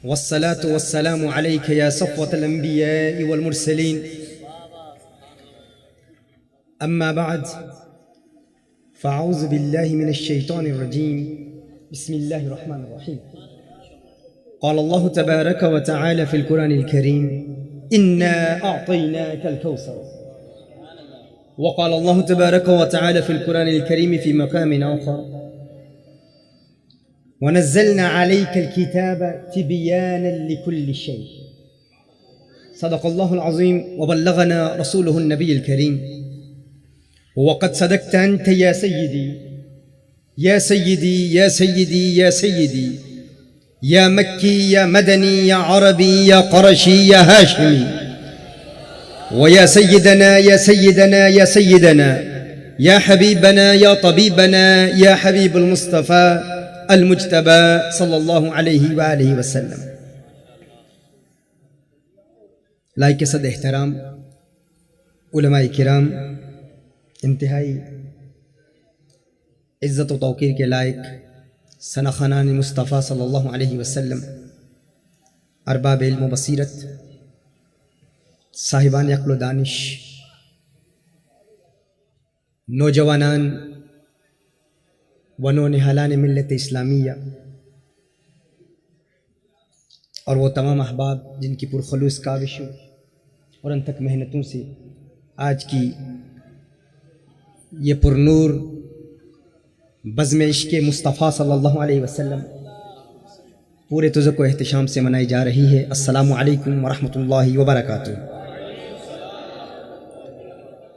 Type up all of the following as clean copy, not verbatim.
والصلاة والسلام عليك يا صفوة الأنبياء والمرسلين. أما بعد فأعوذ بالله من الشيطان الرجيم. بسم الله الرحمن الرحيم. قال الله تبارك وتعالى في القرآن الكريم: إنا أعطيناك الكوثر. وقال الله تبارك وتعالى في القرآن الكريم في مقام آخر: ونزلنا عليك الكتاب تبيانا لكل شيء. صدق الله العظيم وبلغنا رسوله النبي الكريم. وقد صدقت أنت يا سيدي يا سيدي يا سيدي يا سيدي يا مكي يا مدني يا عربي يا قرشي يا هاشمي، ويا سيدنا يا سيدنا يا سيدنا يا حبيبنا يا طبيبنا يا حبيب المصطفى المجتبى صلی اللہ علیہ وآلہ وسلم. لائق صد احترام علماء کرام، انتہائی عزت و توقیر کے لائق ثناخانان مصطفیٰ صلی اللہ علیہ وسلم، ارباب علم و بصیرت، صاحبان عقل و دانش، نوجوانان ونو نہالان ملت اسلامیہ، اور وہ تمام احباب جن کی پرخلوص کاوشوں اور انتھک محنتوں سے آج کی یہ پرنور بزم عشق مصطفیٰ صلی اللہ علیہ وسلم پورے تزک و احتشام سے منائی جا رہی ہے. السلام علیکم ورحمۃ اللہ وبرکاتہ.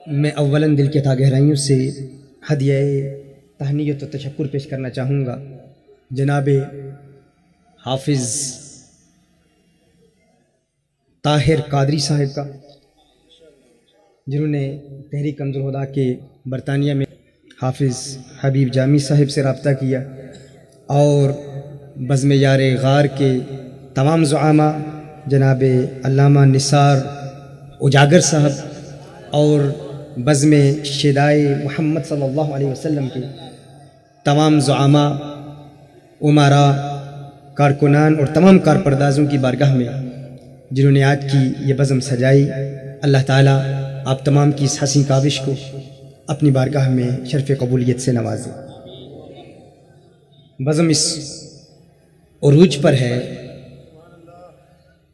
میں اولاً دل کے تھا گہرائیوں سے ہدیہ تہنیت و تشکر پیش کرنا چاہوں گا جناب حافظ طاہر قادری صاحب کا، جنہوں نے تحریک کنز الہدیٰ کے برطانیہ میں حافظ حبیب جامی صاحب سے رابطہ کیا، اور بزم یار غار کے تمام زعامہ جناب علامہ نثار اجاگر صاحب اور بزم شیدائے محمد صلی اللہ علیہ وسلم کے تمام زعامہ، امراء، کارکنان اور تمام کارپردازوں کی بارگاہ میں جنہوں نے آج کی یہ بزم سجائی، اللہ تعالیٰ آپ تمام کی اس حسین کاوش کو اپنی بارگاہ میں شرف قبولیت سے نوازے. بزم اس عروج پر ہے.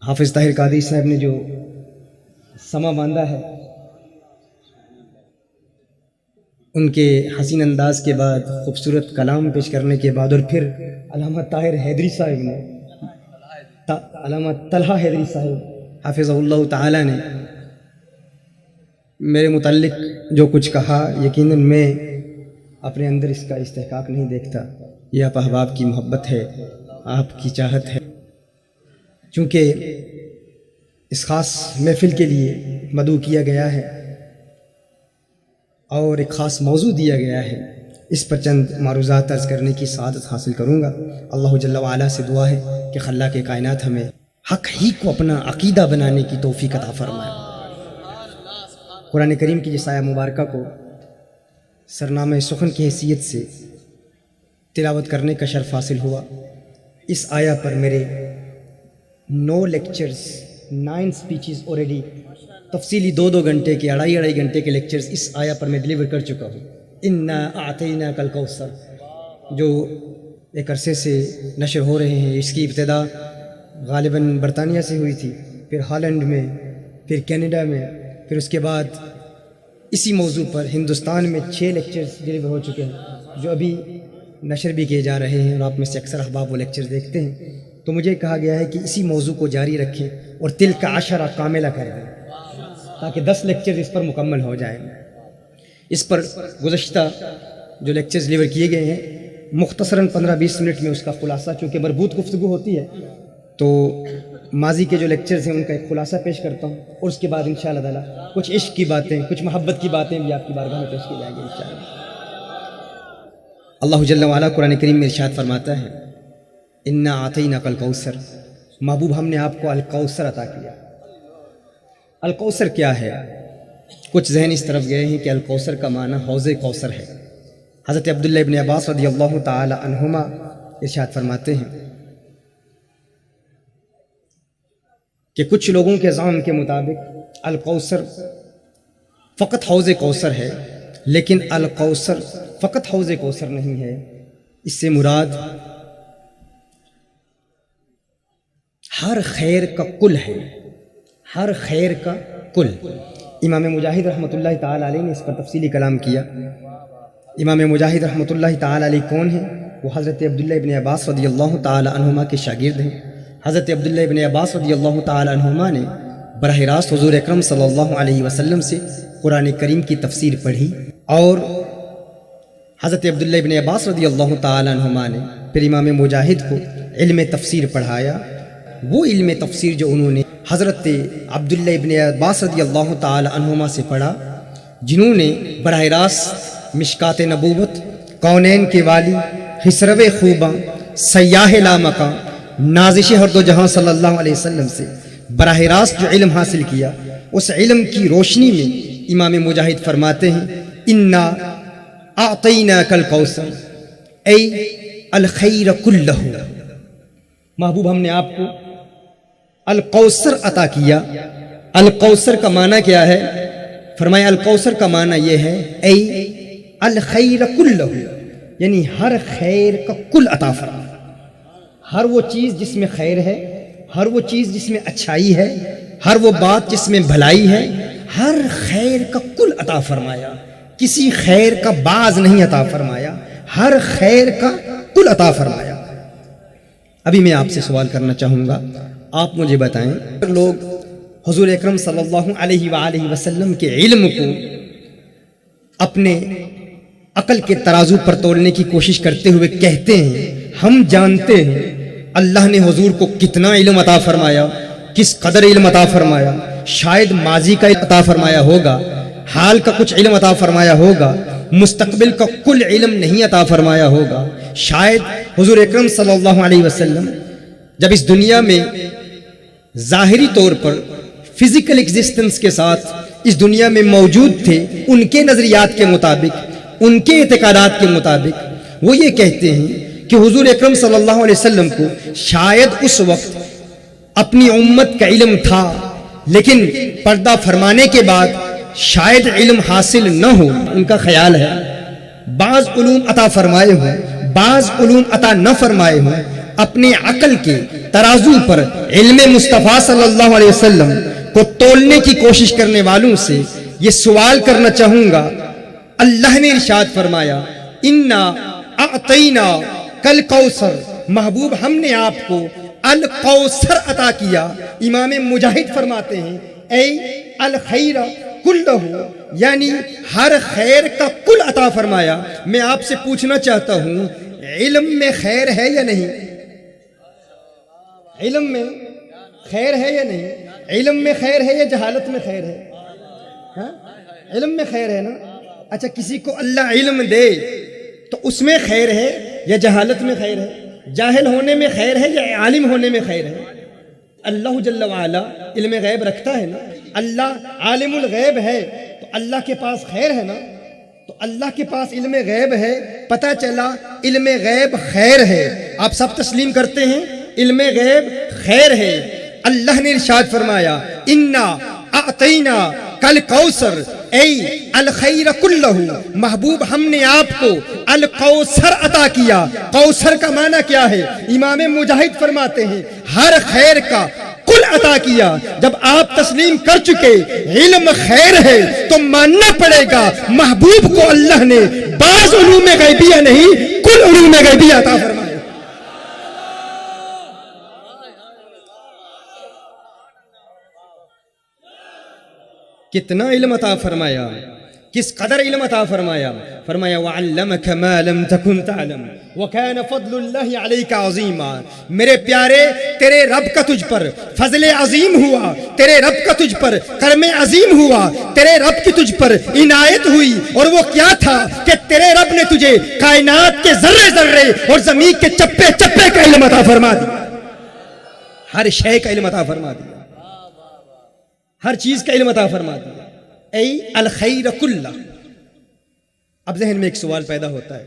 حافظ طاہر قادری صاحب نے جو سما باندھا ہے، ان کے حسین انداز کے بعد، خوبصورت کلام پیش کرنے کے بعد، اور پھر علامہ طاہر حیدری صاحب نے، علامہ طلحہ حیدری صاحب حافظہ اللہ تعالی نے میرے متعلق جو کچھ کہا، یقیناً میں اپنے اندر اس کا استحقاق نہیں دیکھتا. یہ آپ احباب کی محبت ہے، آپ کی چاہت ہے. چونکہ اس خاص محفل کے لیے مدعو کیا گیا ہے اور ایک خاص موضوع دیا گیا ہے، اس پر چند معروضات عرض کرنے کی سعادت حاصل کروں گا. اللہ جل وعلا سے دعا ہے کہ خلاق کائنات ہمیں حق ہی کو اپنا عقیدہ بنانے کی توفیق عطا فرمائے. قرآن کریم کی جس آیہ مبارکہ کو سرنامہ سخن کی حیثیت سے تلاوت کرنے کا شرف حاصل ہوا، اس آیہ پر میرے 9 لیکچرز، 9 سپیچز اوریڈی تفصیلی 2 گھنٹے کے، 2.5 گھنٹے کے لیکچرز اس آیہ پر میں ڈیلیور کر چکا ہوں. انا اعطیناک الکوثر جو ایک عرصے سے نشر ہو رہے ہیں. اس کی ابتدا غالباً برطانیہ سے ہوئی تھی، پھر ہالینڈ میں، پھر کینیڈا میں، پھر اس کے بعد اسی موضوع پر ہندوستان میں 6 لیکچرز ڈیلیور ہو چکے ہیں جو ابھی نشر بھی کیے جا رہے ہیں، اور آپ میں سے اکثر احباب وہ لیکچر دیکھتے ہیں. تو مجھے کہا گیا ہے کہ اسی موضوع کو جاری رکھیں اور تلک عشرہ کاملہ کر دیں تاکہ 10 لیکچرز اس پر مکمل ہو جائیں. اس پر گزشتہ جو لیکچرز ڈیلیور کیے گئے ہیں مختصراً 15-20 منٹ میں اس کا خلاصہ، چونکہ مربوط گفتگو ہوتی ہے تو ماضی کے جو لیکچرز ہیں ان کا ایک خلاصہ پیش کرتا ہوں، اور اس کے بعد انشاءاللہ تعالیٰ کچھ عشق کی باتیں، کچھ محبت کی باتیں بھی آپ کی بارگاہ میں پیش کی جائیں گی انشاءاللہ. اللہ جل وعلا قرآن کریم میں ارشاد فرماتا ہے: انا اعطیناک الکوثر، محبوب ہم نے آپ کو الکوثر عطا کیا. الکوثر کیا ہے؟ کچھ ذہن اس طرف گئے ہیں کہ الکوثر کا معنی حوض کوثر ہے. حضرت عبداللہ ابن عباس رضی اللہ تعالی عنہما ارشاد فرماتے ہیں کہ کچھ لوگوں کے زعم کے مطابق الکوثر فقط حوض کوثر ہے، لیکن الکوثر فقط حوض کوثر نہیں ہے، اس سے مراد ہر خیر کا کل ہے، ہر خیر کا کل۔ امام مجاہد رحمۃ اللہ تعالی علیہ نے اس پر تفصیلی کلام کیا۔ امام مجاہد رحمۃ اللہ تعالی علیہ کون ہیں؟ وہ حضرت عبداللہ ابن عباس رضی اللہ تعالی عنہما کے شاگرد ہیں۔ حضرت عبداللہ ابن عباس رضی اللہ تعالی عنہما نے براہ راست حضور اکرم صلی اللہ علیہ وسلم سے قرآن کریم کی تفسیر پڑھی، اور حضرت عبداللہ ابن عباس رضی اللہ تعالی عنہما نے پھر امام مجاہد کو علم تفسیر پڑھایا۔ وہ علم تفسیر جو انہوں نے حضرت عبداللہ ابن عباس رضی اللہ تعالی عنہما سے پڑھا، جنہوں نے براہ راست مشکات نبوت، کونین کے والی، خسرو خوباں، سیاح لامکاں، نازش ہر دو جہاں صلی اللہ علیہ وسلم سے براہ راست جو علم حاصل کیا، اس علم کی روشنی میں امام مجاہد فرماتے ہیں انا اعطیناک الکوثر ای الخیر کلہ، محبوب ہم نے آپ کو الکوثر عطا کیا۔ الکوثر کا معنی کیا ہے؟ فرمایا الکوثر کا معنی یہ ہے ای الخیر کلہ، یعنی ہر خیر کا کل عطا فرما، ہر وہ چیز جس میں خیر ہے، ہر وہ چیز جس میں اچھائی ہے، ہر وہ بات جس میں بھلائی ہے، ہر خیر کا کل عطا فرمایا، کسی خیر کا بعض نہیں عطا فرمایا، ہر خیر کا کل عطا فرمایا۔ ابھی میں آپ سے سوال کرنا چاہوں گا، آپ مجھے بتائیں، لوگ حضور اکرم صلی اللہ علیہ وآلہ وسلم کے علم کو اپنے عقل کے ترازو پر تولنے کی کوشش کرتے ہوئے کہتے ہیں ہم جانتے ہیں اللہ نے حضور کو کتنا علم عطا فرمایا، کس قدر علم عطا فرمایا، شاید ماضی کا عطا فرمایا ہوگا، حال کا کچھ علم عطا فرمایا ہوگا، مستقبل کا کل علم نہیں عطا فرمایا ہوگا، شاید حضور اکرم صلی اللہ علیہ وسلم جب اس دنیا میں ظاہری طور پر فزیکل ایگزسٹنس کے ساتھ اس دنیا میں موجود تھے، ان کے نظریات کے مطابق، ان کے اعتقادات کے مطابق وہ یہ کہتے ہیں کہ حضور اکرم صلی اللہ علیہ وسلم کو شاید اس وقت اپنی امت کا علم تھا، لیکن پردہ فرمانے کے بعد شاید علم حاصل نہ ہو۔ ان کا خیال ہے بعض علوم عطا فرمائے ہوں، بعض علوم عطا نہ فرمائے ہوں۔ اپنے عقل کے ترازو پر علم مصطفیٰ صلی اللہ علیہ وسلم کو تولنے کی کوشش کرنے والوں سے یہ سوال کرنا چاہوں گا، اللہ نے ارشاد فرمایا انا اعطینا کل کوثر، محبوب ہم نے آپ کو الکوثر عطا کیا۔ امام مجاہد فرماتے ہیں اے الخیر کلہ، یعنی ہر خیر کا کل عطا فرمایا۔ میں آپ سے پوچھنا چاہتا ہوں علم میں خیر ہے یا نہیں؟ علم میں خیر ہے یا نہیں؟ علم میں خیر ہے یا جہالت میں خیر ہے؟ ہاں؟ علم میں خیر ہے نا؟ اچھا، کسی کو اللہ علم دے تو اس میں خیر ہے یا جہالت میں خیر ہے؟ جاہل ہونے میں خیر ہے یا عالم ہونے میں خیر ہے؟ اللہ جل وعلا علم غیب رکھتا ہے نا، اللہ عالم الغیب ہے تو اللہ کے پاس خیر ہے نا، تو اللہ کے پاس علم غیب ہے، پتہ چلا علم غیب خیر ہے، آپ سب تسلیم کرتے ہیں علم غیب خیر ہے۔ اللہ نے ارشاد فرمایا انا اعطینا کل کوثر ای الخیر کلہ، محبوب ہم نے آپ کو الکوثر عطا کیا۔ کوثر کا معنی کیا ہے؟ امام مجاہد فرماتے ہیں ہر خیر کا کل عطا کیا۔ جب آپ تسلیم کر چکے علم خیر ہے تو ماننا پڑے گا محبوب کو اللہ نے بعض علوم غیبیہ نہیں کل علوم غیبیہ عطا فرمایا۔ کتنا علم عطا فرمایا، کس قدر علم عطا فرمایا؟ فرمایا وَعَلَّمَكَ مَا لَمْ تَكُنْ تَعْلَمْ وَكَانَ فَضْلُ اللَّهِ عَلَيْكَ عَظِيمًا۔ میرے پیارے، تیرے رب کا تجھ پر فضل عظیم ہوا، تیرے رب کا تجھ پر کرم عظیم ہوا، تیرے رب کی تجھ پر عنایت ہوئی، اور وہ کیا تھا کہ تیرے رب نے تجھے کائنات کے ذرے ذرے اور زمین کے چپے چپے کا علم عطا فرما دیا، ہر شے کا علم عطا فرما دیا، ہر چیز کا علم عطا فرما دیا۔ اے الخیر کلہ۔ اب ذہن میں ایک سوال پیدا ہوتا ہے،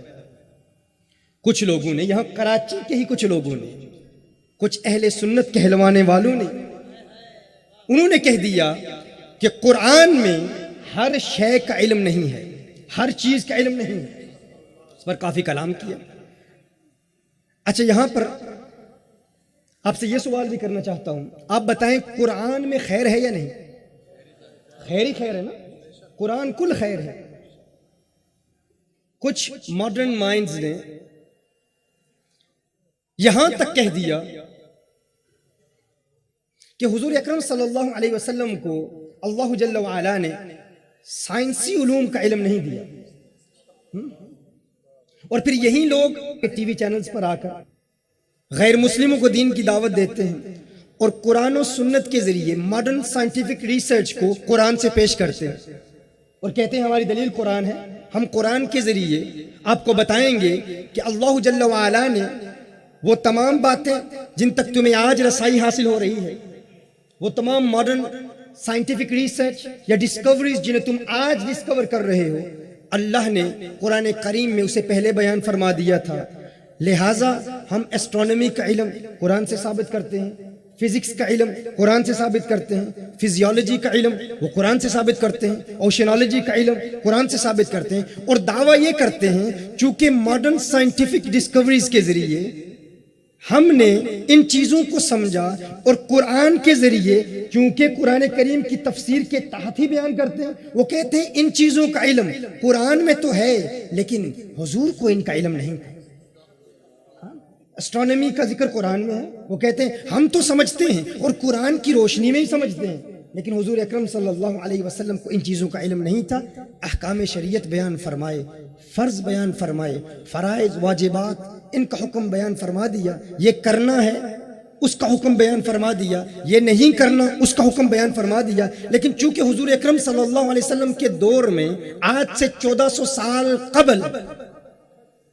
کچھ لوگوں نے، یہاں کراچی کے ہی کچھ لوگوں نے، کچھ اہل سنت کہلوانے والوں نے انہوں نے کہہ دیا کہ قرآن میں ہر شے کا علم نہیں ہے، ہر چیز کا علم نہیں ہے. اس پر کافی کلام کیا. اچھا، یہاں پر آپ سے یہ سوال بھی کرنا چاہتا ہوں، آپ بتائیں قرآن میں خیر ہے یا نہیں؟ خیر ہی خیر ہے نا، قرآن کل خیر ہے. کچھ ماڈرن مائنڈز نے یہاں تک کہہ دیا کہ حضور اکرم صلی اللہ علیہ وسلم کو اللہ جل وعلا نے سائنسی علوم کا علم نہیں دیا. اور پھر یہی لوگ ٹی وی چینلز پر آ کر غیر مسلموں کو دین کی دعوت دیتے ہیں اور قرآن و سنت کے ذریعے ماڈرن سائنٹیفک ریسرچ کو قرآن سے پیش کرتے ہیں اور کہتے ہیں ہماری دلیل قرآن ہے. ہم قرآن کے ذریعے آپ کو بتائیں گے کہ اللہ جل وعلا نے وہ تمام باتیں جن تک تمہیں آج رسائی حاصل ہو رہی ہے، وہ تمام ماڈرن سائنٹیفک ریسرچ یا ڈسکوریز جنہیں تم آج ڈسکور کر رہے ہو، اللہ نے قرآن کریم میں اسے پہلے بیان فرما دیا تھا. لہٰذا ہم ایسٹرونومی کا علم قرآن سے ثابت کرتے ہیں، فزکس کا علم قرآن سے ثابت کرتے ہیں، فزیولوجی کا علم وہ قرآن سے ثابت کرتے ہیں، اوشنالوجی کا علم قرآن سے ثابت کرتے ہیں، اور دعویٰ یہ کرتے ہیں چونکہ ماڈرن سائنٹیفک ڈسکوریز کے ذریعے ہم نے ان چیزوں کو سمجھا اور قرآن کے ذریعے کیونکہ قرآن کریم کی تفسیر کے تحت ہی بیان کرتے ہیں، وہ کہتے ہیں ان چیزوں کا علم قرآن میں تو ہے لیکن حضور کو ان کا علم نہیں تھا. اسٹرونومی کا ذکر قرآن میں ہے، وہ کہتے ہیں ہم تو سمجھتے ہیں اور قرآن کی روشنی میں ہی سمجھتے ہیں، لیکن حضور اکرم صلی اللہ علیہ وسلم کو ان چیزوں کا علم نہیں تھا. احکام شریعت بیان فرمائے، فرض بیان فرمائے، فرائض واجبات ان کا حکم بیان فرما دیا، یہ کرنا ہے اس کا حکم بیان فرما دیا، یہ نہیں کرنا اس کا حکم بیان فرما دیا. لیکن چونکہ حضور اکرم صلی اللہ علیہ وسلم کے دور میں آج سے 1400 سال قبل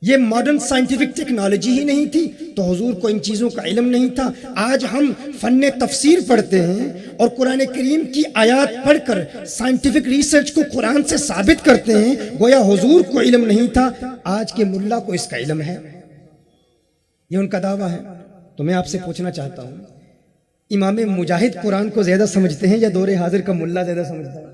یہ ماڈرن سائنٹیفک ٹیکنالوجی ہی نہیں تھی تو حضور کو ان چیزوں کا علم نہیں تھا. آج ہم فن تفسیر پڑھتے ہیں اور قرآن کریم کی آیات پڑھ کر سائنٹیفک ریسرچ کو قرآن سے ثابت کرتے ہیں، گویا حضور کو علم نہیں تھا، آج کے ملا کو اس کا علم ہے. یہ ان کا دعویٰ ہے. تو میں آپ سے پوچھنا چاہتا ہوں، امام مجاہد قرآن کو زیادہ سمجھتے ہیں یا دور حاضر کا ملا زیادہ سمجھتا ہے؟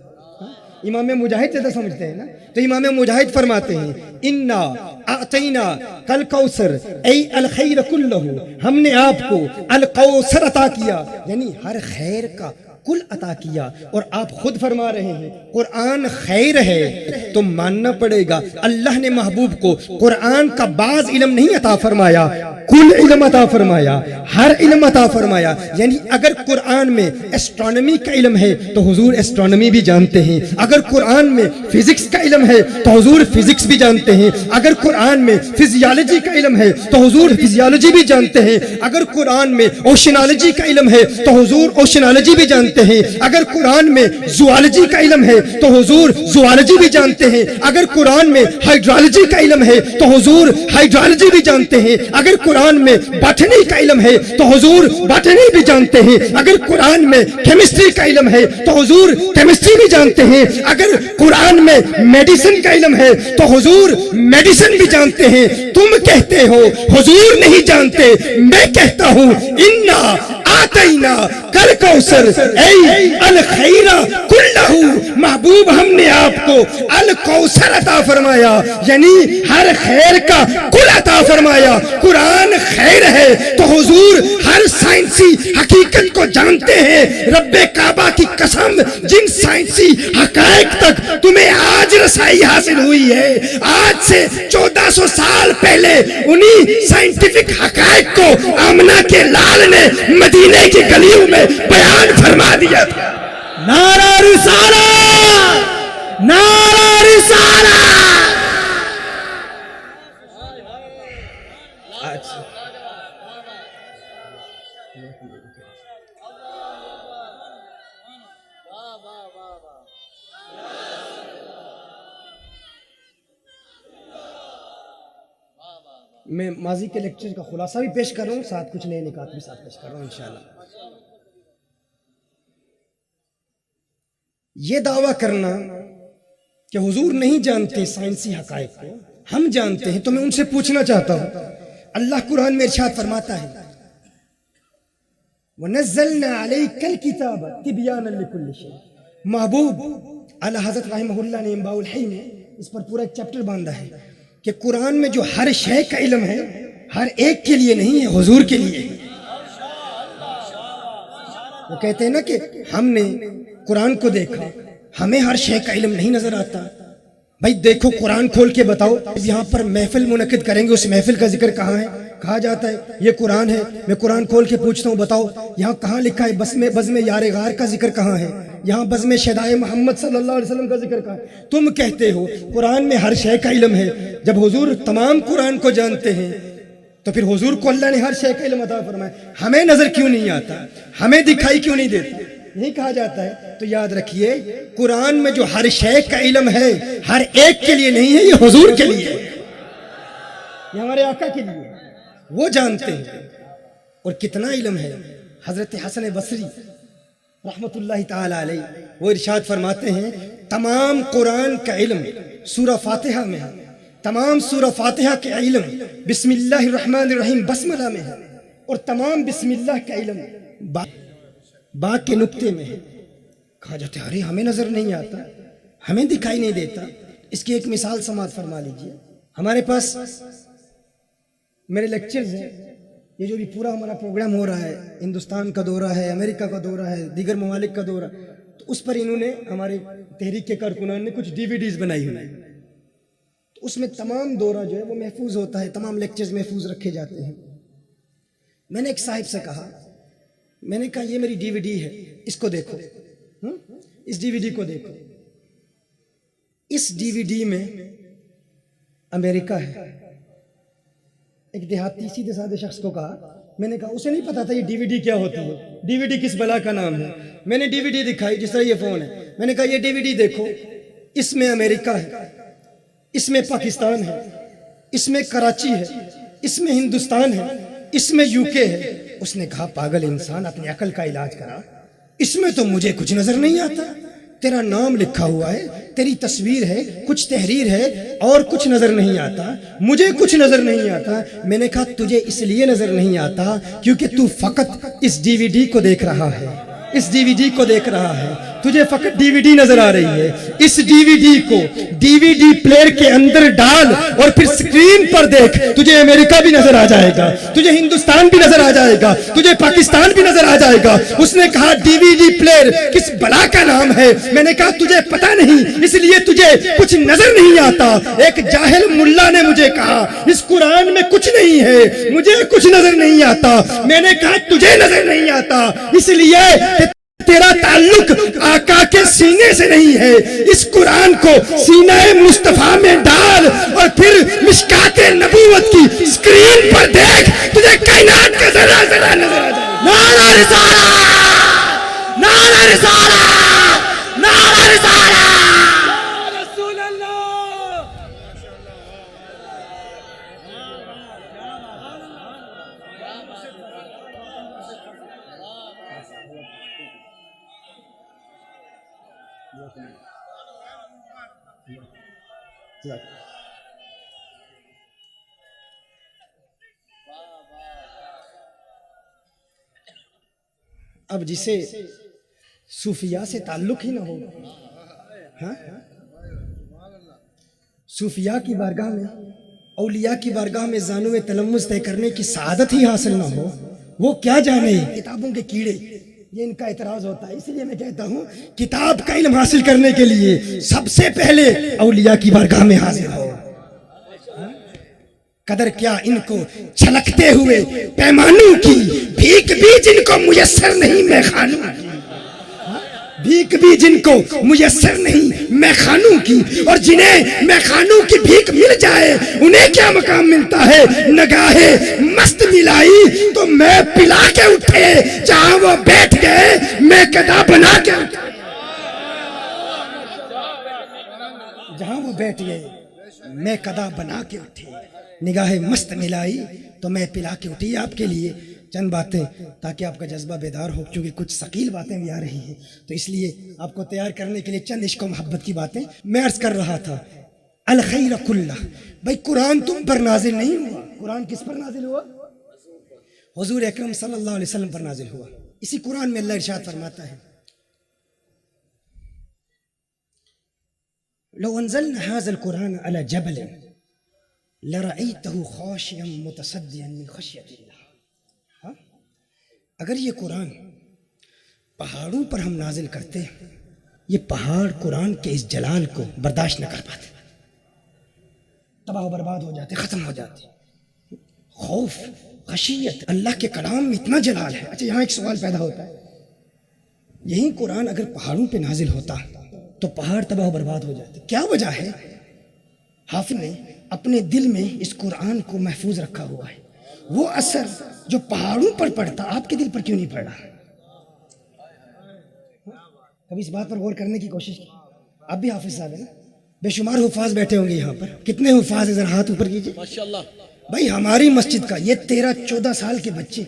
امام مجاہد زیادہ سمجھتے ہیں نا. تو امام مجاہد فرماتے ہیں انا اعطینا کل کوثر ای الخیر کلہ، ہم نے آپ کو الکوثر عطا کیا، یعنی ہر خیر کا کل عطا کیا. اور آپ خود فرما رہے ہیں قرآن خیر ہے تو ماننا پڑے گا اللہ نے محبوب کو قرآن کا بعض علم نہیں عطا فرمایا، کل علم عطا فرمایا، ہر علم عطا فرمایا. یعنی اگر قرآن میں ایسٹرونومی کا علم ہے تو حضور ایسٹرونومی بھی جانتے ہیں، اگر قرآن میں فزکس کا علم ہے تو حضور فزکس بھی جانتے ہیں، اگر قرآن میں فزیالوجی کا علم ہے تو حضور فزیالوجی بھی جانتے ہیں، اگر قرآن میں اوشنالوجی کا علم ہے تو حضور اوشنالوجی بھی جانتے ہیں، اگر قرآن میں زوالوجی کا علم ہے تو حضور زوالوجی بھی جانتے ہیں، اگر قرآن میں ہائیڈرالوجی کا علم ہے تو حضور ہائیڈرالوجی بھی جانتے ہیں، اگر قرآن میں باٹنی کا علم ہے تو حضور باٹنی بھی جانتے ہیں، اگر قرآن میں کیمسٹری کا علم ہے تو حضور کیمسٹری بھی جانتے ہیں، اگر قرآن میں میڈیسن کا علم ہے تو حضور میڈیسن بھی جانتے ہیں. تم کہتے ہو حضور نہیں جانتے، میں کہتا ہوں انا آتینا کل کوثر ای الخیر کلہ، محبوب ہم نے آپ کو الکوثر عطا فرمایا، یعنی ہر خیر کا کل عطا فرمایا. قرآن خیر ہے تو حضور ہر سائنسی حقیقت کو جانتے ہیں. رب کعبہ کی قسم، جن سائنسی حقائق تک تمہیں آج رسائی حاصل ہوئی ہے، آج سے 1400 سال پہلے انہی سائنٹیفک حقائق کو آمنہ کے لال نے مدینے کی گلیوں میں بیان فرما دیا تھا. نعرہ رسالت، نعرہ رسالت. میں ماضی کے لیکچر کا خلاصہ بھی پیش کر رہا ہوں، ساتھ کچھ نئے نکات بھی ساتھ پیش کر رہا ہوں انشاءاللہ. یہ دعویٰ کرنا کہ حضور نہیں جانتے سائنسی حقائق کو، ہم جانتے ہیں، تو میں ان سے پوچھنا چاہتا ہوں، اللہ قرآن میں ارشاد فرماتا ہے وَنَزَّلْنَا عَلَيْكَ الْكِتَابَ تِبْيَانًا لِكُلِّ شَيْءٍ. محبوب اعلیٰ حضرت رحمہ اللہ نے انباء الحی میں اس پر پورا ایک چیپٹر باندھا ہے کہ قرآن میں جو ہر شے کا علم ہے ہر ایک کے لیے نہیں ہے، حضور کے لیے ہے. وہ کہتے ہیں نا کہ ہم نے قرآن کو دیکھا، ہمیں ہر شے کا علم نہیں نظر آتا. بھائی دیکھو قرآن کھول کے بتاؤ، یہاں پر محفل منعقد کریں گے، اس محفل کا ذکر کہاں ہے؟ کہا جاتا ہے یہ قرآن ہے. میں قرآن کھول کے پوچھتا ہوں بتاؤ یہاں کہاں لکھا ہے بزم یار غار کا ذکر کہاں ہے؟ یہاں بزم شہدائے محمد صلی اللہ علیہ وسلم کا ذکر کہاں ہے؟ تم کہتے ہو قرآن میں ہر شے کا علم ہے. جب حضور تمام قرآن کو جانتے ہیں تو پھر حضور کو اللہ نے ہر شے کا علم عطا فرمایا. ہمیں نظر کیوں نہیں آتا؟ ہمیں دکھائی کیوں نہیں دیتا؟ نہیں کہا جاتا ہے. تو یاد رکھیے قرآن میں جو ہر شے کا علم ہے ہر ایک کے لیے نہیں ہے، یہ حضور کے لیے ہے، یہ ہمارے آقا کے لیے ہے، وہ جانتے ہیں. اور کتنا علم ہے. حضرت حسن بصری رحمت اللہ تعالی علیہ وہ ارشاد فرماتے ہیں تمام قرآن کا علم سورہ فاتحہ میں ہے، تمام سورہ فاتحہ کے علم بسم اللہ الرحمن الرحیم بسملہ میں ہے، اور تمام بسم اللہ کا علم با کے نقطے میں ہے. کہا جاتا ہے ارے ہمیں نظر نہیں آتا، ہمیں دکھائی نہیں دیتا. اس کی ایک مثال سماعت فرما لیجئے. ہمارے پاس میرے لیکچرز ہیں، یہ جو بھی پورا ہمارا پروگرام ہو رہا ہے، ہندوستان کا دورہ ہے، امریکہ کا دورہ ہے، دیگر ممالک کا دورہ، تو اس پر انہوں نے ہمارے تحریک کے کارکنان نے کچھ DVDs بنائی ہوئی ہیں. تو اس میں تمام دورہ جو ہے وہ محفوظ ہوتا ہے، تمام لیکچرز محفوظ رکھے جاتے ہیں. میں نے ایک صاحب سے کہا، میں نے کہا یہ میری DVD ہے، اس کو دیکھو، اس DVD کو دیکھو. اس DVD میں امریکہ ہے. ایک دیہاتی سیدھے سادھے شخص کو کہا، میں نے کہا اسے نہیں پتا تھا یہ DVD کیا ہوتی ہے، DVD کس بلا کا نام ہے. میں نے DVD دکھائی جس طرح یہ فون ہے. میں نے کہا یہ DVD دیکھو، اس میں امریکہ ہے، اس میں پاکستان ہے، اس میں کراچی ہے، اس میں ہندوستان ہے، اس میں UK ہے. اس نے کہا پاگل انسان اپنی عقل کا علاج کرا، اس میں تو مجھے کچھ نظر نہیں آتا. تیرا نام لکھا ہوا ہے، تیری تصویر ہے، کچھ تحریر ہے، اور کچھ نظر نہیں آتا، مجھے کچھ نظر نہیں آتا. میں نے کہا تجھے اس لیے نظر نہیں آتا کیونکہ تو فقط اس DVD کو دیکھ رہا ہے، اس DVD کو دیکھ رہا ہے، تجھے فقط DVD نظر آ رہی ہے. اس DVD کو DVD پلیئر کے اندر ڈال اور پھر سکرین پر دیکھ، تجھے امریکہ بھی نظر آ جائے گا، تجھے ہندوستان بھی نظر آ جائے گا، تجھے پاکستان بھی نظر آ جائے گا. اس نے کہا DVD پلیئر کس بلا کا نام ہے؟ میں نے کہا تجھے پتا نہیں اس لیے تجھے کچھ نظر نہیں آتا. ایک جاہل ملا نے مجھے کہا اس قرآن میں کچھ نہیں ہے، مجھے کچھ نظر نہیں آتا. میں نے کہا تجھے نظر نہیں آتا اس لیے تیرا تعلق آقا کے سینے سے نہیں ہے. اس قرآن کو سینہ مصطفیٰ میں ڈال اور پھر مشکات نبوت کی سکرین پر دیکھ، تجھے کائنات کا ذرہ ذرہ نظر آ جائے. نعرہ رسالہ، نعرہ رسالہ، نعرہ رسالہ. رسول اللہ. اب جسے صوفیاء سے تعلق ہی نہ ہو، ہاں صوفیاء کی بارگاہ میں، اولیاء کی بارگاہ میں زانو تلمس طے کرنے کی سعادت ہی حاصل نہ ہو، وہ کیا جانے کتابوں کے کیڑے. یہ ان کا اعتراض ہوتا ہے. اسی لیے میں کہتا ہوں کتاب کا علم حاصل کرنے کے لیے سب سے پہلے اولیاء کی بارگاہ میں حاضر ہو. قدر کیا ان کو چھلکتے ہوئے پیمانوں کی، بھیک بھی جن کو میسر نہیں میں خانوں کی، بھیک بھی جن کو میسر نہیں میں خانوں کی، اور جنہیں میں خانوں کی بھیک مل جائے انہیں کیا مقام ملتا ہے. نگاہے مست ملائی تو میں پلا کے اٹھے، جہاں وہ بیٹھ گئے میں قدا بنا کے اٹھے. جہاں وہ بیٹھ گئے میں قدا بنا کے اٹھے، نگاہ مست ملائی تو میں پلا کے اٹھی. آپ کے لیے چند باتیں تاکہ آپ کا جذبہ بیدار ہو، کیونکہ کچھ ثقیل باتیں بھی آ رہی ہیں، تو اس لیے آپ کو تیار کرنے کے لیے چند عشق و محبت کی باتیں میں عرض کر رہا تھا. الخیر کلہ، بھائی قرآن تم پر نازل نہیں ہوا. قرآن کس پر نازل ہوا؟ حضور اکرم صلی اللہ علیہ وسلم پر نازل ہوا. اسی قرآن میں اللہ ارشاد فرماتا ہے لو انزلنا هذا القرآن على جبل لرأيته خاشعا متصدعا من خشية الله. ہاں اگر یہ قرآن پہاڑوں پر ہم نازل کرتے، یہ پہاڑ قرآن کے اس جلال کو برداشت نہ کر پاتے، تباہ و برباد ہو جاتے، ختم ہو جاتے. خوف، خشیت، اللہ کے کلام میں اتنا جلال ہے. اچھا یہاں ایک سوال پیدا ہوتا ہے، یہی قرآن اگر پہاڑوں پہ نازل ہوتا تو پہاڑ تباہ و برباد ہو جاتے. کیا وجہ ہے؟ حافظ نے اپنے دل میں اس قرآن کو محفوظ رکھا ہوا ہے. وہ اثر جو پہاڑوں پر پڑتا آپ کے دل پر کیوں نہیں پڑ رہا؟ کبھی اس بات پر غور کرنے کی کوشش کی؟ آپ بھی حافظ صاحب ہیں نا، بے شمار حفاظ بیٹھے ہوں گے یہاں پر. کتنے حفاظ ہیں؟ ذرا ہاتھ اوپر کیجیے. ماشاءاللہ. بھائی ہماری مسجد کا یہ 13-14 سال کے بچے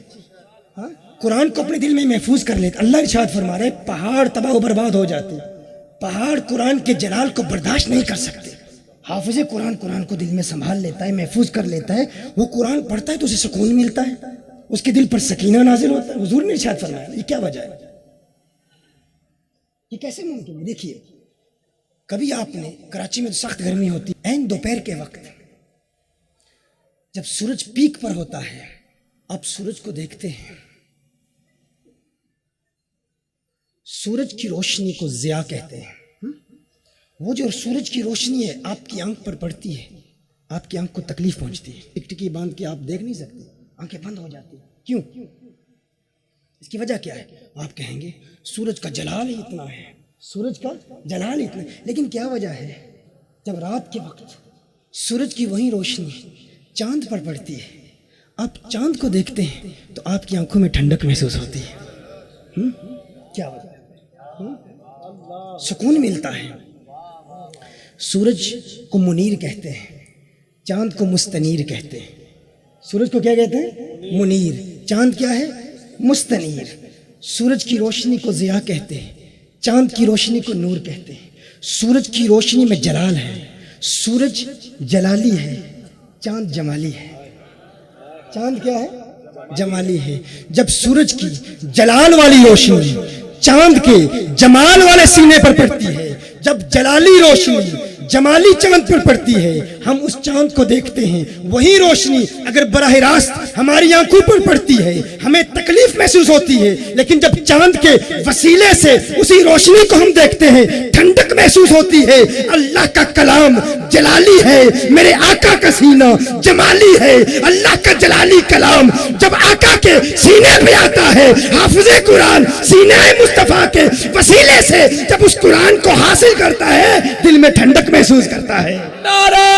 قرآن کو اپنے دل میں محفوظ کر لیتے. اللہ ارشاد فرما رہے پہاڑ تباہ و برباد ہو جاتے، پہاڑ قرآن کے جلال کو برداشت نہیں کر سکتے. حافظ قرآن کو دل میں سنبھال لیتا ہے، محفوظ کر لیتا ہے. وہ قرآن پڑھتا ہے تو اسے سکون ملتا ہے، اس کے دل پر سکینہ نازل ہوتا ہے. حضور نے ارشاد فرمایا. یہ کیا وجہ ہے؟ یہ کیسے ممکن ہے؟ دیکھیے کبھی آپ نے کراچی میں سخت گرمی ہوتی، عین دوپہر کے وقت جب سورج پیک پر ہوتا ہے، آپ سورج کو دیکھتے ہیں، سورج کی روشنی کو ضیاء کہتے ہیں. وہ جو سورج کی روشنی ہے آپ کی آنکھ پر پڑتی ہے، آپ کی آنکھ کو تکلیف پہنچتی ہے. ٹکٹکی باندھ کے آپ دیکھ نہیں سکتے، آنکھیں بند ہو جاتی ہیں. کیوں؟ اس کی وجہ کیا ہے؟ آپ کہیں گے سورج کا جلال ہی اتنا ہے، سورج کا جلال ہی اتنا ہے. لیکن کیا وجہ ہے؟ جب رات کے وقت سورج کی وہی روشنی چاند پر پڑتی ہے، آپ چاند کو دیکھتے ہیں تو آپ کی آنکھوں میں ٹھنڈک محسوس ہوتی ہے. کیا وجہ ہے؟ سکون ملتا ہے. سورج کو منیر کہتے ہیں، چاند کو مستنیر کہتے ہیں. سورج کو کیا کہتے ہیں؟ منیر. چاند کیا ہے؟ مستنیر. سورج کی روشنی کو ضیاء کہتے ہیں، چاند کی روشنی کو نور کہتے ہیں. سورج کی روشنی میں جلال ہے، سورج جلالی ہے، چاند جمالی ہے. چاند کیا ہے؟ جمالی ہے. جب سورج کی جلال والی روشنی چاند کے جمال والے سینے پر پڑتی ہے، جب جلالی روشنی جمالی چاند پر پڑتی ہے، ہم اس چاند کو دیکھتے ہیں. وہی روشنی اگر براہ راست ہماری آنکھوں پر پڑتی ہے ہمیں تکلیف محسوس ہوتی ہے، لیکن جب چاند کے وسیلے سے اسی روشنی کو ہم دیکھتے ہیں ٹھنڈک محسوس ہوتی ہے. اللہ کا کلام جلالی ہے، میرے آقا کا سینہ جمالی ہے. اللہ کا جلالی کلام جب آقا کے سینے پہ آتا ہے، حافظ قرآن سینہ مصطفیٰ کے وسیلے سے جب اس قرآن کو حاصل کرتا ہے دل میں ٹھنڈک محسوس کرتا ہے. نعرہ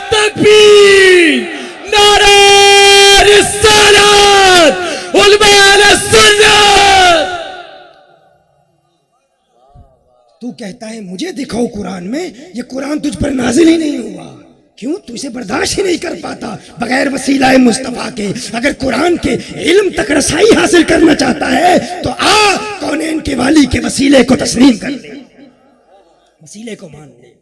تکبیر، نعرہ رسالت، علماء اہل سنت. تو کہتا ہے مجھے دکھاؤ قرآن میں، یہ قرآن تجھ پر نازل ہی نہیں ہوا. کیوں؟ تو اسے برداشت ہی نہیں کر پاتا بغیر وسیلہ مصطفیٰ کے. اگر قرآن کے علم تک رسائی حاصل کرنا چاہتا ہے تو کونین کے والی کے وسیلے کو تسلیم کر لے، وسیلے کو مان لے.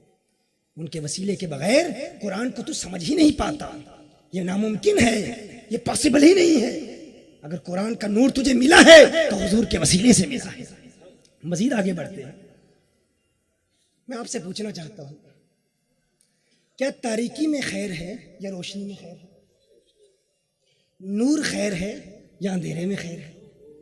ان کے وسیلے کے بغیر قرآن کو تو سمجھ ہی نہیں پاتا. یہ ناممکن ہے، یہ پاسبل ہی نہیں ہے. اگر قرآن کا نور تجھے ملا ہے تو حضور کے وسیلے سے ملا ہے. مزید آگے بڑھتے ہیں. میں آپ سے پوچھنا چاہتا ہوں، کیا تاریکی میں خیر ہے یا روشنی میں خیر ہے؟ نور خیر ہے یا اندھیرے میں خیر ہے؟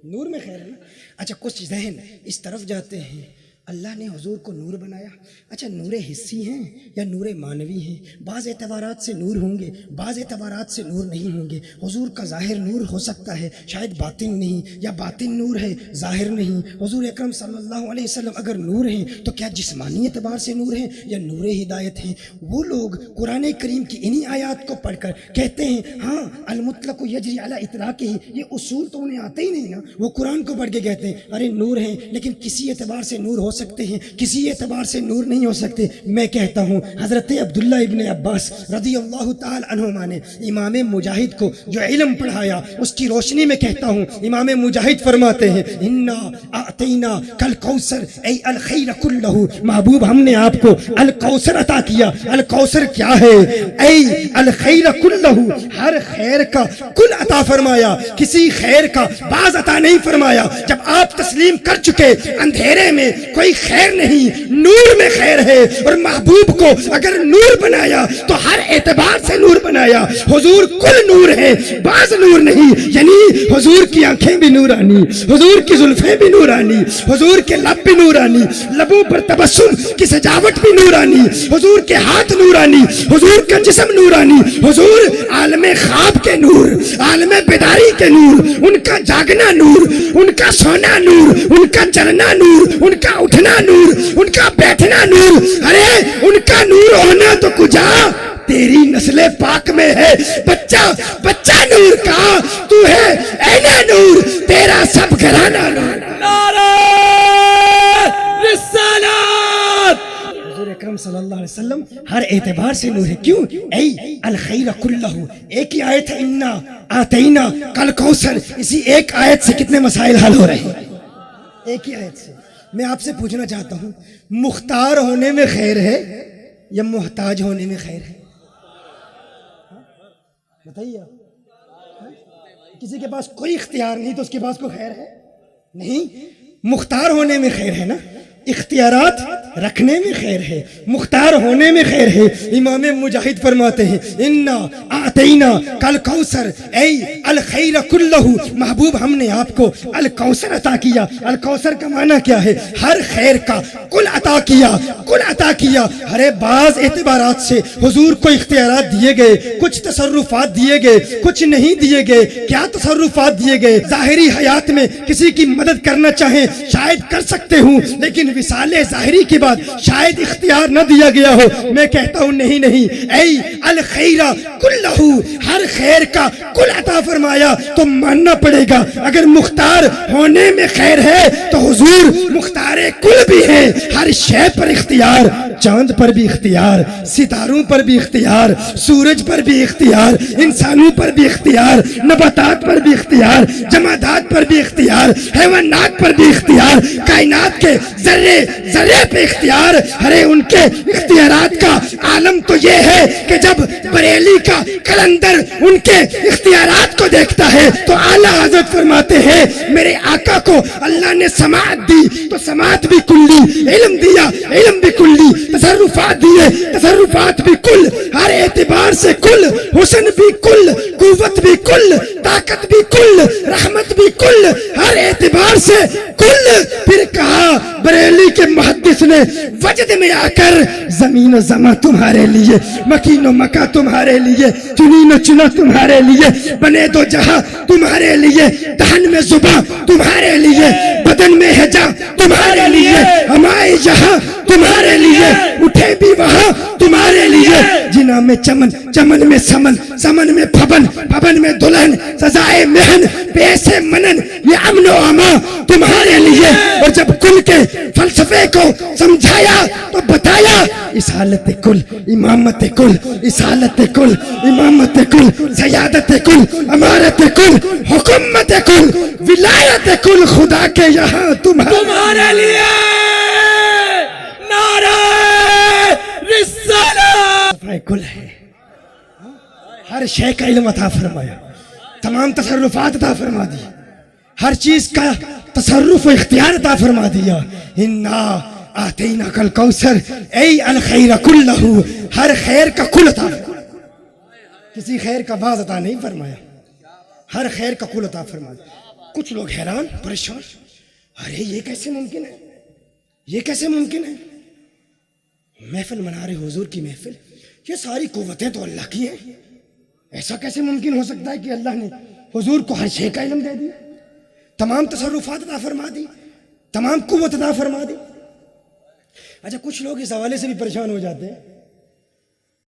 نور میں خیر ہے نا. اچھا کچھ ذہن اس طرف جاتے ہیں اللہ نے حضور کو نور بنایا. اچھا نور حسی ہیں یا نور معنوی ہیں؟ بعض اعتبارات سے نور ہوں گے، بعض اعتبارات سے نور نہیں ہوں گے. حضور کا ظاہر نور ہو سکتا ہے، شاید باطن نہیں، یا باطن نور ہے ظاہر نہیں. حضور اکرم صلی اللہ علیہ وسلم اگر نور ہیں تو کیا جسمانی اعتبار سے نور ہیں یا نور ہدایت ہیں؟ وہ لوگ قرآن کریم کی انہی آیات کو پڑھ کر کہتے ہیں ہاں المطلق یجری علی اطلاقہ ہی. یہ اصول تو انہیں آتے ہی نہیں نا. وہ قرآن کو پڑھ کے کہتے ہیں ارے نور ہیں لیکن کسی اعتبار سے نور ہو سکتے ہیں, کسی اعتبار سے نور نہیں ہو سکتے. میں کہتا ہوں حضرت عبداللہ ابن عباس رضی اللہ تعالی عنہما نے امام مجاہد کو جو علم پڑھایا, اس کی روشنی میں کہتا ہوں, امام مجاہد فرماتے ہیں انا اعطینا کل کوثر ای الخیر کلہ, محبوب ہم نے آپ کو الکوثر عطا کیا. الکوثر کیا ہے؟ ای الخیر کلہ, ہر خیر کا کل عطا فرمایا, کسی خیر کا بعض عطا نہیں فرمایا. جب آپ تسلیم کر چکے اندھیرے میں کوئی خیر نہیں, نور میں خیر ہے, اور محبوب کو اگر نور بنایا تو ہر اعتبار سے نور بنایا. حضور کل نور ہے, بعض نور نہیں. یعنی حضور کی آنکھیں بھی نورانی, حضور کی زلفیں بھی نورانی, حضور کے لب بھی نورانی, لبوں پر تبسم کی سجاوٹ بھی نورانی, حضور کے ہاتھ نورانی, حضور کا جسم نورانی, حضور عالم خواب کے نور, عالم بیداری کے نور, ان کا جاگنا نور, ان کا سونا نور, ان کا چلنا نور, ان کا اٹھنا نور, ان کا بیٹھنا نور. ارے ان کا نور ہونا تو کجا تیری نسل پاک میں ہے. بچہ بچہ نور کا تو ہے, اینا نور تیرا سب گھرانہ نور. نعرہ رسالت. حضور اکرم صلی اللہ علیہ وسلم ہر اعتبار سے نور ہے. کیوں؟ ای الخیر کلہ. ایک ہی آیت ہے انا آتینا کل کوثر, اسی ایک آیت سے کتنے مسائل حل ہو رہے ہیں, ایک ہی آیت سے. میں آپ سے پوچھنا چاہتا ہوں, مختار ہونے میں خیر ہے یا محتاج ہونے میں خیر ہے؟ بتائیے. کسی کے پاس کوئی اختیار نہیں تو اس کے پاس کوئی خیر ہے نہیں. مختار ہونے میں خیر ہے نا, اختیارات رکھنے میں خیر ہے, مختار ہونے میں خیر ہے. امام مجاہد فرماتے ہیں انا اعطینا کل کوثر ای الخیر کلہ, محبوب ہم نے آپ کو الکوثر عطا کیا. الکوثر کا معنی کیا ہے؟ ہر خیر کا کل عطا کیا, کل عطا کیا. ہر بعض اعتبارات سے حضور کو اختیارات دیے گئے, کچھ تصرفات دیے گئے, کچھ نہیں دیے گئے. کیا تصرفات دیے گئے؟ ظاہری حیات میں کسی کی مدد کرنا چاہیں شاید کر سکتے ہوں, لیکن وصال ظاہری کے بعد شاید اختیار نہ دیا گیا ہو. میں کہتا ہوں نہیں نہیں, ای الخیر کلہ, ہر خیر کا کل عطا فرمایا. تو ماننا پڑے گا اگر مختار ہونے میں خیر ہے تو حضور مختار کل بھی ہے. ہر شے پر اختیار, چاند پر بھی اختیار, ستاروں پر بھی اختیار, سورج پر بھی اختیار, انسانوں پر بھی اختیار, نباتات پر بھی اختیار, جمادات پر بھی اختیار, حیوانات پر بھی اختیار, کائنات کے ذرے ذرے پہ اختیار. ارے ان کے اختیارات کا عالم تو یہ ہے کہ جب بریلی کا کلندر ان کے اختیارات کو دیکھتا ہے تو اعلیٰ حضرت فرماتے ہیں میرے آقا کو اللہ نے سماعت دی تو سماعت بھی کلی, علم دیا علم بھی کلی, تصرفات دیے تصرفات بھی کل, ہر اعتبار سے کل, حسن بھی کل, قوت بھی کل, طاقت بھی کل, رحمت بھی کل, ہر اعتبار سے کل. پھر کہا بریلی کے محدث نے وجد میں آ کر زمین و زماں تمہارے لیے, مکین و مکہ تمہارے لیے, چنین و چنا تمہارے لیے, بنے دو جہاں تمہارے لیے, دہن میں زباں تمہارے لیے, بدن میں ہجا تمہارے لیے, ہمارے جہاں تمہارے لیے, اٹھے بھی وہاں تمہارے لیے, جنا میں چمن چمن میں سمن, سمن میں پھبن, پھبن میں دلہن, سزائے مہن پیسے منن, یہ امن و امان تمہارے لیے. اور جب کل کے فلسفے کو سمجھایا تو بتایا اصالت کل, امامت کل, اصالت کل, امامت کل, سیادت کل, امارت کل, حکومت کل, ولایت کل, خدا کے یہاں تمہارے لیے. نعرہ رسالت. کل ہے, ہر شے کا علم عطا فرمایا, تمام تصرفات عطا فرما دی, ہر چیز کا تصرف و اختیار عطا فرما دیا. انا آتینا کل کوثر ای الخیر کلہ, ہر خیر کا کل عطا, کسی خیر کا بعض عطا نہیں فرمایا, ہر خیر کا کل عطا فرما دیا. کچھ لوگ حیران پریشان, ارے یہ کیسے ممکن ہے, یہ کیسے ممکن ہے؟ محفل منا رہے حضور کی محفل, یہ ساری قوتیں تو اللہ کی ہیں, ایسا کیسے ممکن ہو سکتا ہے کہ اللہ نے حضور کو ہر شے کا علم دے دیا, تمام تصرفات عطا فرما دی, تمام قوت عطا فرما دی. اچھا کچھ لوگ اس حوالے سے بھی پریشان ہو جاتے ہیں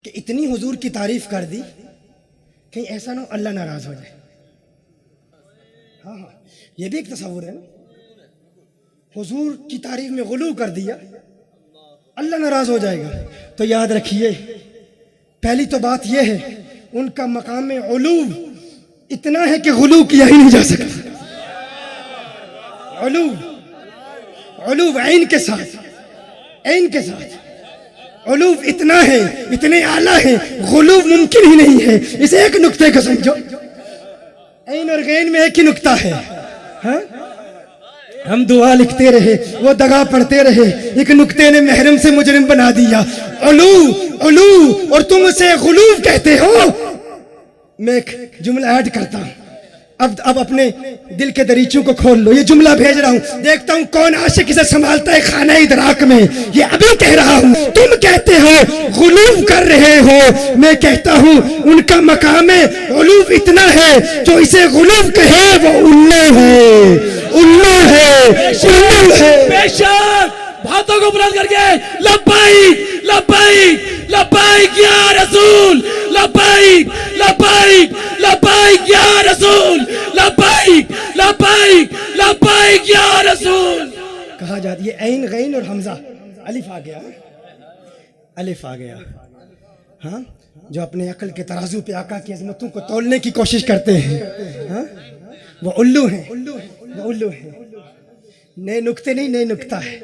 کہ اتنی حضور کی تعریف کر دی, کہیں ایسا نہ ہو اللہ ناراض ہو جائے. ہاں یہ بھی ایک تصور ہے نا, حضور کی تعریف میں غلو کر دیا اللہ ناراض ہو جائے گا؟ تو یاد رکھیے پہلی تو بات یہ ہے ان کا مقام علو اتنا ہے کہ غلو کیا ہی نہیں جا سکتا. علو علو عین کے ساتھ، عین کے ساتھ علو اتنا ہے، اتنے اعلیٰ ہے، غلو ممکن ہی نہیں ہے. اس ایک نقطے کو سمجھو، عین اور غین میں ایک ہی نقطہ ہے. ہاں ہم دعا لکھتے رہے، وہ دغا پڑھتے رہے، ایک نقطے نے محرم سے مجرم بنا دیا. علو علو اور تم اسے غلو کہتے ہو. میں ایک جملہ ایڈ کرتا ہوں، اب اپنے دل کے دریچوں کو کھول لو. یہ جملہ بھیج رہا ہوں، دیکھتا ہوں کون عاشق اسے سنبھالتا ہے خانہ ادراک میں. یہ ابھی کہہ رہا ہوں، تم کہتے ہو غلو کر رہے ہو، میں کہتا ہوں ان کا مقام علو اتنا ہے جو اسے غلو کہے وہ الو ہے، الو ہے، الو ہے. بے شک باتوں کو بلند کر کے لبیک لبیک لبیک یا رسول، لبیک لبیک لبیک یا رسول، لبیک لبیک لبیک یا رسول. کہا جاتا یہ عین غین اور حمزہ الف آ گیا، الف آ گیا. ہاں جو اپنے عقل کے ترازو پہ آقا کی عظمتوں کو تولنے کی کوشش کرتے ہیں، ہاں وہ الو ہیں، وہ الو ہیں. نئے نقطے نہیں، نئے نقطہ ہے،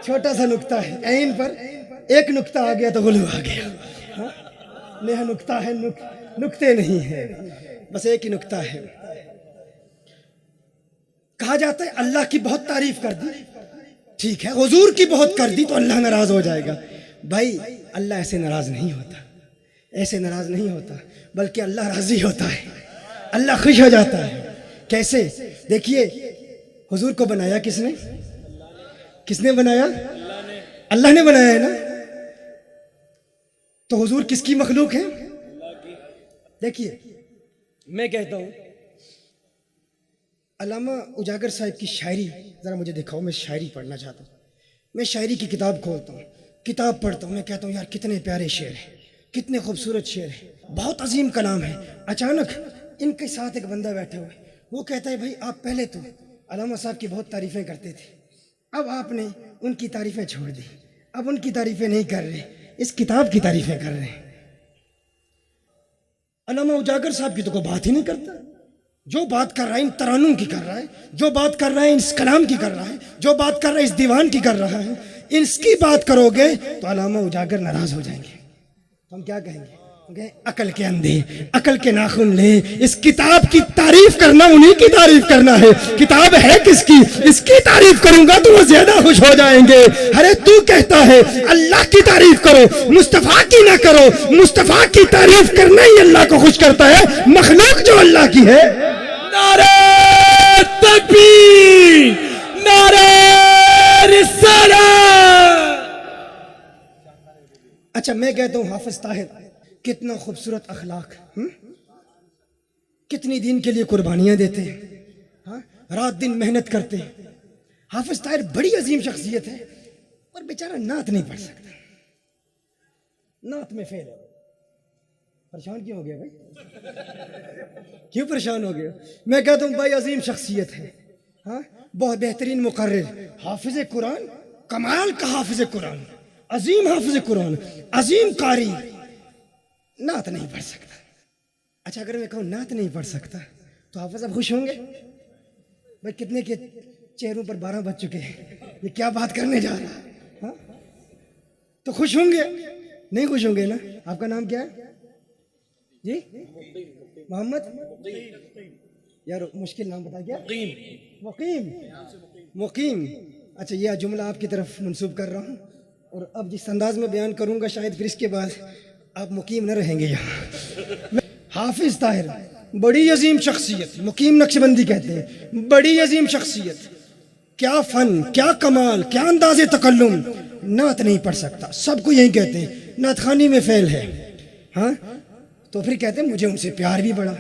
چھوٹا سا نقطہ ہے. عین پر ایک نقطہ آ گیا تو غلو آ گیا. ہاں نیا نقطہ ہے، نقطے نہیں ہے، بس ایک ہی نقطہ ہے. کہا جاتا ہے اللہ کی بہت تعریف کر دی، ٹھیک ہے، حضور کی بہت کر دی تو اللہ ناراض ہو جائے گا. بھائی اللہ ایسے ناراض نہیں ہوتا، ایسے ناراض نہیں ہوتا، بلکہ اللہ راضی ہوتا ہے، اللہ خوش ہو جاتا ہے. کیسے؟ دیکھیے حضور کو بنایا کس نے؟ کس نے بنایا؟ اللہ نے بنایا ہے نا. تو حضور کس کی مخلوق ہے؟ دیکھیے میں کہتا ہوں علامہ اجاگر صاحب کی شاعری ذرا مجھے دکھاؤ، میں شاعری پڑھنا چاہتا ہوں. میں شاعری کی کتاب کھولتا ہوں، کتاب پڑھتا ہوں، میں کہتا ہوں یار کتنے پیارے شعر ہیں، کتنے خوبصورت شعر ہیں، بہت عظیم کلام ہے. اچانک ان کے ساتھ ایک بندہ بیٹھا ہوا ہے، وہ کہتا ہے بھائی آپ پہلے تو علامہ صاحب کی بہت تعریفیں کرتے تھے، اب آپ نے ان کی تعریفیں چھوڑ دی، اب ان کی تعریفیں نہیں کر رہے، اس کتاب کی تعریفیں کر رہے ہیں. علامہ اجاگر صاحب کی تو کوئی بات ہی نہیں کرتا. جو بات کر رہا ہے ان ترانوں کی کر رہا ہے، جو بات کر رہا ہے اس کلام کی کر رہا ہے، جو بات کر رہا ہے اس دیوان کی کر رہا ہے. اس کی بات کرو گے تو علامہ اجاگر ناراض ہو جائیں گے. تو ہم کیا کہیں گے؟ عقل کے اندھے، عقل کے ناخن لے، اس کتاب کی تعریف کرنا انہی کی تعریف کرنا ہے. کتاب ہے کس کی؟ اس کی تعریف کروں گا تو وہ زیادہ خوش ہو جائیں گے. ارے تو کہتا ہے اللہ کی تعریف کرو، مصطفیٰ کی نہ کرو. مصطفیٰ کی تعریف کرنا ہی اللہ کو خوش کرتا ہے، مخلوق جو اللہ کی ہے. نعرہ تکبیر، نعرہ رسالت. اچھا میں کہتا ہوں حافظ طاہر کتنا خوبصورت اخلاق، کتنی دین کے لیے قربانیاں دیتے ہیں، ہاں رات دن محنت کرتے ہیں. حافظ طاہر بڑی عظیم شخصیت ہے اور بیچارہ نعت نہیں پڑھ سکتا، نعت میں فیل ہے. پریشان کیوں ہو گیا بھائی؟ کیوں پریشان ہو گیا؟ میں کہتا ہوں بھائی عظیم شخصیت ہے، ہاں بہت بہترین مقرر، حافظ قرآن، کمال کا حافظ قرآن، عظیم حافظ قرآن، عظیم قاری، نعت نہیں پڑھ سکتا. اچھا اگر میں کہوں نعت نہیں پڑھ سکتا تو حافظ اب خوش ہوں گے؟ بھائی کتنے کے چہروں پر 12 بج چکے ہیں، یہ کیا بات کرنے جا رہا ہے؟ ہاں تو خوش ہوں گے؟ نہیں خوش ہوں گے نا. آپ کا نام کیا ہے جی؟ محمد. یار مشکل نام بتا. کیا؟ مقیم. مقیم. اچھا یہ جملہ آپ کی طرف منسوب کر رہا ہوں، اور اب جس انداز میں بیان کروں گا شاید پھر اس کے بعد آپ مقیم نہ رہیں گے یہاں. حافظ طاہر بڑی عظیم شخصیت، مقیم نقشبندی کہتے ہیں، بڑی عظیم شخصیت، کیا فن، کیا کمال، کیا انداز تکلم. نعت نہیں پڑھ سکتا، سب کو یہی کہتے ہیں، نعت خوانی میں فیل ہے. ہاں تو پھر کہتے ہیں مجھے ان سے پیار بھی بڑا.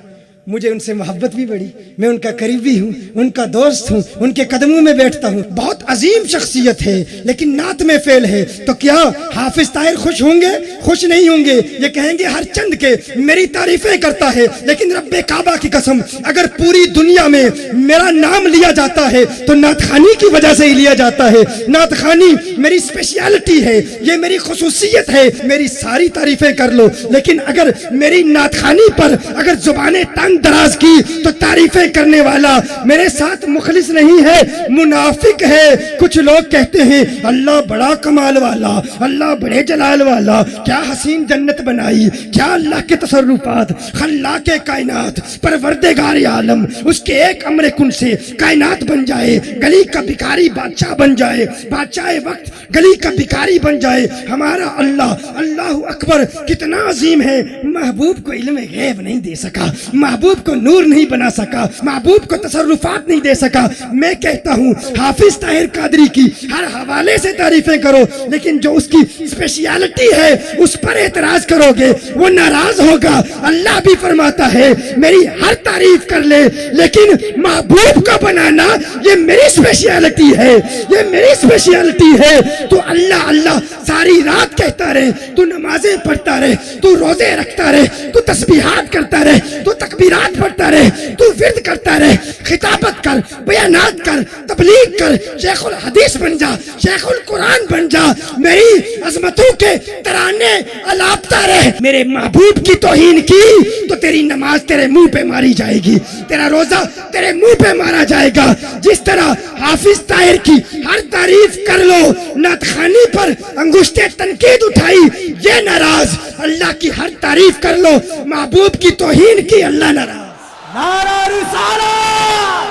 مجھے ان سے محبت بھی بڑی، میں ان کا قریبی ہوں، ان کا دوست ہوں، ان کے قدموں میں بیٹھتا ہوں. بہت عظیم شخصیت ہے لیکن نعت میں فیل ہے. تو کیا حافظ طاہر خوش ہوں گے؟ خوش نہیں ہوں گے. یہ کہیں گے ہر چند کے میری تعریفیں کرتا ہے، لیکن رب کعبہ کی قسم اگر پوری دنیا میں میرا نام لیا جاتا ہے تو نعت خوانی کی وجہ سے ہی لیا جاتا ہے. نعت خوانی میری اسپیشلٹی ہے، یہ میری خصوصیت ہے. میری ساری تعریفیں کر لو لیکن اگر میری نعت خوانی پر اگر زبانیں دراز کی تو تعریفیں کرنے والا میرے ساتھ مخلص نہیں ہے، منافق ہے. کچھ لوگ کہتے ہیں اللہ بڑا کمال والا، اللہ بڑے جلال والا، کیا حسین جنت بنائی، کیا اللہ کے تصرفات، خلاق کائنات، پروردگار عالم، اس کے ایک امر کن سے کائنات بن جائے، گلی کا بھکاری بادشاہ بن جائے، بادشاہ وقت گلی کا بھکاری بن جائے. ہمارا اللہ اللہ اکبر کتنا عظیم ہے. محبوب کو علم غیب نہیں دے سکا، محبوب کو نور نہیں بنا سکا، محبوب کو تصرفات نہیں دے سکا. میں کہتا ہوں حافظ طاہر قادری کی ہر حوالے سے تعریفیں کرو لیکن جو اس کی اسپیشلٹی ہے اس پر اعتراض کرو گے وہ ناراض ہوگا. اللہ بھی فرماتا ہے میری ہر تعریف کر لے لیکن محبوب کا بنانا یہ میری اسپیشلٹی ہے، یہ میری اسپیشلٹی ہے. تو اللہ اللہ ساری رات کہتا رہے، تو نمازیں پڑھتا رہے، تو روزے رکھتا رہے، تو تسبیحات کرتا رہے، تو تکبیرات پڑھتا رہے، تو ورد کرتا رہے، خطابت کر، بیانات کر، تبلیغ کر، شیخ الحدیث بن جا، شیخ القرآن بن جا. میری عظمتوں کے ترانے الاپتا رہے. میرے محبوب کی توہین کی تو تیری نماز تیرے منہ پہ ماری جائے گی، تیرا روزہ تیرے منہ پہ مارا جائے گا. جس طرح حافظ طاہر کی ہر تعریف کر لو، نعت خوانی پر انگشت تنقید اٹھائی یہ ناراض. اللہ کی ہر تعریف کر لو، محبوب کی توہین کی اللہ ناراض. نعرہ رسالت،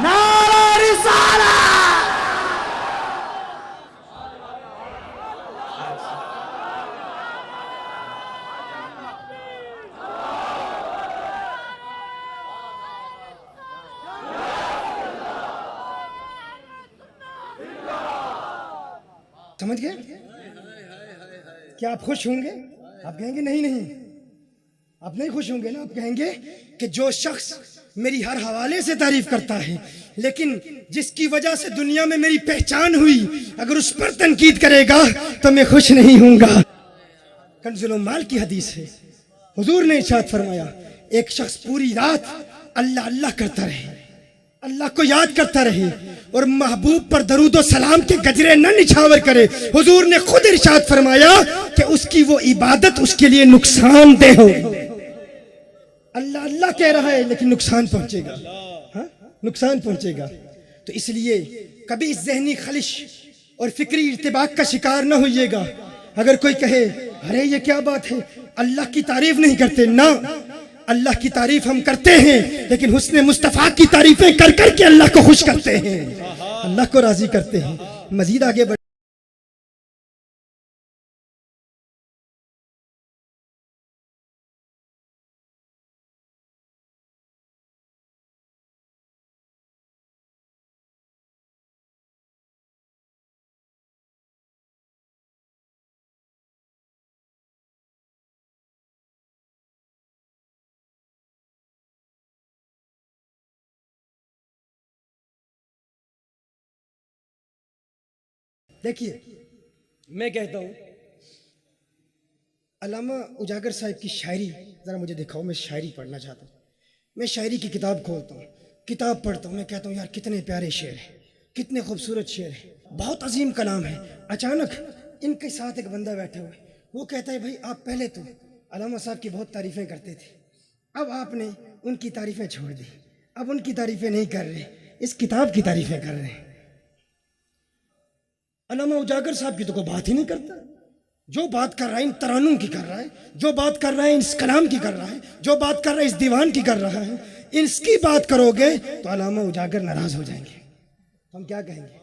نعرہ رسالت. سمجھ گئے؟ کیا آپ خوش ہوں گے؟ آپ کہیں گے نہیں نہیں، آپ نہیں خوش ہوں گے نا. آپ کہیں گے کہ جو شخص میری ہر حوالے سے تعریف کرتا ہے لیکن جس کی وجہ سے دنیا میں میری پہچان ہوئی اگر اس پر تنقید کرے گا تو میں خوش نہیں ہوں گا. کنز المال کی حدیث ہے، حضور نے ارشاد فرمایا ایک شخص پوری رات اللہ اللہ کرتا رہے، اللہ کو یاد کرتا رہے اور محبوب پر درود و سلام کے گجرے نہ نچھاور کرے. حضور نے خود ارشاد فرمایا کہ اس کی وہ عبادت اس کے لیے نقصان دہ ہو. اللہ اللہ کہہ رہا ہے لیکن نقصان پہنچے گا، ہاں نقصان پہنچے گا. تو اس لیے کبھی اس ذہنی خلش اور فکری ارتباک کا شکار نہ ہوئیے گا. اگر کوئی کہے ارے یہ کیا بات ہے اللہ کی تعریف نہیں کرتے، نہ اللہ کی تعریف ہم کرتے ہیں لیکن حسن مصطفیٰ کی تعریفیں کر کر کے اللہ کو خوش کرتے ہیں، اللہ کو راضی کرتے ہیں. مزید آگے بڑھ دیکھیے میں کہتا ہوں علامہ اجاگر صاحب کی شاعری ذرا مجھے دکھاؤ. میں شاعری پڑھنا چاہتا ہوں. میں شاعری کی کتاب کھولتا ہوں، کتاب پڑھتا ہوں، میں کہتا ہوں یار کتنے پیارے شعر ہیں، کتنے خوبصورت شعر ہیں، بہت عظیم کلام ہے. اچانک ان کے ساتھ ایک بندہ بیٹھا ہوا ہے، وہ کہتا ہے بھائی آپ پہلے تو علامہ صاحب کی بہت تعریفیں کرتے تھے، اب آپ نے ان کی تعریفیں چھوڑ دی، اب ان کی تعریفیں نہیں کر رہے، اس کتاب کی تعریفیں کر رہے ہیں. علامہ اجاگر صاحب کی تو کوئی بات ہی نہیں کرتا. جو بات کر رہا ہے ان ترانوں کی کر رہا ہے، جو بات کر رہا ہے اس کلام کی کر رہا ہے، جو بات کر رہا ہے اس دیوان کی کر رہا ہے. اس کی بات کرو گے تو علامہ اجاگر ناراض ہو جائیں گے. ہم کیا کہیں گے؟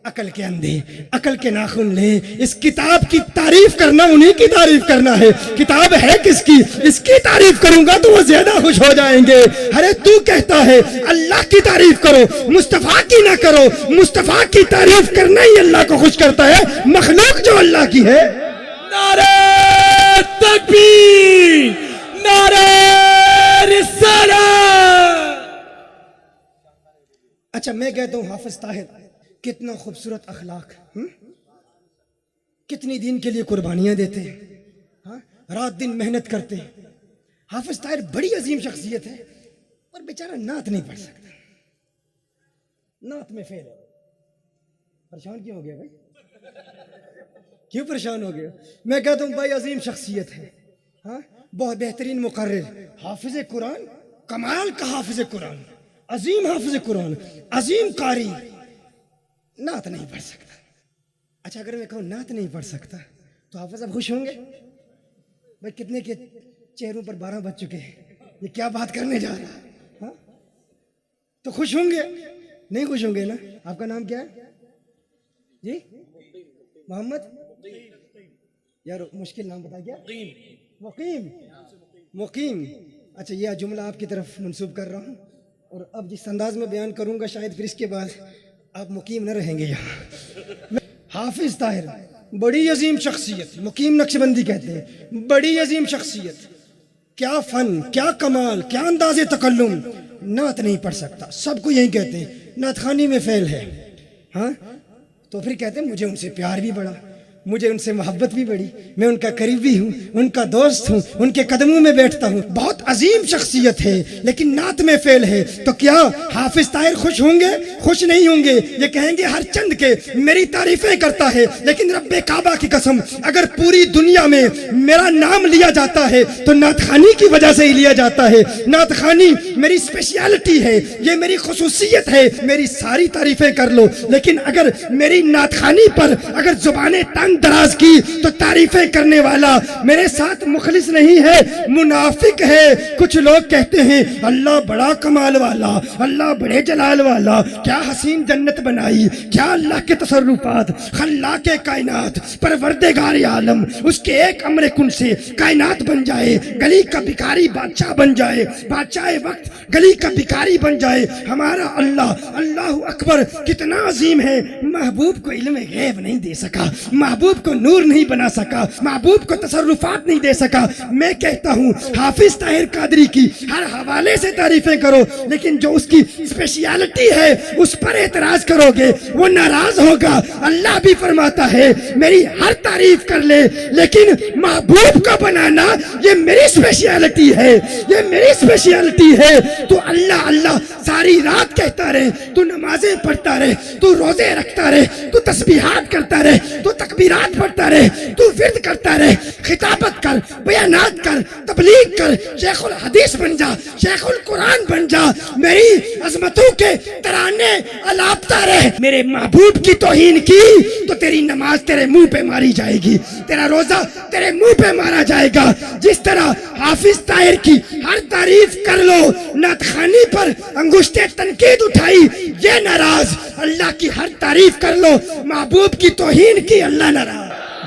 عقل کے اندھے، عقل کے ناخن لے. اس کتاب کی تعریف کرنا انہی کی تعریف کرنا ہے. کتاب ہے کس کی؟ اس کی تعریف کروں گا تو وہ زیادہ خوش ہو جائیں گے. ارے تو کہتا ہے اللہ کی تعریف کرو، مصطفیٰ کی نہ کرو. مصطفیٰ کی تعریف کرنا ہی اللہ کو خوش کرتا ہے، مخلوق جو اللہ کی ہے. نعرہ تکبیر، نعرہ رسالہ. اچھا میں کہتا ہوں حافظ طاہر کتنا خوبصورت اخلاق، کتنی دین کے لیے قربانیاں دیتے ہیں، ہاں رات دن محنت کرتے ہیں. حافظ طاہر بڑی عظیم شخصیت ہے اور بیچارہ نعت نہیں پڑھ سکتا، نعت میں فیل ہے. پریشان کیوں ہو گیا بھائی؟ کیوں پریشان ہو گیا؟ میں کہتا ہوں بھائی عظیم شخصیت ہے، ہاں بہت بہترین مقرر، حافظ قرآن، کمال کا حافظ قرآن، عظیم حافظ قرآن، عظیم قاری، نعت نہیں پڑھ سکتا. اچھا اگر میں کہوں نعت نہیں پڑھ سکتا تو حافظ اب خوش ہوں گے؟ بھائی کتنے کے چہروں پر 12 بج چکے ہیں، یہ کیا بات کرنے جا رہا ہے؟ ہاں تو خوش ہوں گے؟ نہیں خوش ہوں گے نا. آپ کا نام کیا ہے جی؟ محمد؟ یار مشکل نام بتا. کیا؟ مقیم. مقیم. اچھا یہ جملہ آپ کی طرف منسوب کر رہا ہوں، اور اب جس انداز میں بیان کروں گا شاید پھر اس کے بعد آپ مقیم نہ رہیں گے یہاں. حافظ طاہر بڑی عظیم شخصیت، مقیم نقشبندی کہتے ہیں، بڑی عظیم شخصیت، کیا فن، کیا کمال، کیا انداز تکلم. نعت نہیں پڑھ سکتا، سب کو یہی کہتے ہیں، نعت خوانی میں فیل ہے. ہاں تو پھر کہتے ہیں مجھے ان سے پیار بھی بڑا، مجھے ان سے محبت بھی بڑی، میں ان کا قریبی ہوں، ان کا دوست ہوں، ان کے قدموں میں بیٹھتا ہوں. بہت عظیم شخصیت ہے لیکن نعت میں فیل ہے. تو کیا حافظ طاہر خوش ہوں گے؟ خوش نہیں ہوں گے. یہ کہیں گے ہر چند کے میری تعریفیں کرتا ہے، لیکن رب کعبہ کی قسم اگر پوری دنیا میں میرا نام لیا جاتا ہے تو نعت خوانی کی وجہ سے ہی لیا جاتا ہے. نعت خوانی میری اسپیشلٹی ہے، یہ میری خصوصیت ہے. میری ساری تعریفیں کر لو لیکن اگر میری نعت خوانی پر اگر زبانیں تنگ دراز کی تو تعریفیں کرنے والا میرے ساتھ مخلص نہیں ہے، منافق ہے. کچھ لوگ کہتے ہیں اللہ بڑا کمال والا، اللہ بڑے جلال والا، کیا حسین جنت بنائی، کیا اللہ کے تصرفات، خلاق کائنات، پروردگار عالم، اس کے ایک امر کن سے کائنات بن جائے، گلی کا بھکاری بادشاہ بن جائے، بادشاہ وقت گلی کا بھکاری بن جائے. ہمارا اللہ اللہ اکبر کتنا عظیم ہے. محبوب کو علم غیب نہیں دے سکا، محبوب کو نور نہیں بنا سکا، محبوب کو تصرفات نہیں دے سکا. میں کہتا ہوں حافظ طاہر قادری کی ہر حوالے سے تعریفیں کرو لیکن جو اس کی اسپیشلٹی ہے اس پر اعتراض کرو گے وہ ناراض ہوگا. اللہ بھی فرماتا ہے میری ہر تعریف کر لے لیکن محبوب کا بنانا یہ میری اسپیشلٹی ہے، یہ میری اسپیشلٹی ہے. تو اللہ اللہ ساری رات کہتا رہے، تو نمازیں پڑھتا رہے، تو روزے رکھتا رہے، تو تسبیحات کرتا رہے، تو تکبیرات پڑھتا رہے، تو ورد کرتا رہے، خطابت کر، بیانات کر، تبلیغ کر، شیخ الحدیث بن جا، شیخ القرآن بن جا. میری عظمتوں کے ترانے الاپتا رہے. میرے محبوب کی توہین کی تو تیری نماز تیرے منہ پہ ماری جائے گی، تیرا روزہ تیرے منہ پہ مارا جائے گا. جس طرح حافظ طاہر کی ہر تعریف کر لو، نعت خوانی پر انگشت تنقید اٹھائی یہ ناراض. اللہ کی ہر تعریف کر لو، محبوب کی توہین کی اللہ ناراض.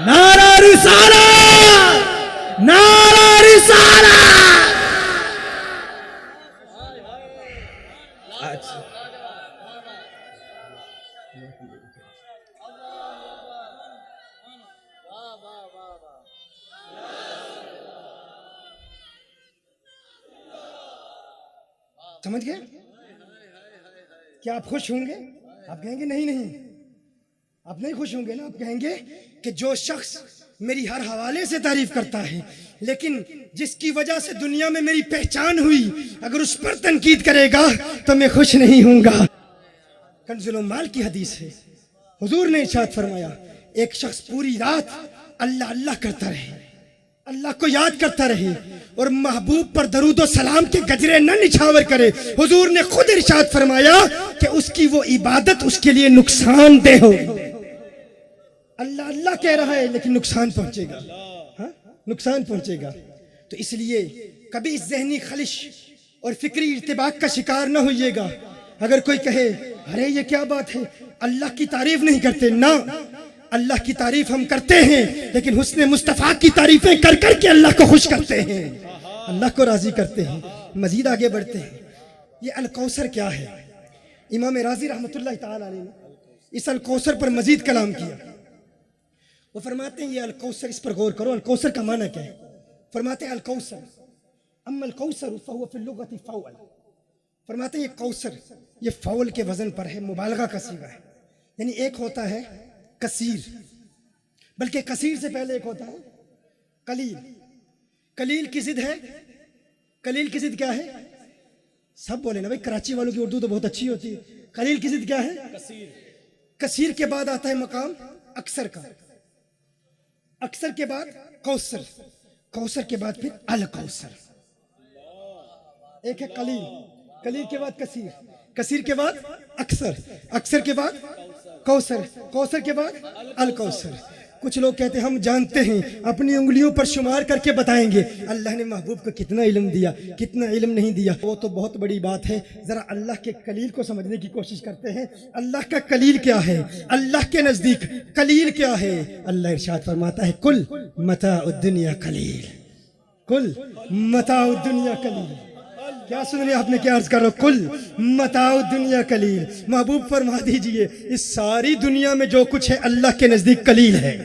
نعرہ رسالہ، نعرہ رسالہ. سمجھ گئے؟ کیا آپ خوش ہوں گے؟ آپ کہیں گے نہیں نہیں، آپ نہیں خوش ہوں گے نا. آپ کہیں گے کہ جو شخص میری ہر حوالے سے تعریف کرتا ہے لیکن جس کی وجہ سے دنیا میں میری پہچان ہوئی اگر اس پر تنقید کرے گا تو میں خوش نہیں ہوں گا. کنز المال کی حدیث ہے، حضور نے ارشاد فرمایا ایک شخص پوری رات اللہ اللہ کرتا رہے، اللہ کو یاد کرتا رہے اور محبوب پر درود و سلام کے گجرے نہ نچھاور کرے. حضور نے خود ارشاد فرمایا کہ اس کی وہ عبادت اس کے لیے نقصان دہ ہو. اللہ اللہ کہہ رہا ہے لیکن نقصان پہنچے گا، ہاں نقصان پہنچے گا. تو اس لیے کبھی اس ذہنی خلش اور فکری ارتباک کا شکار نہ ہوئیے گا. اگر کوئی کہے ارے یہ کیا بات ہے اللہ کی تعریف نہیں کرتے، نہ اللہ کی تعریف ہم کرتے ہیں لیکن حسن مصطفیٰ کی تعریفیں کر کر کے اللہ کو خوش کرتے ہیں، اللہ کو راضی کرتے ہیں. مزید آگے بڑھتے ہیں. یہ الکوثر کیا ہے؟ امام راضی رحمۃ اللہ تعالی علیہ نے اس الکوثر پر مزید کلام کیا. وہ فرماتے ہیں یہ الکوثر، اس پر غور کرو، الکوثر کا معنی کیا ہے؟ فرماتے ہیں الکوثر اما القوسر فهو في اللغة فول، فرماتے ہیں یہ کوثر یہ فول کے وزن پر ہے، مبالغہ کا صیغہ ہے، یعنی ایک ہوتا ہے کثیر، بلکہ کثیر سے پہلے ایک ہوتا ہے قلیل۔ قلیل کی ضد ہے، قلیل کی ضد کیا ہے؟ سب بولے نا بھائی، کراچی والوں کی اردو تو بہت اچھی ہوتی ہے۔ قلیل کی ضد کیا ہے؟ کثیر کے بعد آتا ہے مقام اکثر کا، اکثر کے بعد کوثر، کوثر کے بعد پھر الکوثر۔ ایک ہے قلیل، قلیل کے بعد کثیر، کثیر کے بعد اکثر، اکثر کے بعد کوثر، کوثر کے بعد الکوثر۔ کچھ لوگ کہتے ہیں ہم جانتے ہیں، اپنی انگلیوں پر شمار کر کے بتائیں گے۔ اللہ نے محبوب کو کتنا علم دیا، کتنا علم نہیں دیا، وہ تو بہت بڑی بات ہے۔ ذرا اللہ کے قلیل کو سمجھنے کی کوشش کرتے ہیں۔ اللہ کا قلیل کیا ہے؟ اللہ کے نزدیک قلیل کیا ہے؟ اللہ ارشاد فرماتا ہے کل متاع الدنیا قلیل، کل متاع الدنیا قلیل۔ کیا سن رہے آپ نے؟ کیا عرض کرو؟ کل متاع الدنیا قلیل۔ محبوب فرما دیجئے اس ساری دنیا میں جو کچھ ہے اللہ کے نزدیک قلیل ہے،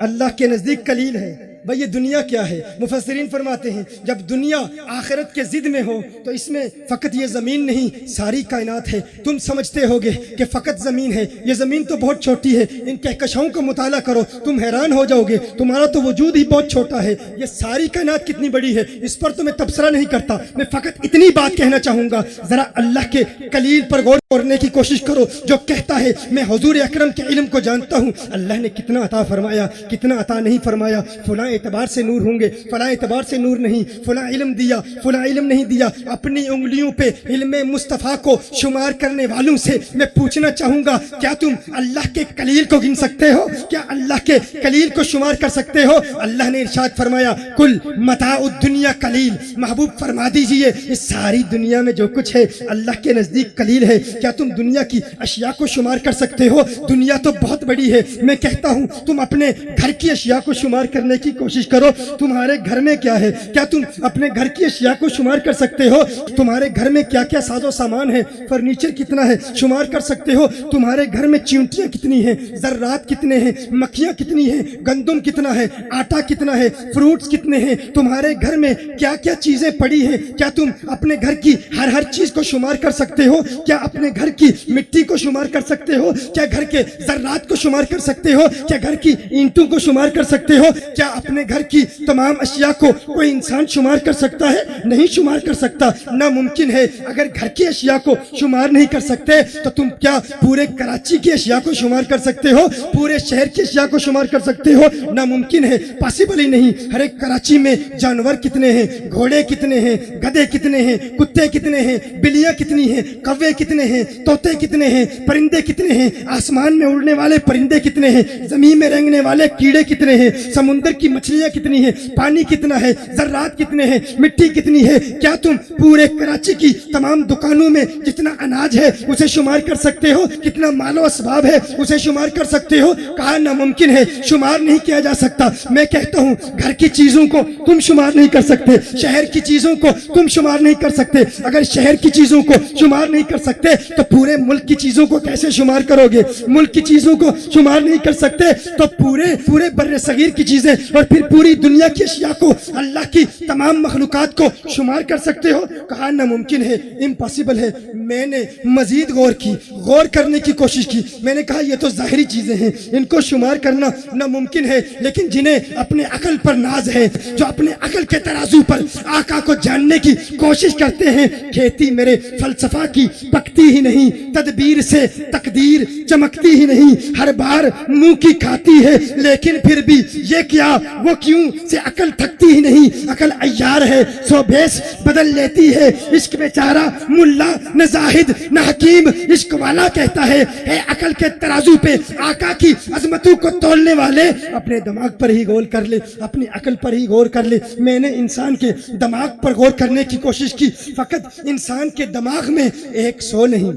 اللہ کے نزدیک قلیل ہے۔ بھئی یہ دنیا کیا ہے؟ مفسرین فرماتے ہیں جب دنیا آخرت کے ضد میں ہو تو اس میں فقط یہ زمین نہیں، ساری کائنات ہے۔ تم سمجھتے ہوگے کہ فقط زمین ہے، یہ زمین تو بہت چھوٹی ہے، ان کہکشاؤں کا مطالعہ کرو تم حیران ہو جاؤ گے، تمہارا تو وجود ہی بہت چھوٹا ہے، یہ ساری کائنات کتنی بڑی ہے، اس پر تو میں تبصرہ نہیں کرتا۔ میں فقط اتنی بات کہنا چاہوں گا، ذرا اللہ کے قلیل پر غور کرنے کی کوشش کرو، جو کہتا ہے میں حضور اکرم کے علم کو جانتا ہوں، اللہ نے کتنا عطا فرمایا، کتنا عطا نہیں فرمایا، فلاں اعتبار سے نور ہوں گے، فلاں اعتبار سے نور نہیں، فلاں علم دیا، فلاں علم نہیں دیا۔ اپنی انگلیوں پہ علم مصطفیٰ کو شمار کرنے والوں سے میں پوچھنا چاہوں گا، کیا تم اللہ کے قلیل کو گن سکتے ہو؟ کیا اللہ کے قلیل کو شمار کر سکتے ہو؟ اللہ نے ارشاد فرمایا کل متاع الدنیا قلیل۔ محبوب فرما دیجئے اس ساری دنیا میں جو کچھ ہے اللہ کے نزدیک قلیل ہے۔ کیا تم دنیا کی اشیاء کو شمار کر سکتے ہو؟ دنیا تو بہت بڑی ہے، میں کہتا ہوں تم اپنے گھر کی اشیاء کو شمار کرنے کی کوشش کرو، تمہارے گھر میں کیا ہے؟ کیا تم اپنے گھر کی اشیاء کو شمار کر سکتے ہو؟ تمہارے گھر میں کیا کیا ساز و سامان ہے، فرنیچر کتنا ہے، شمار کر سکتے ہو؟ تمہارے گھر میں چیونٹیاں کتنی ہیں، ذرات کتنے ہیں، مکھیاں کتنی ہیں، گندم کتنا ہے، آٹا کتنا ہے، فروٹس کتنے ہیں، تمہارے گھر میں کیا کیا چیزیں پڑی ہیں؟ کیا تم اپنے گھر کی ہر چیز کو شمار کر سکتے ہو؟ کیا اپنے گھر کی مٹی کو شمار کر سکتے ہو؟ کیا گھر کے ذرات کو شمار کر سکتے ہو؟ کیا گھر کی اینٹوں کو شمار کر سکتے ہو؟ کیا اپنے گھر کی تمام اشیاء کو کوئی انسان شمار کر سکتا ہے؟ نہیں شمار کر سکتا، ناممکن ہے۔ اگر گھر کی اشیاء کو شمار نہیں کر سکتے تو تم کیا پورے کراچی کی اشیاء کو شمار کر سکتے ہو؟ پورے شہر کی اشیاء کو شمار کر سکتے ہو؟ ناممکن ہے، پاسبل ہی نہیں۔ ہر ایک کراچی میں جانور کتنے ہیں، گھوڑے کتنے ہیں، گدھے کتنے ہیں، کتے کتنے ہیں، بلیاں کتنی ہیں، کوے کتنے ہیں، طوطے کتنے ہیں، پرندے کتنے ہیں، آسمان میں اڑنے والے پرندے کتنے ہیں، زمین میں رینگنے والے کیڑے کتنے ہیں، سمندر کی مچھلیاں کتنی ہیں، پانی کتنا ہے، ذرات کتنے ہیں، مٹی کتنی ہے؟ کیا تم پورے کراچی کی تمام دکانوں میں جتنا اناج ہے اسے شمار کر سکتے ہو؟ کتنا مال و اسباب ہے اسے شمار کر سکتے ہو؟ کہا ناممکن ہے، شمار نہیں کیا جا سکتا۔ میں کہتا ہوں گھر کی چیزوں کو تم شمار نہیں کر سکتے، شہر کی چیزوں کو تم شمار نہیں کر سکتے۔ اگر شہر کی چیزوں کو شمار نہیں کر سکتے تو پورے ملک کی چیزوں کو کیسے شمار کرو گے؟ ملک کی چیزوں کو شمار نہیں کر سکتے تو پورے بر صغیر کی چیزیں اور پھر پوری دنیا کی اشیاء کو، اللہ کی تمام مخلوقات کو شمار کر سکتے ہو؟ کہا ناممکن ہے، امپاسبل ہے۔ میں نے مزید غور کرنے کی کوشش کی، میں نے کہا یہ تو ظاہری چیزیں ہیں، ان کو شمار کرنا ناممکن ہے، لیکن جنہیں اپنے عقل پر ناز ہے، جو اپنے عقل کے ترازو پر آقا کو جاننے کی کوشش کرتے ہیں، کھیتی میرے فلسفہ کی پکتی ہی نہیں، تدبیر سے تقدیر چمکتی ہی نہیں، ہر بار منہ کی کھاتی ہے لیکن پھر بھی یہ کیا وہ کیوں سے عقل تھکتی ہی نہیں۔ عقل عیار ہے، سو بیس بدل لیتی ہے، عشق بیچارہ ملا نہ زاہد نہ حکیم، عشق والا کہتا ہے اے عقل کے ترازو پہ آقا کی عظمتوں کو تولنے والے اپنے دماغ پر ہی غور کر لے، اپنی عقل پر ہی غور کر لے۔ میں نے انسان کے دماغ پر غور کرنے کی کوشش کی، فقط انسان کے دماغ میں 100 نہیں،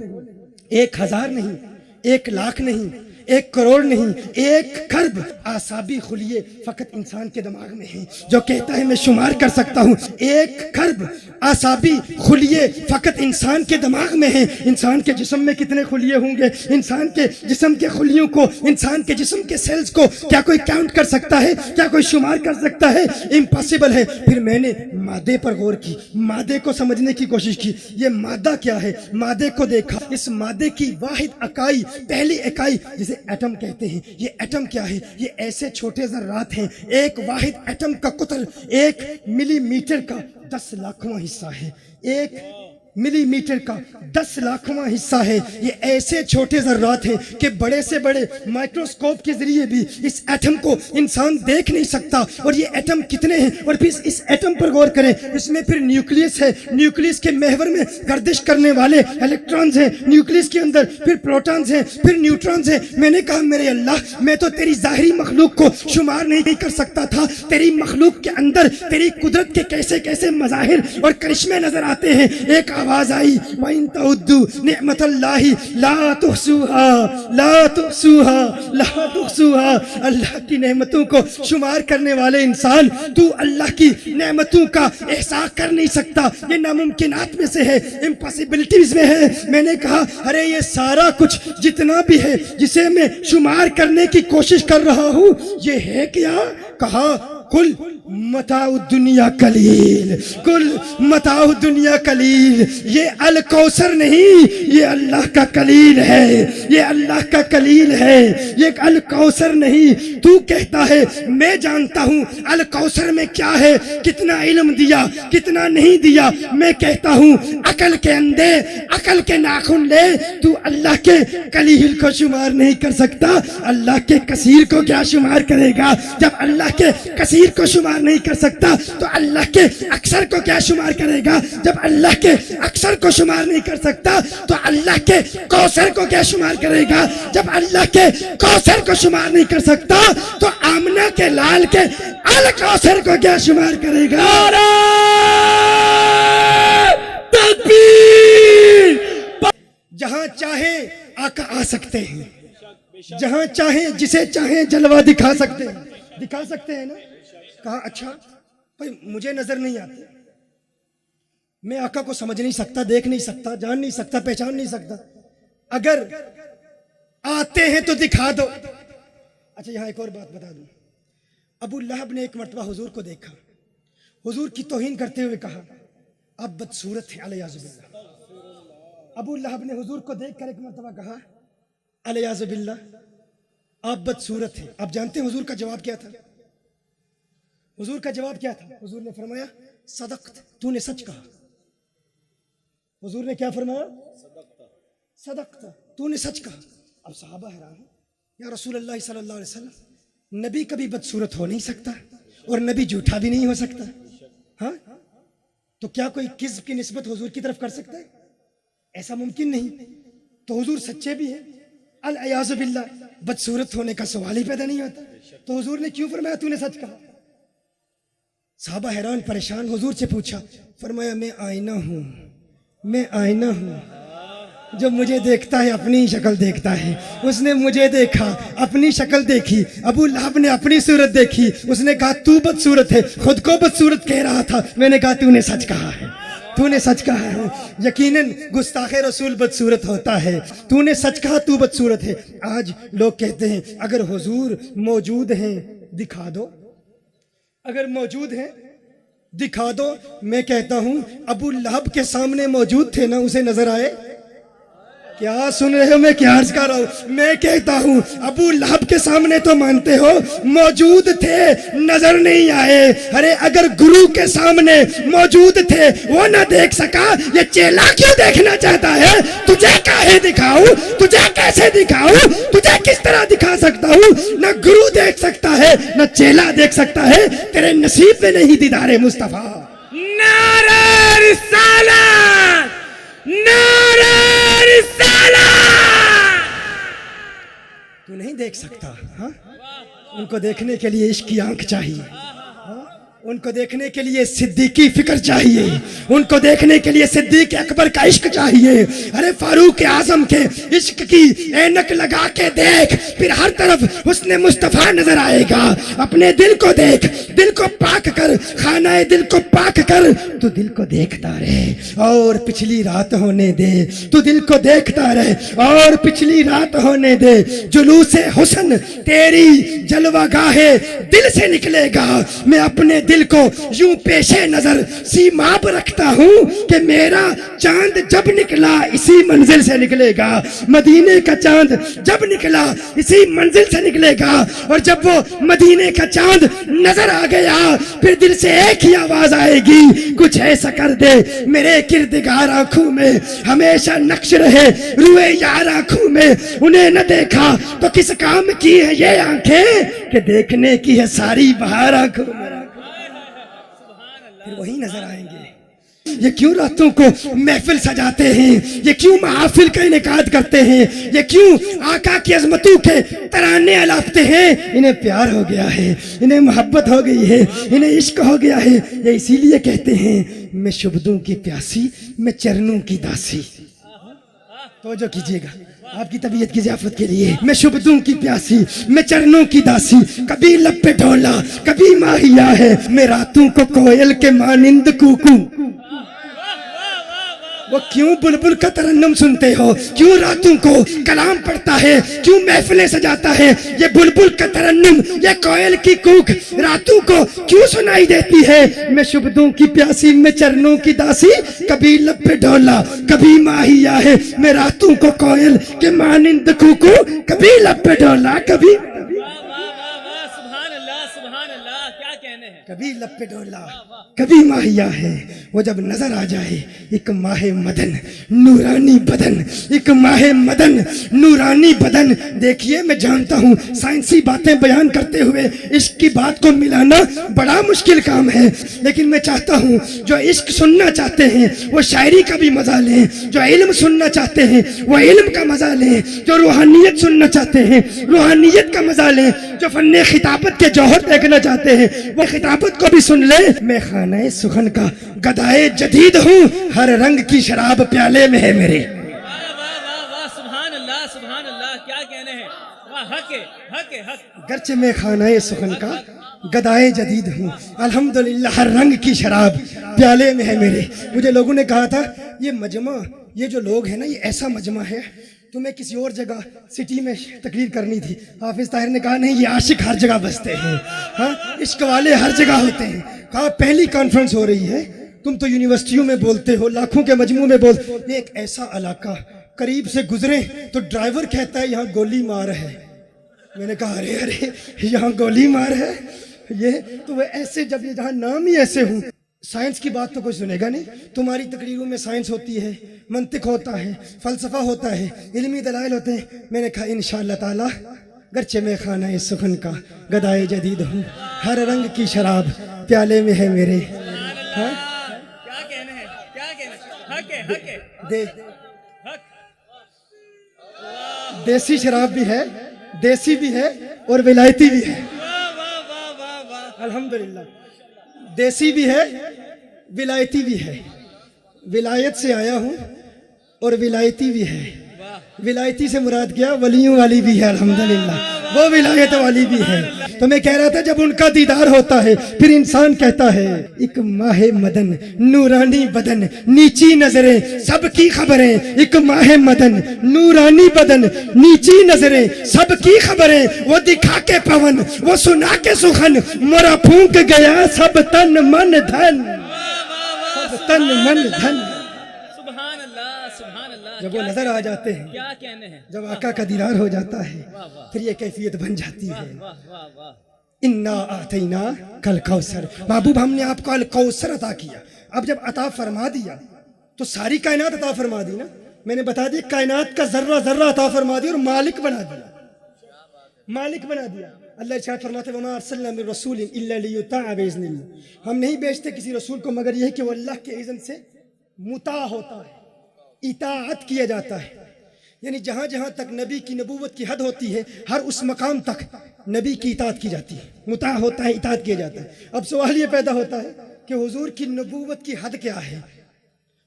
1000 نہیں، 1 لاکھ نہیں، 1 کروڑ نہیں 1 خرب اعصابی خلیے فقط انسان کے دماغ میں ہیں، جو کہتا ہے میں شمار کر سکتا ہوں 1 خرب اعصابی خلیے فقط انسان کے دماغ میں ہیں۔ انسان کے جسم میں کتنے خلیے ہوں گے؟ انسان کے جسم کے خلیوں کو، انسان کے جسم کے سیلز کو کیا کوئی کاؤنٹ کر سکتا ہے؟ کیا کوئی شمار کر سکتا ہے؟ امپاسبل ہے۔ پھر میں نے مادے پر غور کی، مادے کو سمجھنے کی کوشش کی، یہ مادہ کیا ہے؟ مادے کو دیکھا، اس مادے کی واحد اکائی، پہلی اکائی جسے ایٹم کہتے ہیں، یہ ایٹم کیا ہے؟ یہ ایسے چھوٹے ذرات ہیں، ایک واحد ایٹم کا قطر 1 ملی میٹر کا 10 لاکھواں حصہ ہے، 1 ملی میٹر کا 10 لاکھواں حصہ ہے۔ یہ ایسے چھوٹے ذرات ہیں کہ بڑے سے بڑے مائکروسکوپ کے ذریعے بھی اس ایٹم کو انسان دیکھ نہیں سکتا۔ اور یہ ایٹم کتنے ہیں؟ اور پھر اس ایٹم پر غور کریں، اس میں پھر نیوکلیس ہے، نیوکلیس کے محور میں گردش کرنے والے الیکٹرانز ہیں، نیوکلیس کے اندر پھر پروٹونز ہیں، پھر نیوٹرونز ہیں۔ میں نے کہا میرے اللہ، میں تو تیری ظاہری مخلوق کو شمار نہیں کر سکتا تھا، تیری مخلوق کے اندر تیری قدرت کے کیسے کیسے مظاہر اور کرشمے نظر آتے ہیں۔ ایک آواز آئی، وَإِن تَعُدُّوا نِعْمَةَ اللَّهِ لَا تُحْصُوهَا لَا تُحْصُوهَا لَا تُحْصُوهَا۔ اللہ کی نعمتوں کو شمار کرنے والے انسان، تو اللہ کی نعمتوں کا احساس کر نہیں سکتا، یہ ناممکنات میں سے ہے، امپاسبلٹیز میں ہے۔ میں نے کہا ارے یہ سارا کچھ جتنا بھی ہے جسے میں شمار کرنے کی کوشش کر رہا ہوں، یہ ہے کیا؟ کہا کل متاع الدنیا قلیل، کل متاع الدنیا قلیل۔ یہ الکوثر نہیں، یہ اللہ کا قلیل ہے، یہ اللہ کا قلیل ہے، یہ الکوثر نہیں۔ تو کہتا ہے میں جانتا ہوں الکوثر میں کیا ہے، کتنا علم دیا کتنا نہیں دیا۔ میں کہتا ہوں عقل کے اندے، عقل کے ناخن لے، تو اللہ کے قلیل کو شمار نہیں کر سکتا، اللہ کے کثیر کو کیا شمار کرے گا؟ جب اللہ کے کثیر کو شمار نہیں کر سکتا تو اللہ کے اکثر کو کیا شمار کرے گا؟ جب اللہ کے اکثر کو شمار نہیں کر سکتا تو اللہ کے کوثر کو کیا شمار کرے گا؟ جب اللہ کے کوثر کو شمار نہیں کر سکتا تو آمنہ کے لال کے الکوثر کو کیا شمار کرے گا؟ تکبیر! جہاں چاہے آقا آ سکتے ہیں، جہاں چاہیں جسے چاہیں جلوہ دکھا سکتے ہیں، دکھا سکتے ہیں نا؟ کہا اچھا بھائی مجھے نظر نہیں آتے، میں آقا کو سمجھ نہیں سکتا، دیکھ نہیں سکتا، جان نہیں سکتا، پہچان نہیں سکتا، اگر آتے ہیں تو دکھا دو۔ اچھا یہاں ایک اور بات بتا دوں، ابو لہب نے ایک مرتبہ حضور کو دیکھا، حضور کی توہین کرتے ہوئے کہا آپ بدصورت ہیں علیہ باللہ۔ ابو لہب نے حضور کو دیکھ کر ایک مرتبہ کہا علیہ باللہ آپ بدصورت ہیں۔ آپ جانتے ہیں حضور کا جواب کیا تھا؟ حضور کا جواب کیا تھا؟ حضور نے فرمایا صدقت، تو نے سچ کہا۔ حضور نے کیا فرمایا؟ صدقت، تو نے سچ کہا۔ اب صحابہ حیران ہیں، یا رسول اللہ صلی اللہ علیہ وسلم، نبی کبھی بدصورت ہو نہیں سکتا اور نبی جھوٹا بھی نہیں ہو سکتا، ہاں تو کیا کوئی کذب کی نسبت حضور کی طرف کر سکتا ہے؟ ایسا ممکن نہیں۔ تو حضور سچے بھی ہیں، العیاذ باللہ، بدصورت ہونے کا سوال ہی پیدا نہیں ہوتا۔ تو حضور نے کیوں فرمایا تو نے سچ کہا؟ صحابہ حیران پریشان، حضور سے پوچھا، فرمایا میں آئینہ ہوں، میں آئینہ ہوں، جو مجھے دیکھتا ہے اپنی شکل دیکھتا ہے۔ اس نے مجھے دیکھا، اپنی شکل دیکھی، ابو لہب نے اپنی صورت دیکھی، اس نے کہا تو بدصورت ہے، خود کو بدصورت کہہ رہا تھا، میں نے کہا تو نے سچ کہا ہے، تو نے سچ کہا ہے۔ یقیناً گستاخ رسول بدصورت ہوتا ہے، تو نے سچ کہا، تو بدصورت ہے۔ آج لوگ کہتے ہیں اگر حضور موجود ہیں دکھا دو، اگر موجود ہیں دکھا دو۔ میں کہتا ہوں ابو لہب کے سامنے موجود تھے نا، اسے نظر آئے؟ کیا سن رہے ہو؟ میں کیا عرض کر رہا ہوں؟ میں کہتا ہوں ابو لہب کے سامنے تو مانتے ہو موجود تھے، نظر نہیں آئے۔ ارے اگر گرو کے سامنے موجود تھے وہ نہ دیکھ سکا، یہ چیلا کیوں دیکھنا چاہتا ہے؟ تجھے کاہے دکھاؤں، تجھے کیسے دکھاؤں، تجھے کس طرح دکھا سکتا ہوں؟ نہ گرو دیکھ سکتا ہے نہ چیلا دیکھ سکتا ہے، تیرے نصیب میں نہیں دیدار مصطفیٰ۔ نعرہ رسالت، نعرہ رسالت! تو نہیں دیکھ سکتا، ہاں ان کو دیکھنے کے لیے عشق کی آنکھ چاہیے، ہاں ان کو دیکھنے کے لیے صدیقی فکر چاہیے، ان کو دیکھنے کے لیے صدیق اکبر کا عشق چاہیے۔ ارے فاروق اعظم کے عشق کی اینک لگا کے دیکھ، پھر ہر طرف حسن مصطفیٰ نظر آئے گا۔ اپنے دل کو دیکھ، دل کو پاک کر، خانہ دل کو پاک کر، تو دل کو دیکھتا رہے اور پچھلی رات ہونے دے، تو دل کو دیکھتا رہے اور پچھلی رات ہونے دے۔ جلوس حسن تیری جلوہ گاہ دل سے نکلے گا، میں اپنے دل کو یوں پیشے نظر سیماب رکھتا ہوں کہ میرا چاند جب نکلا اسی منزل سے نکلے گا۔ مدینے کا چاند جب نکلا اسی منزل سے نکلے گا، اور جب وہ مدینے کا چاند نظر آ گیا پھر دل سے ایک ہی آواز آئے گی، کچھ ایسا کر دے میرے کردگار آنکھوں میں ہمیشہ نقش رہے روئے یار آنکھوں میں۔ انہیں نہ دیکھا تو کس کام کی ہے یہ آنکھیں کہ دیکھنے کی ہے ساری بہار آنکھوں میں۔ پھر وہی نظر آئیں گے۔ یہ کیوں راتوں کو محفل سجاتے ہیں، یہ کیوں محافل کا انعقاد کرتے ہیں، یہ کیوں آقا کی عظمتوں کے ترانے الاپتے ہیں؟ انہیں پیار ہو گیا ہے، انہیں محبت ہو گئی ہے، انہیں عشق ہو گیا ہے۔ یہ اسی لیے کہتے ہیں میں شبدوں کی پیاسی، میں چرنوں کی داسی۔ توجہ کیجئے گا آپ کی طبیعت کی ضیافت کے لیے۔ میں شبدوں کی پیاسی، میں چرنوں کی داسی، کبھی لب پہ ڈھولا کبھی ماہیا ہے، میں راتوں کو کوئل کے مانند کوکوں۔ وہ کیوں بلبل کا ترنم سنتے ہو، کیوں راتوں کو کلام پڑھتا ہے، کیوں محفلیں سجاتا ہے؟ یہ بلبل کا ترنم، یہ کوئل کی کوک راتوں کو کیوں سنائی دیتی ہے؟ میں شبدوں کی پیاسی، میں چرنوں کی داسی، کبھی لب پہ ڈھولا کبھی ماہیا ہے، میں راتوں کو کوئل کے مانند کوکوں، کبھی لب پہ ڈھولا کبھی کبھی لب پہ ڈولا کبھی ماہیا ہے۔ وہ جب نظر آ جائے ایک ماہ مدن نورانی بدن، ایک ماہ مدن نورانی بدن۔ دیکھیے میں جانتا ہوں سائنسی باتیں بیان کرتے ہوئے عشق کی بات کو ملانا بڑا مشکل کام ہے، لیکن میں چاہتا ہوں جو عشق سننا چاہتے ہیں وہ شاعری کا بھی مزہ لیں، جو علم سننا چاہتے ہیں وہ علم کا مزہ لیں، جو روحانیت سننا چاہتے ہیں روحانیت کا مزہ لیں، جو فن خطابت کے جوہر دیکھنا چاہتے ہیں وہ خطابت کو بھی سن لیں۔ میں خانہ سخن کا گدائے جدید ہوں، ہر رنگ کی شراب پیالے میں ہے میرے۔ سبحان اللہ سبحان اللہ، کیا کہنے ہیں، حق ہے حق ہے حق۔ گرچہ میں خانہ سخن کا گدائے جدید ہوں، الحمدللہ ہر رنگ کی شراب پیالے میں ہے میرے۔ مجھے لوگوں نے کہا تھا یہ مجمع، یہ جو لوگ ہیں نا یہ ایسا مجمع ہے، تمہیں کسی اور جگہ سٹی میں تقریر کرنی تھی۔ حافظ طاہر نے کہا نہیں، یہ عاشق ہر جگہ بستے ہیں، ہاں عشق والے ہر جگہ ہوتے ہیں۔ کہا پہلی کانفرنس ہو رہی ہے، تم تو یونیورسٹیوں میں بولتے ہو، لاکھوں کے مجموع میں بولتے، یہ ایک ایسا علاقہ قریب سے گزرے تو ڈرائیور کہتا ہے یہاں گولی مار ہے۔ میں نے کہا ارے ارے یہاں گولی مار ہے، یہ تو وہ ایسے جب یہ جہاں نام ہی ایسے ہوں۔ سائنس کی بات تو کوئی سنے گا نہیں، تمہاری تقریروں میں سائنس ہوتی ہے، منطق ہوتا ہے، فلسفہ ہوتا ہے، علمی دلائل ہوتے ہیں۔ میں نے کہا انشاءاللہ تعالی گرچہ میں خانہ سخن کا گدائے جدید ہوں، ہر رنگ کی شراب پیالے میں ہے میرے۔ کیا کہنے ہیں، کیا کہنے ہیں، حق ہے حق ہے حق۔ دیسی شراب بھی ہے، دیسی بھی ہے اور ولایتی بھی ہے، الحمدللہ۔ دیسی بھی ہے ولایتی بھی ہے، ولایت سے آیا ہوں اور ولایتی بھی ہے۔ ولایتی سے مراد کیا، ولیوں والی بھی ہے الحمدللہ، وہ ولایت والی بھی ہے۔ تو میں کہہ رہا تھا جب ان کا دیدار ہوتا ہے پھر انسان کہتا ہے ایک ماہ مدن نورانی بدن نیچی نظریں سب کی خبریں، ایک ماہ مدن نورانی بدن نیچی نظریں سب کی خبریں، وہ دکھا کے پون وہ سنا کے سخن، مرا پھونک گیا سب تن من دھن، سب تن من دھن۔ جب وہ نظر آ جاتے ہیں، کیا کہنے ہیں، جب آقا کا دیدار ہو جاتا ہے پھر یہ کیفیت بن جاتی ہے۔ انا آتینا کل کوثر، محبوب ہم نے آپ کو الکوثر عطا کیا۔ اب جب عطا فرما دیا تو ساری کائنات عطا فرما دی نا، میں نے بتا دیا کائنات کا ذرہ ذرہ عطا فرما دیا اور مالک بنا دیا، مالک بنا دیا۔ اللہ ارشاد فرماتے ہیں وما ارسلنا من رسول الا لیطاع باذن اللہ، ہم نہیں بھیجتے کسی رسول کو مگر یہ کہ وہ اللہ کے اذن سے مطاع ہوتا ہے، اطاعت کیا جاتا ہے۔ یعنی جہاں جہاں تک نبی کی نبوت کی حد ہوتی ہے ہر اس مقام تک نبی کی اطاعت کی جاتی ہے، مطاع ہوتا ہے، اطاعت کیا جاتا ہے۔ اب سوال یہ پیدا ہوتا ہے کہ حضور کی نبوت کی حد کیا ہے،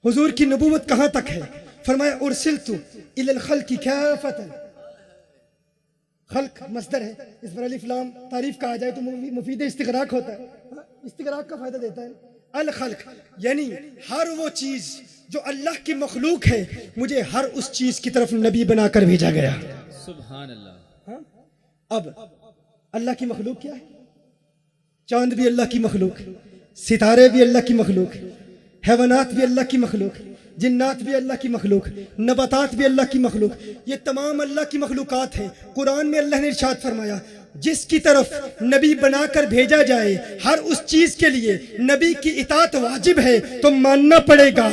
حضور کی نبوت کہاں تک ہے؟ فرمایا ارسلت الی الخلق کافۃ، خلق مصدر ہے، اس پر الف لام تعریف کہا جائے تو مفید استغراق ہوتا ہے، استغراق کا فائدہ دیتا ہے۔ الخلق یعنی ہر وہ چیز جو اللہ کی مخلوق ہے، مجھے ہر اس چیز کی طرف نبی بنا کر بھیجا گیا۔ سبحان اللہ۔ اب اللہ کی مخلوق کیا ہے؟ چاند بھی اللہ کی مخلوق، ستارے بھی اللہ کی مخلوق، حیوانات بھی اللہ کی مخلوق، جنات بھی اللہ کی مخلوق، نباتات بھی اللہ کی مخلوق، یہ تمام اللہ کی مخلوقات ہیں۔ قرآن میں اللہ نے ارشاد فرمایا جس کی طرف نبی بنا کر بھیجا جائے ہر اس چیز کے لیے نبی کی اطاعت واجب ہے تو ماننا پڑے گا۔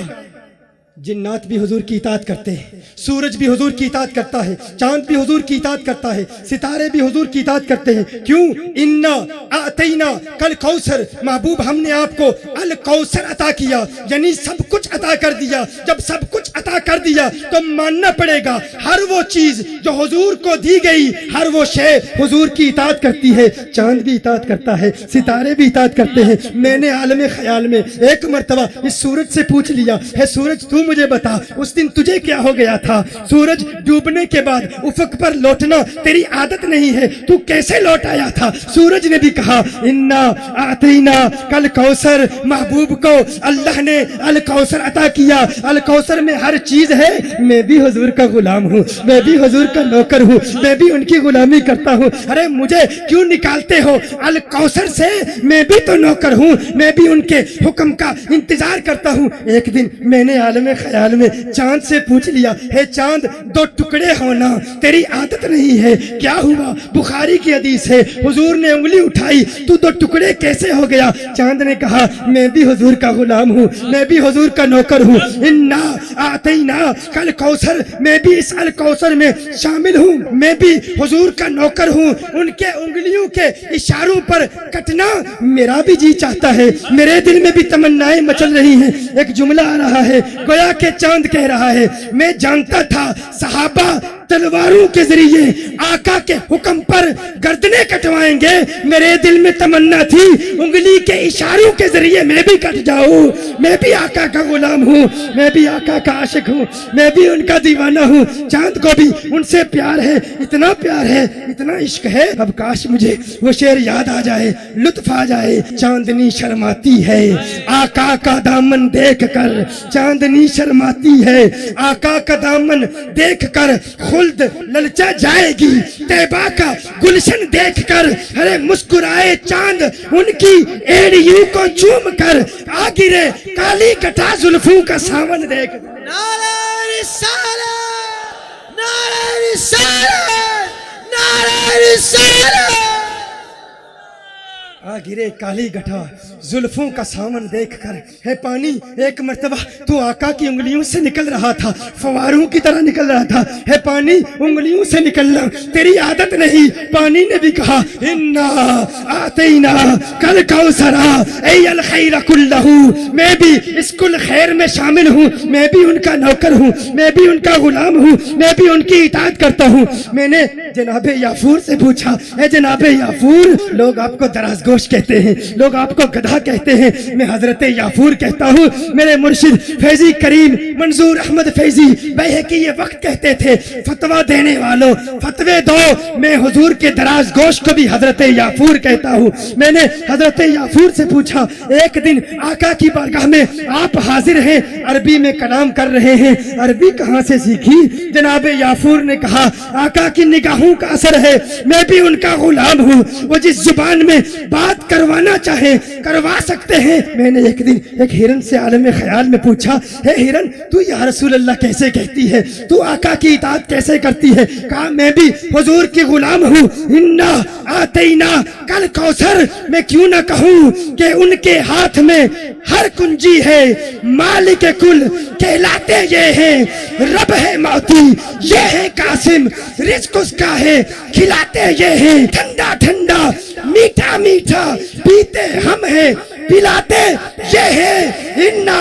جنات بھی حضور کی اطاعت کرتے ہیں، سورج بھی حضور کی اطاعت کرتا ہے، چاند بھی حضور کی اطاعت کرتا ہے، ستارے بھی حضور کی اطاعت کرتے ہیں۔ کیوں؟ انا اعطینا کل کوثر، محبوب ہم نے آپ کو الکوثر عطا کیا، یعنی سب کچھ عطا کر دیا۔ جب سب کچھ عطا کر دیا تو ماننا پڑے گا ہر وہ چیز جو حضور کو دی گئی، ہر وہ شے حضور کی اطاعت کرتی ہے۔ چاند بھی اطاعت کرتا ہے، ستارے بھی اطاعت کرتے ہیں۔ میں نے عالم خیال میں ایک مرتبہ اس سورج سے پوچھ لیا ہے سورج تو مجھے بتا اس دن تجھے کیا ہو گیا تھا؟ سورج ڈوبنے کے بعد افق پر لوٹنا تیری عادت نہیں ہے، تو کیسے لوٹ آیا تھا؟ سورج نے بھی کہا انا اعطینا کل کوثر، محبوب کو اللہ نے الکوثر عطا کیا، الکوثر میں ہر چیز ہے۔ میں بھی حضور کا غلام ہوں، میں بھی حضور کا نوکر ہوں، میں بھی ان کی غلامی کرتا ہوں۔ ارے مجھے کیوں نکالتے ہو الکوثر سے؟ میں بھی تو نوکر ہوں، میں بھی ان کے حکم کا انتظار کرتا ہوں۔ ایک دن میں نے عالم خیال میں چاند سے پوچھ لیا ہے چاند دو ٹکڑے ہونا تیری عادت نہیں ہے، کیا ہوا؟ بخاری کی حدیث ہے حضور نے انگلی اٹھائی تو دو ٹکڑے کیسے ہو گیا؟ چاند نے کہا میں بھی حضور کا غلام ہوں، میں بھی حضور کا نوکر ہوں۔ انا اعطینا کل کوثر، میں بھی اس الکوثر میں شامل ہوں، میں بھی حضور کا نوکر ہوں۔ ان کے انگلیوں کے اشاروں پر کٹنا میرا بھی جی چاہتا ہے، میرے دل میں بھی تمنائیں مچل رہی ہیں۔ ایک جملہ آ رہا ہے گویا کہ چاند کہہ رہا ہے میں جانتا تھا صحابہ تلواروں کے ذریعے آقا کے حکم پر گردنیں کٹوائیں گے، میرے دل میں تمنا تھی انگلی کے اشاروں کے ذریعے میں بھی کٹ جاؤں۔ میں بھی آقا کا غلام ہوں، میں بھی آقا کا عاشق ہوں، میں بھی ان کا دیوانہ ہوں۔ چاند کو بھی ان سے پیار ہے، اتنا پیار ہے، اتنا عشق ہے۔ اب کاش مجھے وہ شعر یاد آ جائے، لطف آ جائے۔ چاندنی شرماتی ہے آقا کا دامن دیکھ کر، چاندنی شرماتی ہے آقا کا دامن دیکھ کر، خلد للچا جائے گی طیبہ کا گلشن دیکھ کر۔ ارے مسکرائے چاند ان کی ایڑیوں کو چوم کر، آ گرے کالی کٹا زلفوں کا ساون دیکھ۔ نعرہ رسالت، نعرہ رسالت، نعرہ رسالت۔ آ گرے کالی گٹھا زلفوں کا ساون دیکھ کر۔ ہے پانی ایک مرتبہ تو آقا کی انگلیوں سے نکل رہا تھا، فواروں کی طرح نکل رہا تھا۔ ہے پانی انگلیوں سے نکلنا تیری عادت نہیں۔ پانی نے بھی کہا انا اعطینا کل کوثر ای الخیر کلہ، میں بھی اس کل خیر میں شامل ہوں، میں بھی ان کا نوکر ہوں، میں بھی ان کا غلام ہوں، میں بھی ان کی اطاعت کرتا ہوں۔ میں نے جناب یافور سے پوچھا اے جناب یافور، لوگ آپ کو دراز گوش کہتے ہیں، لوگ آپ کو گدھا کہتے ہیں، میں حضرت یافور کہتا ہوں۔ میرے مرشد فیضی کریم منظور احمد فیضی بیہقی یہ وقت کہتے تھے فتویٰ دینے والوں فتوے دو، میں حضور کے دراز گوش کو بھی حضرت یافور کہتا ہوں۔ میں نے حضرت یافور سے پوچھا ایک دن آقا کی بارگاہ میں آپ حاضر ہیں، عربی میں کلام کر رہے ہیں، عربی کہاں سے سیکھی؟ جناب یافور نے کہا آقا کی نگاہوں کا اثر ہے، میں بھی ان کا غلام ہوں، وہ جس زبان میں بات کروانا چاہے کروا سکتے ہیں۔ میں نے ایک دن ایک ہرن سے عالم خیال میں پوچھا ہے ہرن تو یا رسول اللہ کیسے کہتی ہے، تو آقا کی اطاعت کیسے کرتی ہے؟ کہا میں بھی حضور کی غلام ہوں۔ انا آتینا کل کوثر، میں کیوں نہ کہوں کہ ان کے ہاتھ میں ہر کنجی ہے، مالک کل کہلاتے یہ ہیں، رب ہے موتی یہ ہے قاسم، رزق اس کا ہے کھلاتے یہ ہیں، ٹھنڈا ٹھنڈا میٹھا میٹھا پیتے ہم ہیں، پلاتے یہ ہے۔ انا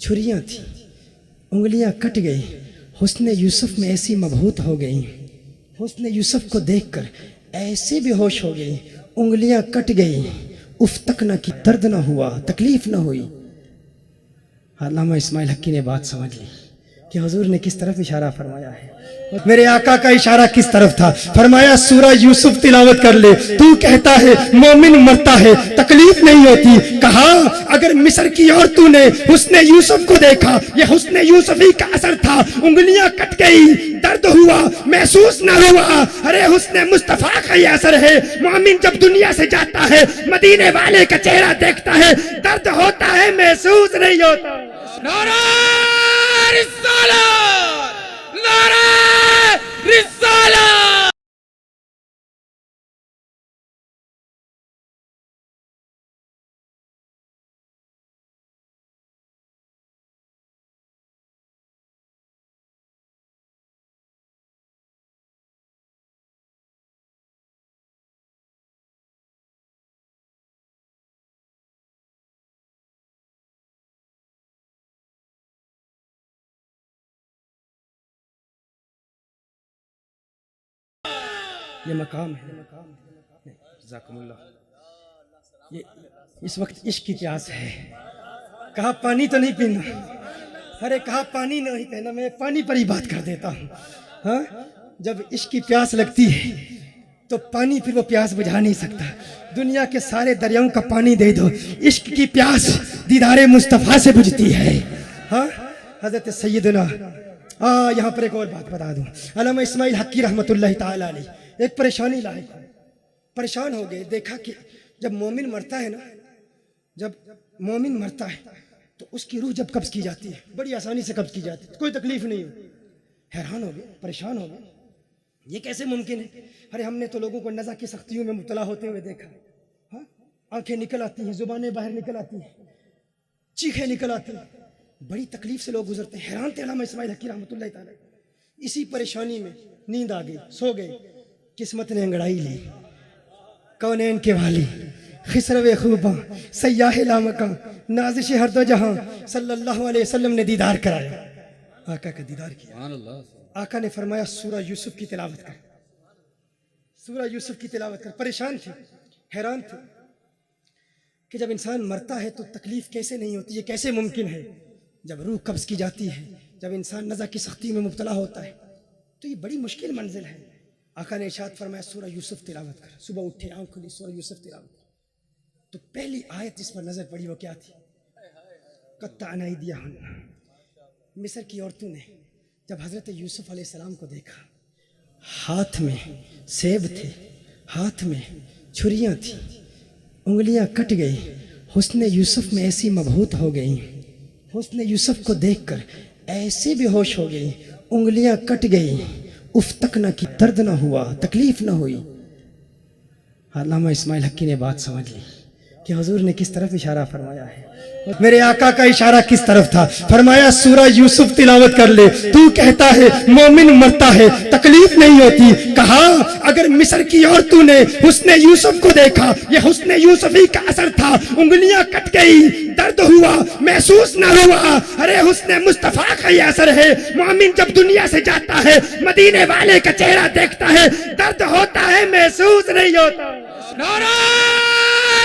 چھریاں تھیں، انگلیاں کٹ گئی، حسن یوسف میں ایسی مبہوت ہو گئی، حسن یوسف کو دیکھ کر ایسے بے ہوش ہو گئی، انگلیاں کٹ گئی، اف تک نہ کی، درد نہ ہوا، تکلیف نہ ہوئی۔ علامہ اسماعیل حقی نے بات سمجھ لی کہ حضور نے کس طرف اشارہ فرمایا ہے۔ میرے آقا کا اشارہ کس طرف تھا؟ فرمایا سورہ یوسف تلاوت کر لے، تو کہتا ہے مومن مرتا ہے تکلیف نہیں ہوتی، کہا اگر مصر کی عورتوں نے حسن یوسف کو دیکھا، یہ حسن یوسف ہی کا اثر تھا، انگلیاں کٹ گئی، درد ہوا، محسوس نہ ہوا، ارے حسن مصطفیٰ کا یہ اثر ہے۔ مومن جب دنیا سے جاتا ہے، مدینے والے کا چہرہ دیکھتا ہے، درد ہوتا ہے، محسوس نہیں ہوتا۔ نعرہ رسالت، نعرہ رسالت۔ یہ مقام ہے، جزاکم اللہ، یہ اس وقت عشق کی پیاس ہے۔ کہا پانی تو نہیں پینا، ارے کہا پانی نہیں پینا، میں پانی پر ہی بات کر دیتا ہوں۔ ہاں جب عشق کی پیاس لگتی ہے تو پانی پھر وہ پیاس بجھا نہیں سکتا، دنیا کے سارے دریاؤں کا پانی دے دو، عشق کی پیاس دیدار مصطفیٰ سے بجھتی ہے۔ ہاں حضرت سیدنا یہاں پر ایک اور بات بتا دوں، علامہ اسماعیل حقی رحمۃ اللہ تعالی علیہ ایک پریشانی لاحق ہوئی، پریشان ہو گئے، دیکھا کہ جب مومن مرتا ہے نا، جب مومن مرتا ہے تو اس کی روح جب قبض کی جاتی ہے بڑی آسانی سے قبض کی جاتی ہے، کوئی تکلیف نہیں ہوتی۔ حیران ہو گئے، پریشان ہو گئے، یہ کیسے ممکن ہے؟ ارے ہم نے تو لوگوں کو نزع کی سختیوں میں مبتلا ہوتے ہوئے دیکھا، ہاں آنکھیں نکل آتی ہیں، زبانیں باہر نکل آتی ہیں، چیخیں نکل آتی ہیں، بڑی تکلیف سے لوگ گزرتے ہیں۔ حیران تھے علامہ اسماعیل حقی رحمۃ اللہ تعالی، اسی پریشانی میں نیند آ گئی، سو گئے، قسمت نے انگڑائی لی، کونین کے والی، خسرو خوباں، سیاح لامکاں، نازش ہر دو جہاں، صلی اللہ علیہ وسلم نے دیدار کرایا، آقا کا دیدار کیا۔ آقا نے فرمایا سورہ یوسف کی تلاوت کر، سورہ یوسف کی تلاوت کر۔ پریشان تھے، حیران تھے کہ جب انسان مرتا ہے تو تکلیف کیسے نہیں ہوتی، یہ کیسے ممکن ہے؟ جب روح قبض کی جاتی ہے، جب انسان نزع کی سختی میں مبتلا ہوتا ہے تو یہ بڑی مشکل منزل ہے۔ آقا نے ارشاد فرمایا سورہ یوسف تلاوت کر، صبح اٹھے آنکھ کھلی سورہ یوسف تلاوت کر، تو پہلی آیت جس پر نظر پڑی وہ کیا تھی؟ قطعنا ایدیہن۔ مصر کی عورتوں نے جب حضرت یوسف علیہ السلام کو دیکھا، ہاتھ میں سیب تھے، ہاتھ میں چھریاں تھیں، انگلیاں کٹ گئی، حسن یوسف میں ایسی مبہوت ہو گئی، حسن یوسف کو دیکھ کر ایسے بے ہوش ہو گئی، انگلیاں کٹ گئی، اف تک نہ کی، درد نہ ہوا، تکلیف نہ ہوئی۔ علامہ اسماعیل حقی نے بات سمجھ لی کہ حضور نے کس طرف اشارہ فرمایا ہے۔ میرے آقا کا اشارہ کس طرف تھا؟ فرمایا سورہ یوسف تلاوت کر لے، تو کہتا ہے مومن مرتا ہے تکلیف نہیں ہوتی، کہا اگر مصر کی عورتوں نے حسن یوسف کو دیکھا، یہ حسن یوسف ہی کا اثر تھا، انگلیاں کٹ گئی، درد ہوا، محسوس نہ ہوا، ارے حسن مصطفیٰ کا یہ اثر ہے۔ مومن جب دنیا سے جاتا ہے، مدینے والے کا چہرہ دیکھتا ہے، درد ہوتا ہے، محسوس نہیں ہوتا۔ نعرہ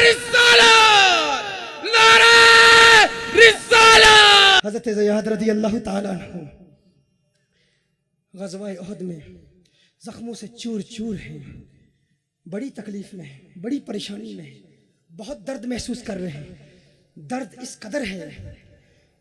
رسالت، نعرہ رسالت۔ حضرت زیاد رضی اللہ تعالیٰ عنہ غزوہ احد میں زخموں سے چور چور ہیں، بڑی تکلیف میں ہیں، بڑی پریشانی میں ہیں، بہت درد محسوس کر رہے ہیں۔ درد اس قدر ہے،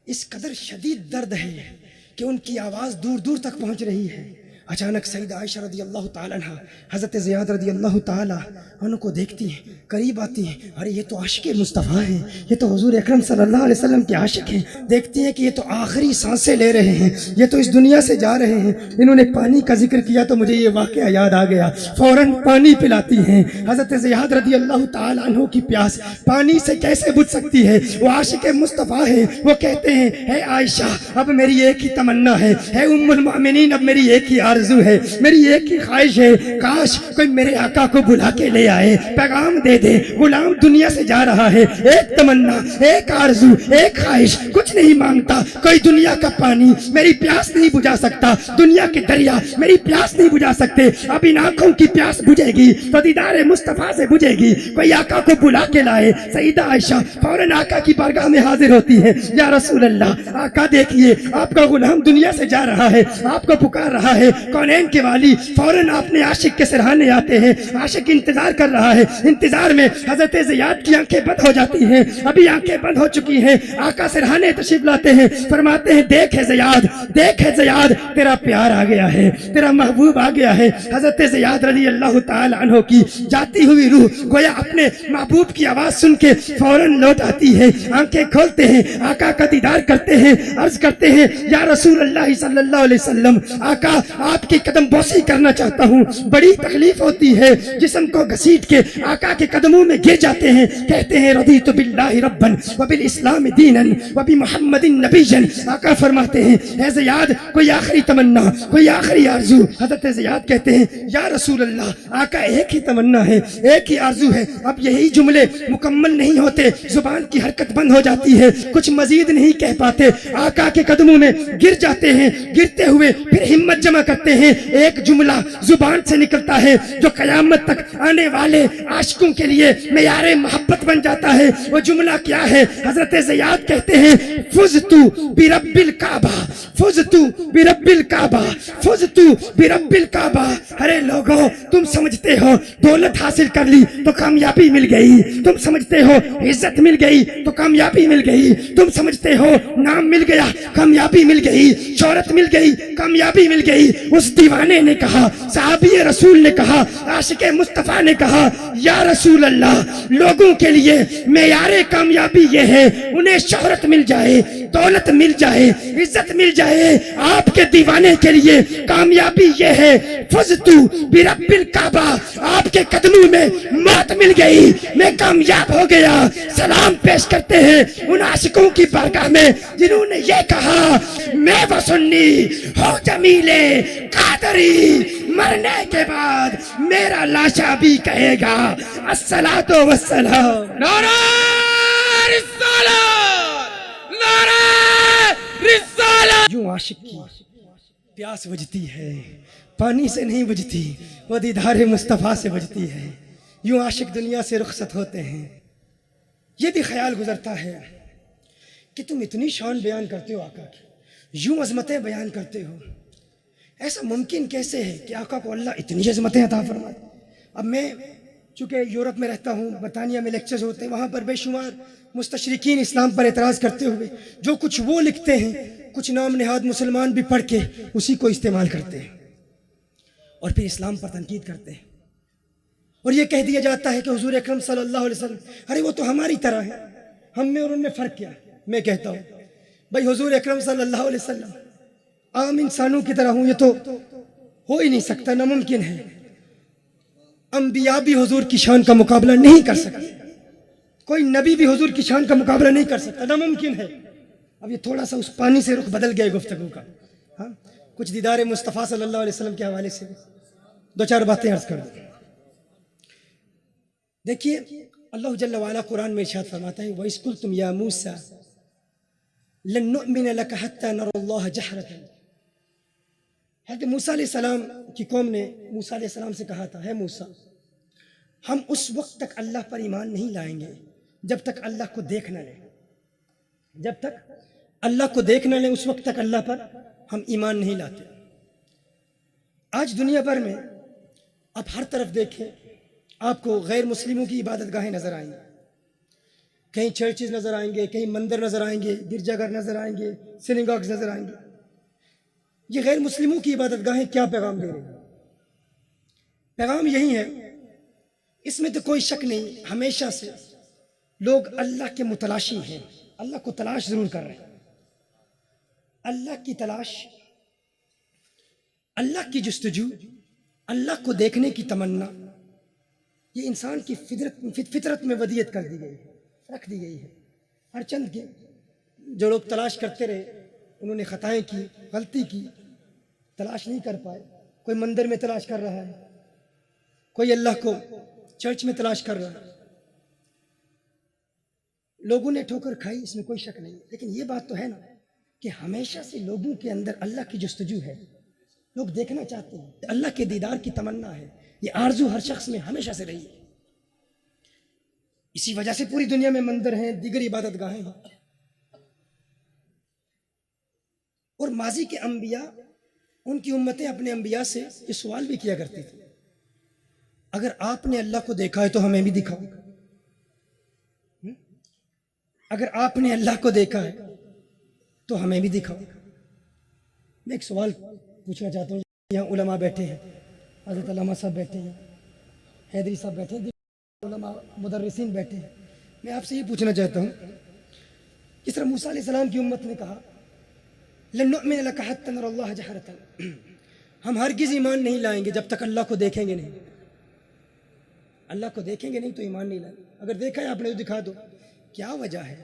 اس قدر شدید درد ہے کہ ان کی آواز دور دور تک پہنچ رہی ہے۔ اچانک سیدہ عائشہ رضی اللہ تعالیٰ عنہ حضرت زیاد رضی اللہ تعالیٰ عنہ کو دیکھتی ہیں، قریب آتی ہیں، ارے یہ تو عاشق مصطفیٰ ہیں، یہ تو حضور اکرم صلی اللہ علیہ وسلم کے عاشق ہیں۔ دیکھتی ہیں کہ یہ تو آخری سانسیں لے رہے ہیں، یہ تو اس دنیا سے جا رہے ہیں۔ انہوں نے پانی کا ذکر کیا تو مجھے یہ واقعہ یاد آ گیا، فوراً پانی پلاتی ہیں۔ حضرت زیاد رضی اللہ تعالیٰ عنہ کی پیاس پانی سے کیسے بجھ سکتی ہے؟ وہ عاشق مصطفیٰ ہیں، وہ کہتے ہیں اے عائشہ اب میری ایک ہی تمنا ہے، اے ام المؤمنین اب میری ایک ہی عرض آرزو ہے, میری ایک ہی خواہش ہے, کاش کوئی میرے آقا کو بلا کے لے آئے, پیغام دے دے غلام دنیا سے جا رہا ہے, ایک تمنا, ایک آرزو, ایک خواہش, کچھ نہیں مانگتا, کوئی دنیا کا پانی میری پیاس نہیں بجھا سکتا, دنیا کے دریا میری پیاس نہیں بجھا سکتے, اب ان آنکھوں کی پیاس بجھے گی تو دیدار مصطفیٰ سے بجھے گی, کوئی آقا کو بلا کے لائے. سیدہ عائشہ فوراً آقا کی بارگاہ میں حاضر ہوتی ہے, یا رسول اللہ, آقا دیکھیے آپ کا غلام دنیا سے جا رہا ہے, آپ کو پکار رہا ہے, کونین کے والی. فوراً آپ نے عاشق کے سرہانے آتے ہیں, عاشق انتظار کر رہا ہے, انتظار میں حضرت زیاد کی آنکھیں بند ہو جاتی ہیں, ابھی آنکھیں بند ہو چکی ہیں, آقا سرہانے تشریف لاتے ہیں, فرماتے ہیں دیکھ ہے زیاد, دیکھ ہے زیاد, تیرا پیار آ گیا ہے, تیرا محبوب آ گیا ہے. حضرت زیاد رضی اللہ تعالی عنہ کی جاتی ہوئی روح گویا اپنے محبوب کی آواز سن کے فوراً لوٹ آتی ہے, آنکھیں کھولتے ہیں, آقا کا دیدار کرتے ہیں, عرض کرتے ہیں یا رسول اللہ صلی اللہ علیہ وسلم, آقا آپ کی قدم بوسی کرنا چاہتا ہوں, بڑی تکلیف ہوتی ہے, جسم کو گھسیٹ کے آقا کے قدموں میں گر جاتے ہیں, کہتے ہیں رضیت باللہ ربا وبالاسلام دینا وبمحمد نبیا. آقا فرماتے ہیں اے زیاد کوئی آخری تمنا, کوئی آخری آرزو. حضرت زیاد کہتے ہیں یا رسول اللہ, آقا ایک ہی تمنا ہے, ایک ہی آرزو ہے, اب یہی جملے مکمل نہیں ہوتے, زبان کی حرکت بند ہو جاتی ہے, کچھ مزید نہیں کہہ پاتے, آقا کے قدموں میں گر جاتے ہیں, گرتے ہوئے پھر ہمت جمع کرتے ہیں, ایک جملہ زبان سے نکلتا ہے جو قیامت تک آنے والے عاشقوں کے لیے معیار محبت بن جاتا ہے. وہ جملہ کیا ہے؟ حضرت زیاد کہتے ہیں فزتو برب الکعبہ, فزتو برب الکعبہ, فزتو برب الکعبہ. ارے لوگوں, تم سمجھتے ہو دولت حاصل کر لی تو کامیابی مل گئی, تم سمجھتے ہو عزت مل گئی تو کامیابی مل گئی, تم سمجھتے ہو نام مل گیا کامیابی مل گئی, شہرت مل گئی کامیابی مل گئی. اس دیوانے نے کہا, صحابی رسول نے کہا, عاشق مصطفیٰ نے کہا یا رسول اللہ, لوگوں کے لیے معیار کامیابی یہ ہے انہیں شہرت مل جائے, دولت مل جائے, عزت مل جائے, آپ کے دیوانے کے لیے کامیابی یہ ہے فزتو برب الکعبہ, آپ کے قدموں میں موت مل گئی, میں کامیاب ہو گیا. سلام پیش کرتے ہیں ان عاشقوں کی بارگاہ میں جنہوں نے یہ کہا میں وہ سنی ہو جمیلے قادری, مرنے کے بعد میرا لاشا بھی کہے گا الصلاۃ والسلام. نعرہ رسالت, نعرہ رسالت. یوں عاشق کی پیاس بجھتی ہے, پانی سے نہیں بجھتی, وہ دیدار مصطفیٰ سے بجھتی ہے. یوں عاشق دنیا سے رخصت ہوتے ہیں. یہ بھی خیال گزرتا ہے کہ تم اتنی شان بیان کرتے ہو آقا کی, یوں عظمتیں بیان کرتے ہو, ایسا ممکن کیسے ہے کہ آقا کو اللہ اتنی عظمتیں عطا فرمائے؟ اب میں چونکہ یورپ میں رہتا ہوں, برطانیہ میں لیکچرز ہوتے ہیں, وہاں پر بے شمار مستشرقین اسلام پر اعتراض کرتے ہوئے جو کچھ وہ لکھتے ہیں, کچھ نام نہاد مسلمان بھی پڑھ کے اسی کو استعمال کرتے ہیں اور پھر اسلام پر تنقید کرتے ہیں, اور یہ کہہ دیا جاتا ہے کہ حضور اکرم صلی اللہ علیہ وسلم, ارے وہ تو ہماری طرح ہے, ہم میں اور ان میں فرق کیا؟ میں کہتا ہوں بھائی حضور اکرم صلی اللہ علیہ وسلم عام انسانوں کی طرح ہوں, یہ تو ہو ہی نہیں سکتا, ناممکن ہے. انبیاء بھی حضور کی شان کا مقابلہ نہیں کر سکتے, کوئی نبی بھی حضور کی شان کا مقابلہ نہیں کر سکتا, ناممکن ہے. اب یہ تھوڑا سا اس پانی سے رخ بدل گیا گفتگو کا, ہاں کچھ دیدار مصطفیٰ صلی اللہ علیہ وسلم کے حوالے سے دو چار باتیں عرض کر دوں. دیکھیے اللہ جل وعلا قرآن میں ارشاد فرماتا ہے وَإِذْ قُلْتُمْ يَا مُوسَى لَن نُؤْمِنَ لَكَ حَتَّى نَرَى اللَّهَ جَهْرَةً. حضرت موسیٰ علیہ السلام کی قوم نے موسیٰ علیہ السلام سے کہا تھا, ہے موسیٰ ہم اس وقت تک اللہ پر ایمان نہیں لائیں گے جب تک اللہ کو دیکھ نہ لیں, جب تک اللہ کو دیکھ نہ لیں اس وقت تک اللہ پر ہم ایمان نہیں لاتے. آج دنیا بھر میں آپ ہر طرف دیکھیں آپ کو غیر مسلموں کی عبادت گاہیں نظر آئیں گی, کہیں چرچز نظر آئیں گے, کہیں مندر نظر آئیں گے, گرجا گھر نظر آئیں گے, سینیگاگز نظر آئیں گے. یہ غیر مسلموں کی عبادت گاہیں کیا پیغام دے رہی ہیں؟ پیغام یہی ہے, اس میں تو کوئی شک نہیں, ہمیشہ سے لوگ اللہ کے متلاشی ہیں, اللہ کو تلاش ضرور کر رہے ہیں. اللہ کی تلاش, اللہ کی جستجو, اللہ کو دیکھنے کی تمنا, یہ انسان کی فطرت میں ودیت کر دی گئی ہے, رکھ دی گئی ہے. ہر چند کے جو لوگ تلاش کرتے رہے انہوں نے خطائیں کی, غلطی کی, تلاش نہیں کر پائے, کوئی مندر میں تلاش کر رہا ہے، کوئی اللہ کو چرچ میں تلاش کر رہا ہے. لوگوں نے ٹھوکر کھائی، اس میں کوئی شک نہیں، لیکن یہ بات تو ہے نا کہ ہمیشہ سے لوگوں کے اندر اللہ کی جستجو ہے. لوگ دیکھنا چاہتے ہیں، اللہ کے دیدار کی تمنا ہے. یہ آرزو ہر شخص میں ہمیشہ سے رہی ہے. اسی وجہ سے پوری دنیا میں مندر ہیں، دیگر عبادت گاہیں ہیں. اور ماضی کے انبیاء، ان کی امتیں اپنے انبیاء سے یہ سوال بھی کیا کرتی تھی، اگر آپ نے اللہ کو دیکھا ہے تو ہمیں بھی دکھاؤ. اگر آپ نے اللہ کو دیکھا ہے تو ہمیں بھی دکھاؤ. میں ایک سوال پوچھنا چاہتا ہوں. یہاں علماء بیٹھے ہیں، حضرت علامہ صاحب بیٹھے ہیں، حیدری صاحب بیٹھے ہیں، علماء مدرسین بیٹھے ہیں. میں آپ سے یہ پوچھنا چاہتا ہوں، جس طرح موسیٰ علیہ السلام کی امت نے کہا لن نؤمن لک حتی نری اللہ جہرۃ، ہم ہرگز ایمان نہیں لائیں گے جب تک اللہ کو دیکھیں گے نہیں. اللہ کو دیکھیں گے نہیں تو ایمان نہیں لائیں گے. اگر دیکھا ہے آپ نے تو دکھا دو. کیا وجہ ہے؟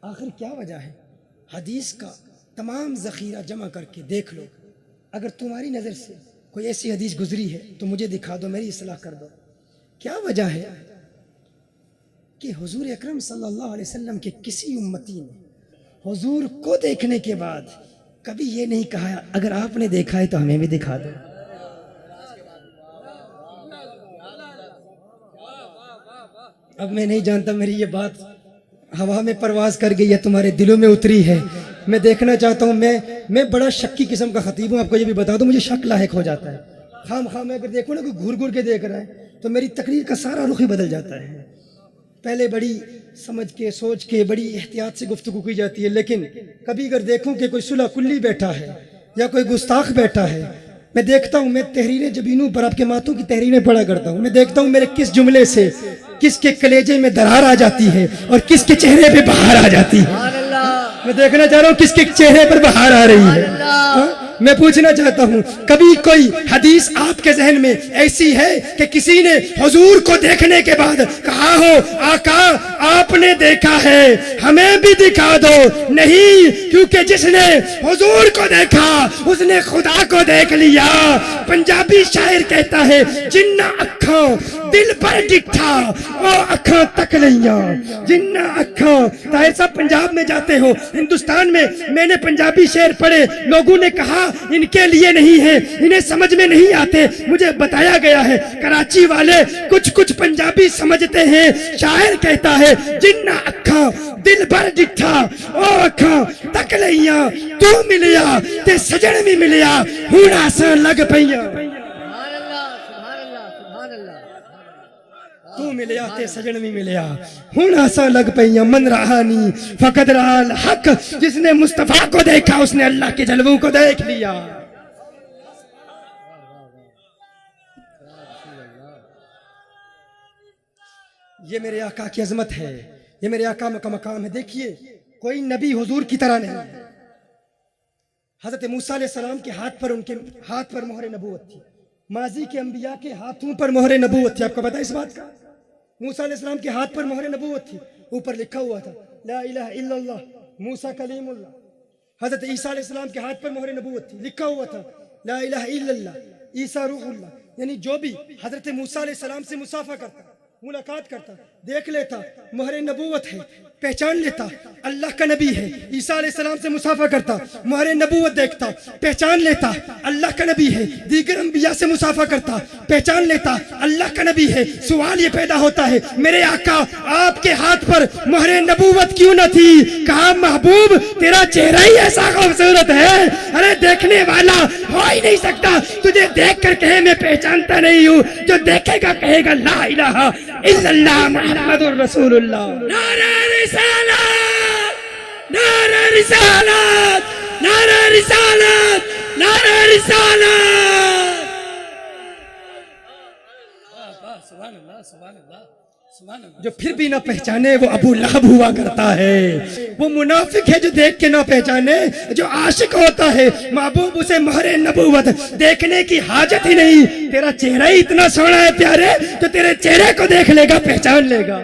آخر کیا وجہ ہے؟ حدیث کا تمام ذخیرہ جمع کر کے دیکھ لو. اگر تمہاری نظر سے کوئی ایسی حدیث گزری ہے تو مجھے دکھا دو، میری اصلاح کر دو. کیا وجہ ہے کہ حضور اکرم صلی اللہ علیہ وسلم کے کسی امتی نے حضور کو دیکھنے کے بعد کبھی یہ نہیں کہا اگر آپ نے دیکھا ہے تو ہمیں بھی دکھا دو. اب میں نہیں جانتا میری یہ بات ہوا میں پرواز کر گئی ہے، تمہارے دلوں میں اتری ہے. میں دیکھنا چاہتا ہوں. میں بڑا شکی قسم کا خطیب ہوں، آپ کو یہ بھی بتا دوں. مجھے شک لاحق ہو جاتا ہے. خام میں اگر دیکھوں نا کوئی گھور کے دیکھ رہا ہے تو میری تقریر کا سارا رخ ہی بدل جاتا ہے. پہلے بڑی سمجھ کے سوچ کے بڑی احتیاط سے گفتگو کی جاتی ہے، لیکن کبھی اگر دیکھوں کہ کوئی صلح کلی بیٹھا ہے یا کوئی گستاخ بیٹھا ہے، میں دیکھتا ہوں. میں تحریریں جبینوں پر آپ کے ماتوں کی تحریریں پڑھا کرتا ہوں. میں دیکھتا ہوں میرے کس جملے سے کس کے کلیجے میں درار آ جاتی ہے اور کس کے چہرے پہ بہار آ جاتی ہے. میں دیکھنا چاہ رہا ہوں کس کے چہرے پر بہار آ رہی ہے. میں پوچھنا چاہتا ہوں، کبھی کوئی حدیث آپ کے ذہن میں ایسی ہے کہ کسی نے حضور کو دیکھنے کے بعد کہا ہو آقا آپ نے دیکھا ہے ہمیں بھی دکھا دو؟ نہیں، کیونکہ جس نے حضور کو دیکھا اس نے خدا کو دیکھ لیا. پنجابی شاعر کہتا ہے جنہ اکھاں دل پر ڈٹھا وہ اکھاں تک لیاں، جنہ اکھاں. طاہر صاحب پنجاب میں جاتے ہو، ہندوستان میں نے پنجابی شعر پڑھے. لوگوں نے کہا ان کے لیے نہیں ہے، انہیں سمجھ میں نہیں آتے. مجھے بتایا گیا ہے کراچی والے کچھ پنجابی سمجھتے ہیں. شاعر کہتا ہے جنہ اکھاں دل بھر ڈٹھا او اکھاں تک لیاں، تو ملیا تے سجن بھی ملیا ہن آسان لگ پیاں. تو ملیا تے سجن بھی ملیا ہن آسان لگ پیاں. من رہانی فقد رہا الحق، جس نے مصطفیٰ کو دیکھا اس نے اللہ کے جلووں کو دیکھ لیا. یہ میرے آقا کی عظمت ہے، یہ میرے آقا کا مقام ہے. دیکھیے کوئی نبی حضور کی طرح نہیں ہے. حضرت موسیٰ علیہ السلام کے ہاتھ پر، ان کے ہاتھ پر مہر نبوت تھی. ماضی کے انبیاء کے ہاتھوں پر مہر نبوت تھی. آپ کو پتہ ہے اس بات کا؟ موسیٰ علیہ السلام کے ہاتھ پر مہر نبوت تھی. اوپر لکھا ہوا تھا لا الہ الا اللہ موسیٰ کلیم اللہ. حضرت عیسیٰ علیہ السلام کے ہاتھ پر مہر نبوت تھی. لکھا ہوا تھا لا الہ الا اللہ عیسیٰ روح اللہ. یعنی جو بھی حضرت موسیٰ علیہ السلام سے مصافحہ کرتا، ملاقات کرتا، دیکھ لیتا مہر نبوت ہے، پہچان لیتا اللہ کا نبی ہے. عیسیٰ علیہ السلام سے مصافحہ کرتا، مہر نبوت دیکھتا، پہچان لیتا اللہ کا نبی ہے. دیگر انبیاء سے مصافحہ کرتا، پہچان لیتا اللہ کا نبی ہے. سوال یہ پیدا ہوتا ہے میرے آقا آپ کے ہاتھ پر مہر نبوت کیوں نہ تھی؟ کہا محبوب تیرا چہرہ ہی ایسا خوبصورت ہے، ارے دیکھنے والا ہو ہی نہیں سکتا. تجھے دیکھ کر کہے میں پہچانتا نہیں ہوں، جو دیکھے گا کہے گا لا الہ الا اللہ محمد الرسول اللہ. نعرہ رسالت، نعرہ رسالت، نعرہ رسالت، نعرہ رسالت. سبحان اللہ، سبحان اللہ، سبحان اللہ. جو پھر بھی نہ پہچانے وہ ابو لہب ہوا کرتا ہے. وہ منافق ہے جو دیکھ کے نہ پہچانے. جو عاشق ہوتا ہے محبوب اسے مہر نبوت دیکھنے کی حاجت ہی نہیں. تیرا چہرہ ہی اتنا سونا ہے پیارے، جو تیرے چہرے کو دیکھ لے گا پہچان لے گا.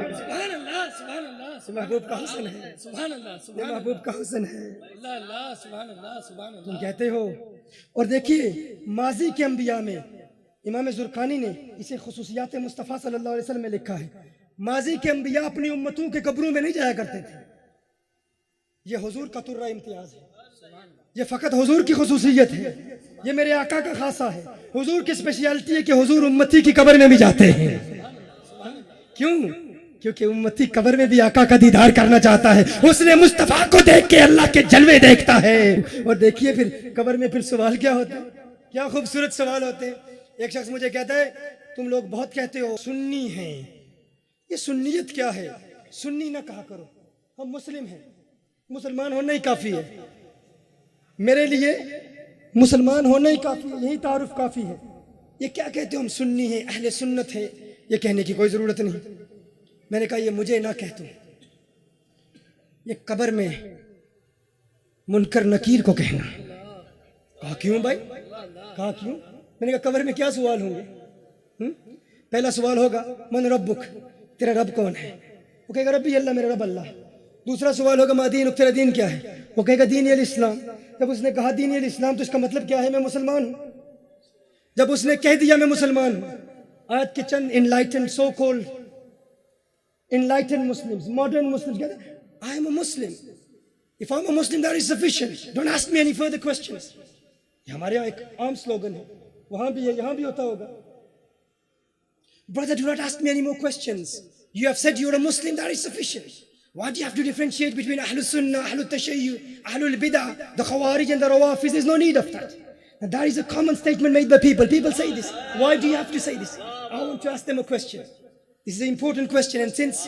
یہ محبوب کا حسن ہے، سبحان اللہ، یہ سبحان اللہ، محبوب کا حسن ہے، اللہ اللہ، سبحان اللہ، سبحان تم اللہ. کہتے ہو. اور دیکھیے ماضی کے انبیاء میں امام زرقانی نے اسے خصوصیات مصطفیٰ صلی اللہ علیہ وسلم میں لکھا ہے، ماضی کے انبیاء اپنی امتوں کے قبروں میں نہیں جایا کرتے تھے. یہ حضور کا ترہ امتیاز ہے، یہ فقط حضور کی خصوصیت ہے، یہ میرے آقا کا خاصہ ہے. حضور کی اسپیشلٹی ہے کہ حضور امتی کی قبر میں بھی جاتے ہیں. کیوں؟ کیونکہ امتی قبر میں بھی آقا کا دیدار کرنا چاہتا ہے. اس نے مصطفیٰ کو دیکھ کے اللہ کے جلوے دیکھتا ہے. اور دیکھیے پھر قبر میں پھر سوال کیا ہوتے ہیں، کیا خوبصورت سوال ہوتے ہیں. ایک شخص مجھے کہتا ہے تم لوگ بہت کہتے ہو سنی ہیں، یہ سنیت کیا ہے؟ سنی نہ کہا کرو، ہم مسلم ہیں، مسلمان ہونا ہی کافی ہے. میرے لیے مسلمان ہونا ہی کافی ہے، یہی تعارف کافی ہے. یہ کیا کہتے ہو ہم سنی ہیں، اہل سنت ہے، یہ کہنے کی کوئی ضرورت نہیں. میں نے کہا یہ مجھے نہ کہہ تم، یہ قبر میں منکر نکیر کو کہنا. کہا کیوں بھائی؟ کہا کیوں؟ میں نے کہا قبر میں کیا سوال ہوں گے؟ پہلا سوال ہوگا من ربک، تیرا رب کون ہے؟ وہ کہے گا ربی اللہ، میرا رب اللہ. دوسرا سوال ہوگا ما دینک، تیرا دین کیا ہے؟ وہ کہے گا دین الاسلام. جب اس نے کہا دین الاسلام تو اس کا مطلب کیا ہے؟ میں مسلمان ہوں. جب اس نے کہہ دیا میں مسلمان ہوں، آج کے چند انلائٹنڈ سو cold enlightened Muslims, modern Muslims کہتے ہیں I am a Muslim. If I'm a Muslim that is sufficient. Don't ask me any further questions. یہ ہمارے یہاں ایک عام سلوگن ہے، وہاں بھی ہے، یہاں بھی ہوتا ہوگا. Brother, do not ask me any more questions. You have said you're a Muslim, that is sufficient. Why do you have to differentiate between Ahlul Sunnah, Ahlul Tashayyu, Ahlul Bid'ah, the Khawarij and the Rawafiz? There's no need of that. And that is a common statement made by people. People say this. Why do you have to say this? I want to ask them a question. This is an important question, and since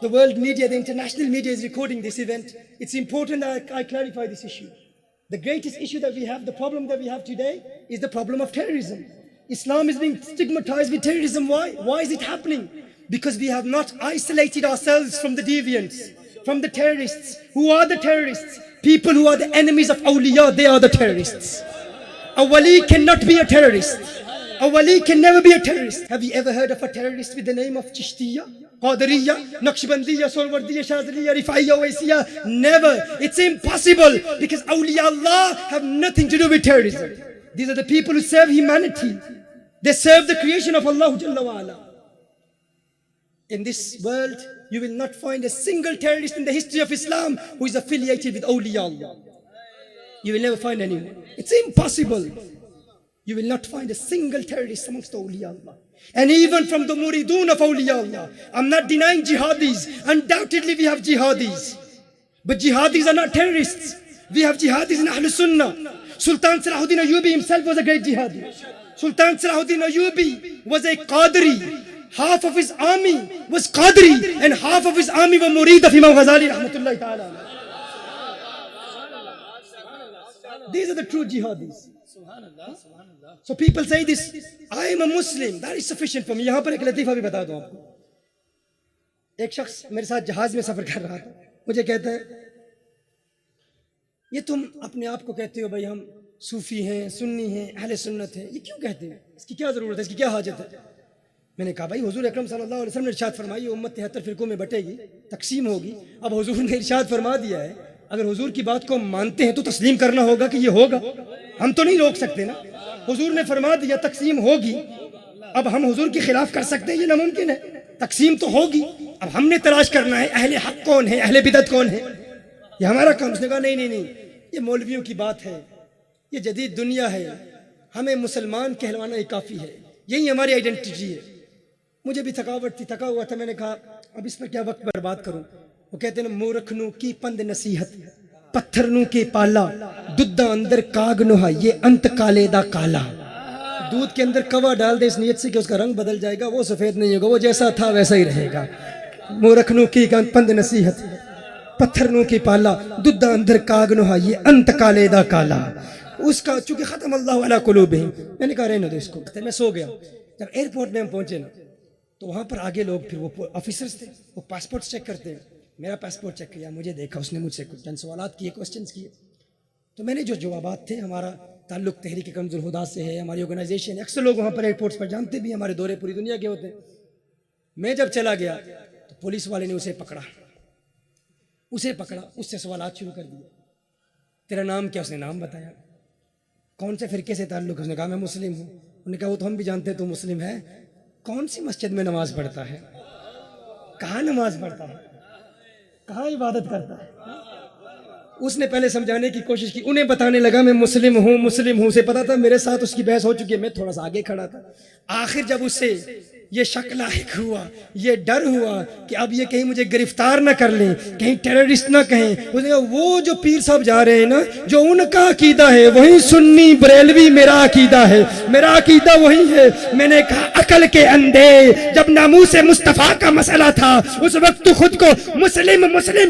the world media, the international media is recording this event, it's important that I clarify this issue. The greatest issue that we have, the problem that we have today, is the problem of terrorism. Islam is being stigmatized with terrorism. Why? Why is it happening? Because we have not isolated ourselves from the deviants, from the terrorists. Who are the terrorists? People who are the enemies of awliya, they are the terrorists. A wali cannot be a terrorist. A wali can never be a terrorist. Have you ever heard of a terrorist with the name of Chishtiya, Qadiriyya, Naqshbandiyya, Sorwardiyya, Shazaliyya, Rifa'iyya, Waisiyya? Never. It's impossible, because awliya Allah have nothing to do with terrorism. These are the people who serve humanity. They serve the creation of Allah Jalla wa Ala. In this world, you will not find a single terrorist in the history of Islam who is affiliated with awliya Allah. You will never find anyone. It's impossible. You will not find a single terrorist amongst the awliya Allah. And even from the muridun of awliya Allah. I'm not denying jihadis. Undoubtedly we have jihadis. But jihadis are not terrorists. We have jihadis in Ahlul Sunnah. Sultan Salahuddin Ayyubi himself was a great jihadi. Sultan Salahuddin Ayyubi was a Qadri. Half of his army was Qadri and half of his army were murid of Imam Ghazali rahmatullahi ta'ala. These are the true jihadis. So people say this, I am a Muslim, that is sufficient for me. یہاں پر ایک لطیفہ بھی بتا دوں آپ کو. ایک شخص میرے ساتھ جہاز میں سفر کر رہا تھا. مجھے کہتا ہے یہ تم اپنے آپ کو کہتے ہو بھائی ہم صوفی ہیں, سنی ہیں, اہل سنت ہیں, یہ کیوں کہتے ہیں؟ اس کی کیا ضرورت ہے, اس کی کیا حاجت ہے؟ میں نے کہا بھائی حضور اکرم صلی اللہ علیہ وسلم نے ارشاد فرمائی امت 73 فرقوں میں بٹے گی, تقسیم ہوگی. اب حضور نے ارشاد فرما دیا ہے, اگر حضور کی بات کو مانتے ہیں تو تسلیم کرنا ہوگا کہ یہ ہوگا. ہم تو نہیں روک سکتے نا. حضور نے فرما دیا تقسیم ہوگی, اب ہم حضور کے خلاف کر سکتے ہیں؟ یہ ناممکن ہے. تقسیم تو ہوگی, اب ہم نے تلاش کرنا ہے اہل حق کون ہے, اہل بدعت کون ہے. یہ ہمارا کام. اس نے کہا نہیں, یہ مولویوں کی بات ہے, یہ جدید دنیا ہے, ہمیں مسلمان کہلوانا ہی کافی ہے, یہی ہماری آئیڈینٹی ہے. مجھے بھی تھکاوٹ تھی, تھکا ہوا تھا. میں نے کہا اب اس پر کیا وقت برباد کروں. وہ کہتے ہیں مورکھنوں کی پند نصیحت, پتھرنوں کے پالا, دودھ اندر کاگ نوہا, یہ انت کالے دا کالا. دودھ کے اندر کوا ڈال دے اس نیت سے کہ اس کا رنگ بدل جائے گا, وہ سفید نہیں ہوگا, وہ جیسا تھا ویسا ہی رہے گا. مورکھنوں کی پند نصیحت, پتھرنوں کی پالا, دودھ اندر کاگ نوہا, یہ انت کالے دا کالا. اس کا چونکہ ختم اللہ علی قلوبہم. میں نے کہا رہنے دو اس کو. میں سو گیا. جب ایئرپورٹ میں ہم پہنچے نا تو وہاں پر آگے لوگ پھر وہ آفیسرز تھے, وہ پاسپورٹ چیک کرتے ہیں. میرا پاسپورٹ چیک کیا, مجھے دیکھا, اس نے مجھ سے کچھ چند سوالات کیے, کوسچنز کیے. تو میں نے جو جوابات تھے, ہمارا تعلق تحریک کنز الہدیٰ سے ہے, ہماری آرگنائزیشن, اکثر لوگ وہاں پر ایئرپورٹس پر جانتے بھی, ہمارے دورے پوری دنیا کے ہوتے ہیں. میں جب چلا گیا تو پولیس والے نے اسے پکڑا. اسے پکڑا, اس سے سوالات شروع کر دیے. تیرا نام کیا؟ اس نے نام بتایا. کون سے فرقے سے تعلق ہے؟ اس نے کہا میں مسلم ہوں. انہوں نے کہا وہ تو ہم بھی جانتے ہیں تو مسلم ہے, کون سی مسجد میں نماز پڑھتا ہے؟ کہاں نماز پڑھتا ہے؟ کہاں عبادت کرتا ہے؟ اس نے پہلے سمجھانے کی کوشش کی, انہیں بتانے لگا میں مسلم ہوں. اسے پتا تھا میرے ساتھ اس کی بحث ہو چکی ہے, میں تھوڑا سا آگے کھڑا تھا. آخر جب اس سے یہ شک لاحق ہوا, یہ ڈر ہوا کہ اب یہ کہیں مجھے گرفتار نہ کر لیں, کہیں ٹیررسٹ نہ کہیں, اس نے کہا وہ جو پیر صاحب جا رہے ہیں نا, جو ان کا عقیدہ ہے وہی سنی بریلوی میرا عقیدہ ہے, میرا عقیدہ وہی ہے. میں نے کہا عقل کے اندھے, جب ناموس مصطفیٰ کا مسئلہ تھا اس وقت تو خود کو مسلم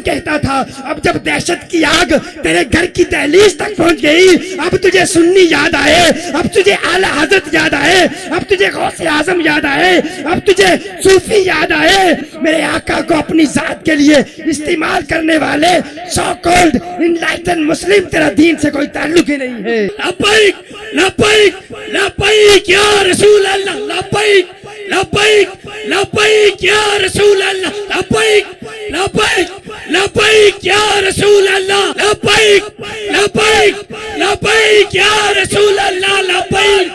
کہتا تھا, اب جب دہشت کی آگ تیرے گھر کی دہلیز تک پہنچ گئی, اب تجھے سنی یاد آئے, اب تجھے اعلیٰ حضرت یاد آئے, اب تجھے غوث اعظم یاد آئے, اب تجھے صوفی یاد آئے. میرے آقا کو اپنی ذات کے لیے استعمال کرنے والے سو کالڈ انلائٹن مسلم, تیرا دین سے کوئی تعلق ہی نہیں ہے. لبیک لبیک لبیک یا رسول اللہ, لبیک لبیک لبیک یا رسول اللہ, لبیک لبیک لبیک یا رسول اللہ, لبیک لبیک لبیک یا رسول اللہ, لبیک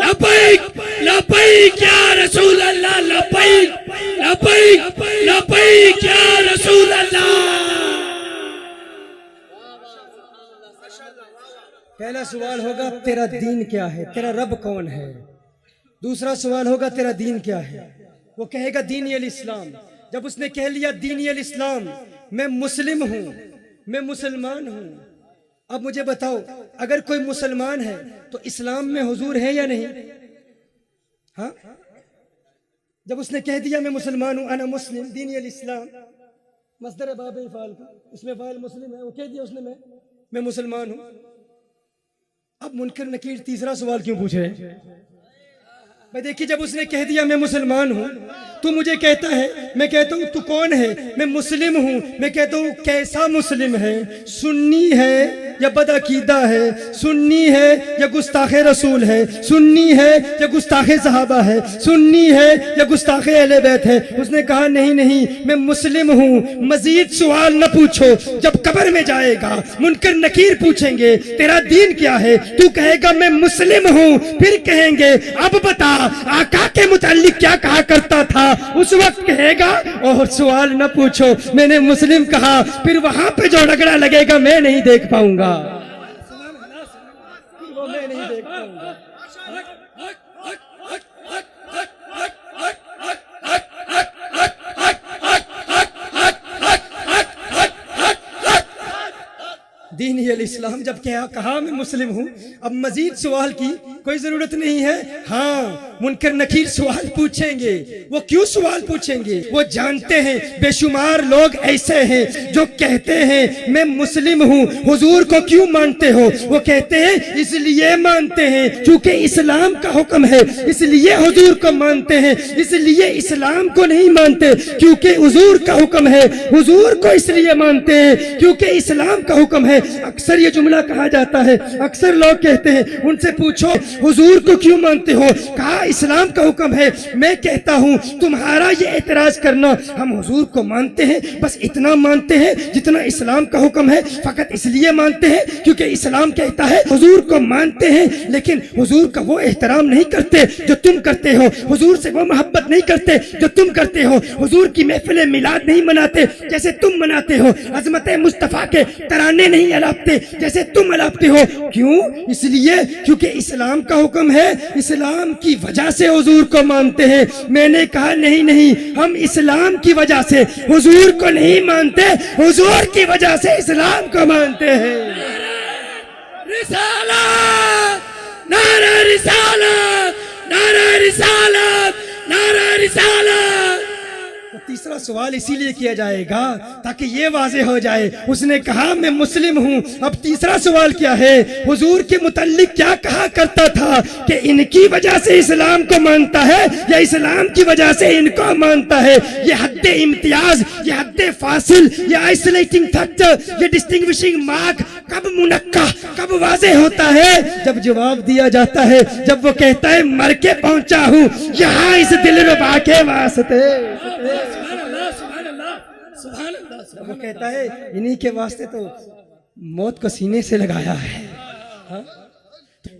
لبیک لبیک یا رسول اللہ, لبیک لبیک لبیک یا رسول اللہ. پہلا سوال ہوگا تیرا دین کیا ہے, تیرا رب کون ہے. دوسرا سوال ہوگا تیرا دین کیا ہے, وہ کہے گا دینی الاسلام. جب اس نے کہہ لیا دینی الاسلام, میں مسلم ہوں, میں مسلمان ہوں, اب مجھے بتاؤ اگر کوئی مسلمان ہے تو اسلام میں حضور ہے یا نہیں؟ ہاں, جب اس نے کہہ دیا میں مسلمان ہوں, انا مسلم, دینی الاسلام مصدر باب فعل کا, اس میں فاعل مسلم ہے, وہ کہہ دیا اس نے میں مسلمان ہوں. اب منکر نکیر تیسرا سوال کیوں پوچھ رہے ہیں؟ میں دیکھیے جب اس نے کہہ دیا میں مسلمان ہوں, تو مجھے کہتا ہے, میں کہتا ہوں تو کون ہے, میں مسلم ہوں, میں کہتا ہوں کیسا مسلم ہے, سنی ہے یا بدعقیدہ ہے, سنی ہے یا گستاخ رسول ہے, سنی ہے یا گستاخ صحابہ ہے, سنی ہے یا گستاخ اہل بیت ہے. اس نے کہا نہیں میں مسلم ہوں. مزید سوال نہ پوچھو, جب قبر میں جائے گا منکر نکیر پوچھیں گے تیرا دین کیا ہے, تو کہے گا میں مسلم ہوں, پھر کہیں گے اب بتا آقا کے متعلق کیا کہا کرتا تھا, اس وقت کہے گا اور سوال نہ پوچھو میں نے مسلم کہا, پھر وہاں پہ جو رگڑا لگے گا میں نہیں دیکھ پاؤں گا, وہ میں نہیں دیکھ پاؤں گا. دینی الاسلام جب کہا میں مسلم ہوں, اب مزید سوال کی کوئی ضرورت نہیں ہے. ہاں منکر نکیر سوال پوچھیں گے. وہ کیوں سوال پوچھیں گے؟ وہ جانتے ہیں بے شمار لوگ ایسے ہیں جو کہتے ہیں میں مسلم ہوں, حضور کو کیوں مانتے ہو؟ وہ کہتے ہیں اس لیے مانتے ہیں چونکہ اسلام کا حکم ہے, اس لیے حضور کو مانتے ہیں, اس لیے اسلام کو نہیں مانتے کیونکہ حضور کا حکم ہے, حضور کو اس لیے مانتے ہیں کیونکہ اسلام کا حکم ہے. اکثر یہ جملہ کہا جاتا ہے, اکثر لوگ کہتے ہیں ان سے پوچھو حضور کو کیوں مانتے ہو, کہا اسلام کا حکم ہے. میں کہتا ہوں تمہارا یہ اعتراض کرنا, ہم حضور کو مانتے ہیں, بس اتنا مانتے ہیں جتنا اسلام کا حکم ہے, فقط اس لیے مانتے ہیں کیونکہ اسلام کہتا ہے. حضور کو مانتے ہیں لیکن حضور کا وہ احترام نہیں کرتے جو تم کرتے ہو, حضور سے وہ محبت نہیں کرتے جو تم کرتے ہو, حضور کی محفل میلاد نہیں مناتے جیسے تم مناتے ہو, عظمت مصطفیٰ کے ترانے نہیں الاپتے جیسے تم الاپتے ہو. کیوں؟ اس لیے کیونکہ اسلام کا حکم ہے, اسلام کی وجہ سے حضور کو مانتے ہیں. میں نے کہا نہیں, ہم اسلام کی وجہ سے حضور کو نہیں مانتے, حضور کی وجہ سے اسلام کو مانتے ہیں. رسالت نعرہ رسالت نعرہ رسالت نعرہ رسالت. تیسرا سوال اسی لیے کیا جائے گا تاکہ یہ واضح ہو جائے. اس نے کہا میں مسلم ہوں, اب تیسرا سوال کیا ہے, حضور کے متعلق کیا کہا کرتا تھا کہ ان کی وجہ سے اسلام کو مانتا ہے یا اسلام کی وجہ سے ان کو مانتا ہے. یہ حد امتیاز, یہ حد فاصل, یہ آئسولیٹنگ فیکٹر, یہ ڈسٹنگوشنگ مارک کب منقع, کب واضح ہوتا ہے؟ جب جواب دیا جاتا ہے, جب وہ کہتا ہے مر کے پہنچا ہوں یہاں اس دل ربا کے واسطے. وہ کہتا ہے انہی کے واسطے تو موت کو سینے سے لگایا ہے. ہاں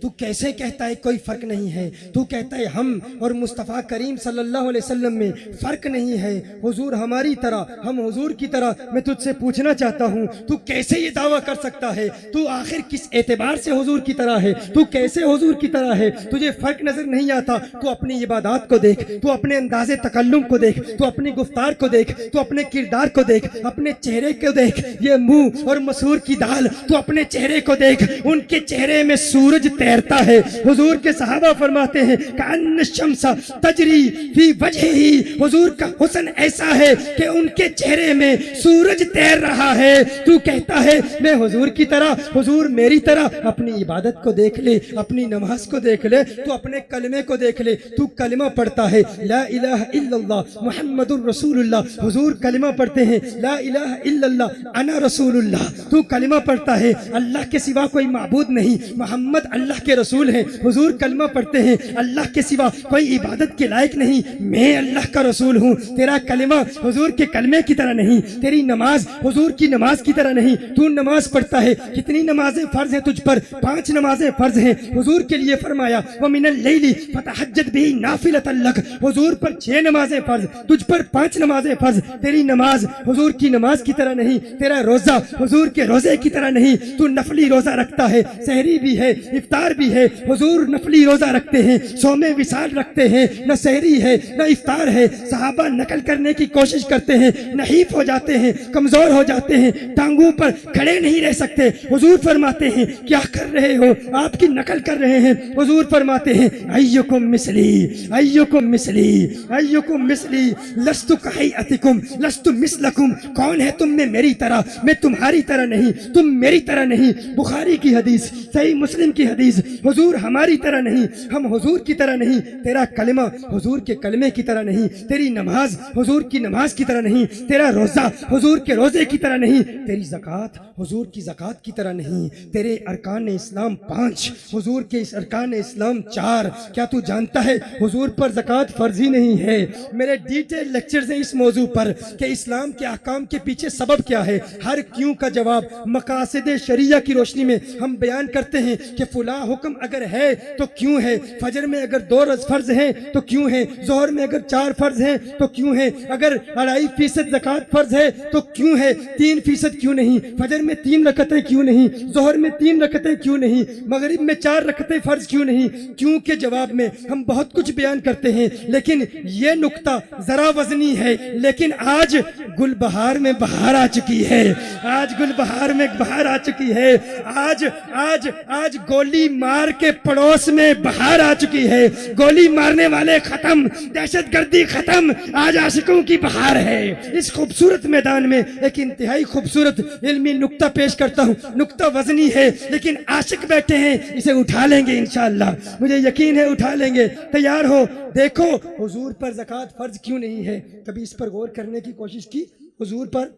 تو کیسے کہتا ہے کوئی فرق نہیں ہے؟ تو کہتا ہے ہم اور مصطفیٰ کریم صلی اللہ علیہ وسلم میں فرق نہیں ہے، حضور ہماری طرح، ہم حضور کی طرح. میں تجھ سے پوچھنا چاہتا ہوں تو کیسے یہ دعویٰ کر سکتا ہے؟ تو آخر کس اعتبار سے حضور کی طرح ہے؟ تو کیسے حضور کی طرح ہے؟ تجھے فرق نظر نہیں آتا؟ تو اپنی عبادات کو دیکھ، تو اپنے انداز تکلم کو دیکھ، تو اپنی گفتار کو دیکھ، تو اپنے کردار کو دیکھ، اپنے چہرے کو دیکھ. یہ منہ اور مسور کی دال، تو اپنے چہرے کو دیکھ، ان کے چہرے میں سورج تیرتا ہے. حضور کے صحابہ فرماتے ہیں کأن الشمس تجری فی وجہہی، حضور کا حسن ایسا ہے کہ ان کے چہرے میں سورج تیر رہا ہے. تو کہتا ہے میں حضور کی طرح، حضور میری طرح. اپنی عبادت کو دیکھ لے، اپنی نماز کو دیکھ لے، تو اپنے کلمے کو دیکھ لے. تو کلمہ پڑھتا ہے لا الہ الا اللہ محمد الرسول اللہ، حضور کلمہ پڑھتے ہیں لا الہ الا اللہ انا رسول اللہ. تو کلمہ پڑھتا ہے اللہ کے سوا کوئی معبود نہیں، محمد اللہ کے رسول ہیں. حضور کلمہ پڑھتے ہیں اللہ کے سوا کوئی عبادت کے لائق نہیں، میں اللہ کا رسول ہوں. تیرا کلمہ حضور کے کلمے کی طرح نہیں، تیری نماز حضور کی نماز کی طرح نہیں. تو نماز پڑھتا ہے، کتنی نمازیں فرض ہیں تجھ پر؟ 5 نمازیں فرض ہیں. حضور کے لیے فرمایا وَمِنَ اللَّيْلِ فَتَحَجَّدْ بِهِ نَافِلَةً لَكَ. حضور پر 6 نمازیں فرض، تجھ پر 5 نمازیں فرض. تیری نماز حضور کی نماز کی طرح نہیں، تیرا روزہ حضور کے روزے کی طرح نہیں. تو نفلی روزہ رکھتا ہے، سحری بھی ہے، افطار بھی ہے. حضور نفلی روزہ رکھتے ہیں، صوم وصال رکھتے ہیں، نہ سحری ہے نہ افطار ہے. صحابہ نقل کرنے کی کوشش کرتے ہیں، نحیف ہو جاتے ہیں، کمزور ہو جاتے ہیں، ٹانگوں پر کھڑے نہیں رہ سکتے. حضور فرماتے ہیں کیا کر رہے ہو؟ آپ کی نقل کر رہے ہیں. حضور فرماتے ہیں ایکم مثلی، ایکم مثلی، ایکم مثلی، لست کہیئتکم لست مثلکم. کون ہے تم میں میری طرح؟ میں تمہاری طرح نہیں، تم میری طرح نہیں. بخاری کی حدیث، صحیح مسلم کی حدیث. حضور ہماری طرح نہیں، ہم حضور کی طرح نہیں. تیرا کلمہ حضور کے کلمے کی طرح نہیں، تیری نماز حضور کی نماز کی طرح نہیں، تیرا روزہ حضور کے روزے کی طرح نہیں، تیری زکوٰۃ حضور کی زکوٰۃ کی طرح نہیں. تیرے ارکان اسلام 5، حضور کے اس ارکان اسلام 4. کیا تو جانتا ہے حضور پر زکوٰۃ فرض ہی نہیں ہے؟ میرے ڈیٹیل لیکچرز ہیں اس موضوع پر کہ اسلام کے احکام کے پیچھے سبب کیا ہے. ہر کیوں کا جواب مقاصد شریعہ کی روشنی میں ہم بیان کرتے ہیں کہ فلاں حکم اگر ہے تو کیوں ہے. فجر میں اگر 2 فرض ہیں تو کیوں ہے؟ ظہر میں اگر 4 فرض ہیں تو کیوں ہے؟ اگر 2.5% زکوٰۃ فرض ہے تو کیوں ہے؟ 3% کیوں نہیں؟ فجر میں 3 رکعتیں کیوں نہیں؟ ظہر میں 3 رکعتیں کیوں نہیں؟ مغرب میں 4 رکعتیں فرض کیوں نہیں؟ کیوں کے جواب میں ہم بہت کچھ بیان کرتے ہیں، لیکن یہ نقطہ ذرا وزنی ہے. لیکن آج گل بہار میں بہار آ چکی ہے، آج گل بہار میں بہار آ چکی ہے. آج آج آج گولی مار کے پڑوس میں بہار آ چکی ہے. گولی مارنے والے ختم، دہشت گردی ختم، آج عاشقوں کی بہار ہے. اس خوبصورت میدان میں ایک انتہائی خوبصورت علمی نقطہ پیش کرتا ہوں. نقطہ وزنی ہے لیکن عاشق بیٹھے ہیں، اسے اٹھا لیں گے انشاءاللہ، مجھے یقین ہے اٹھا لیں گے. تیار ہو؟ دیکھو حضور پر زکوٰۃ فرض کیوں نہیں ہے. کبھی اس پر غور کرنے کی کوشش کی؟ حضور پر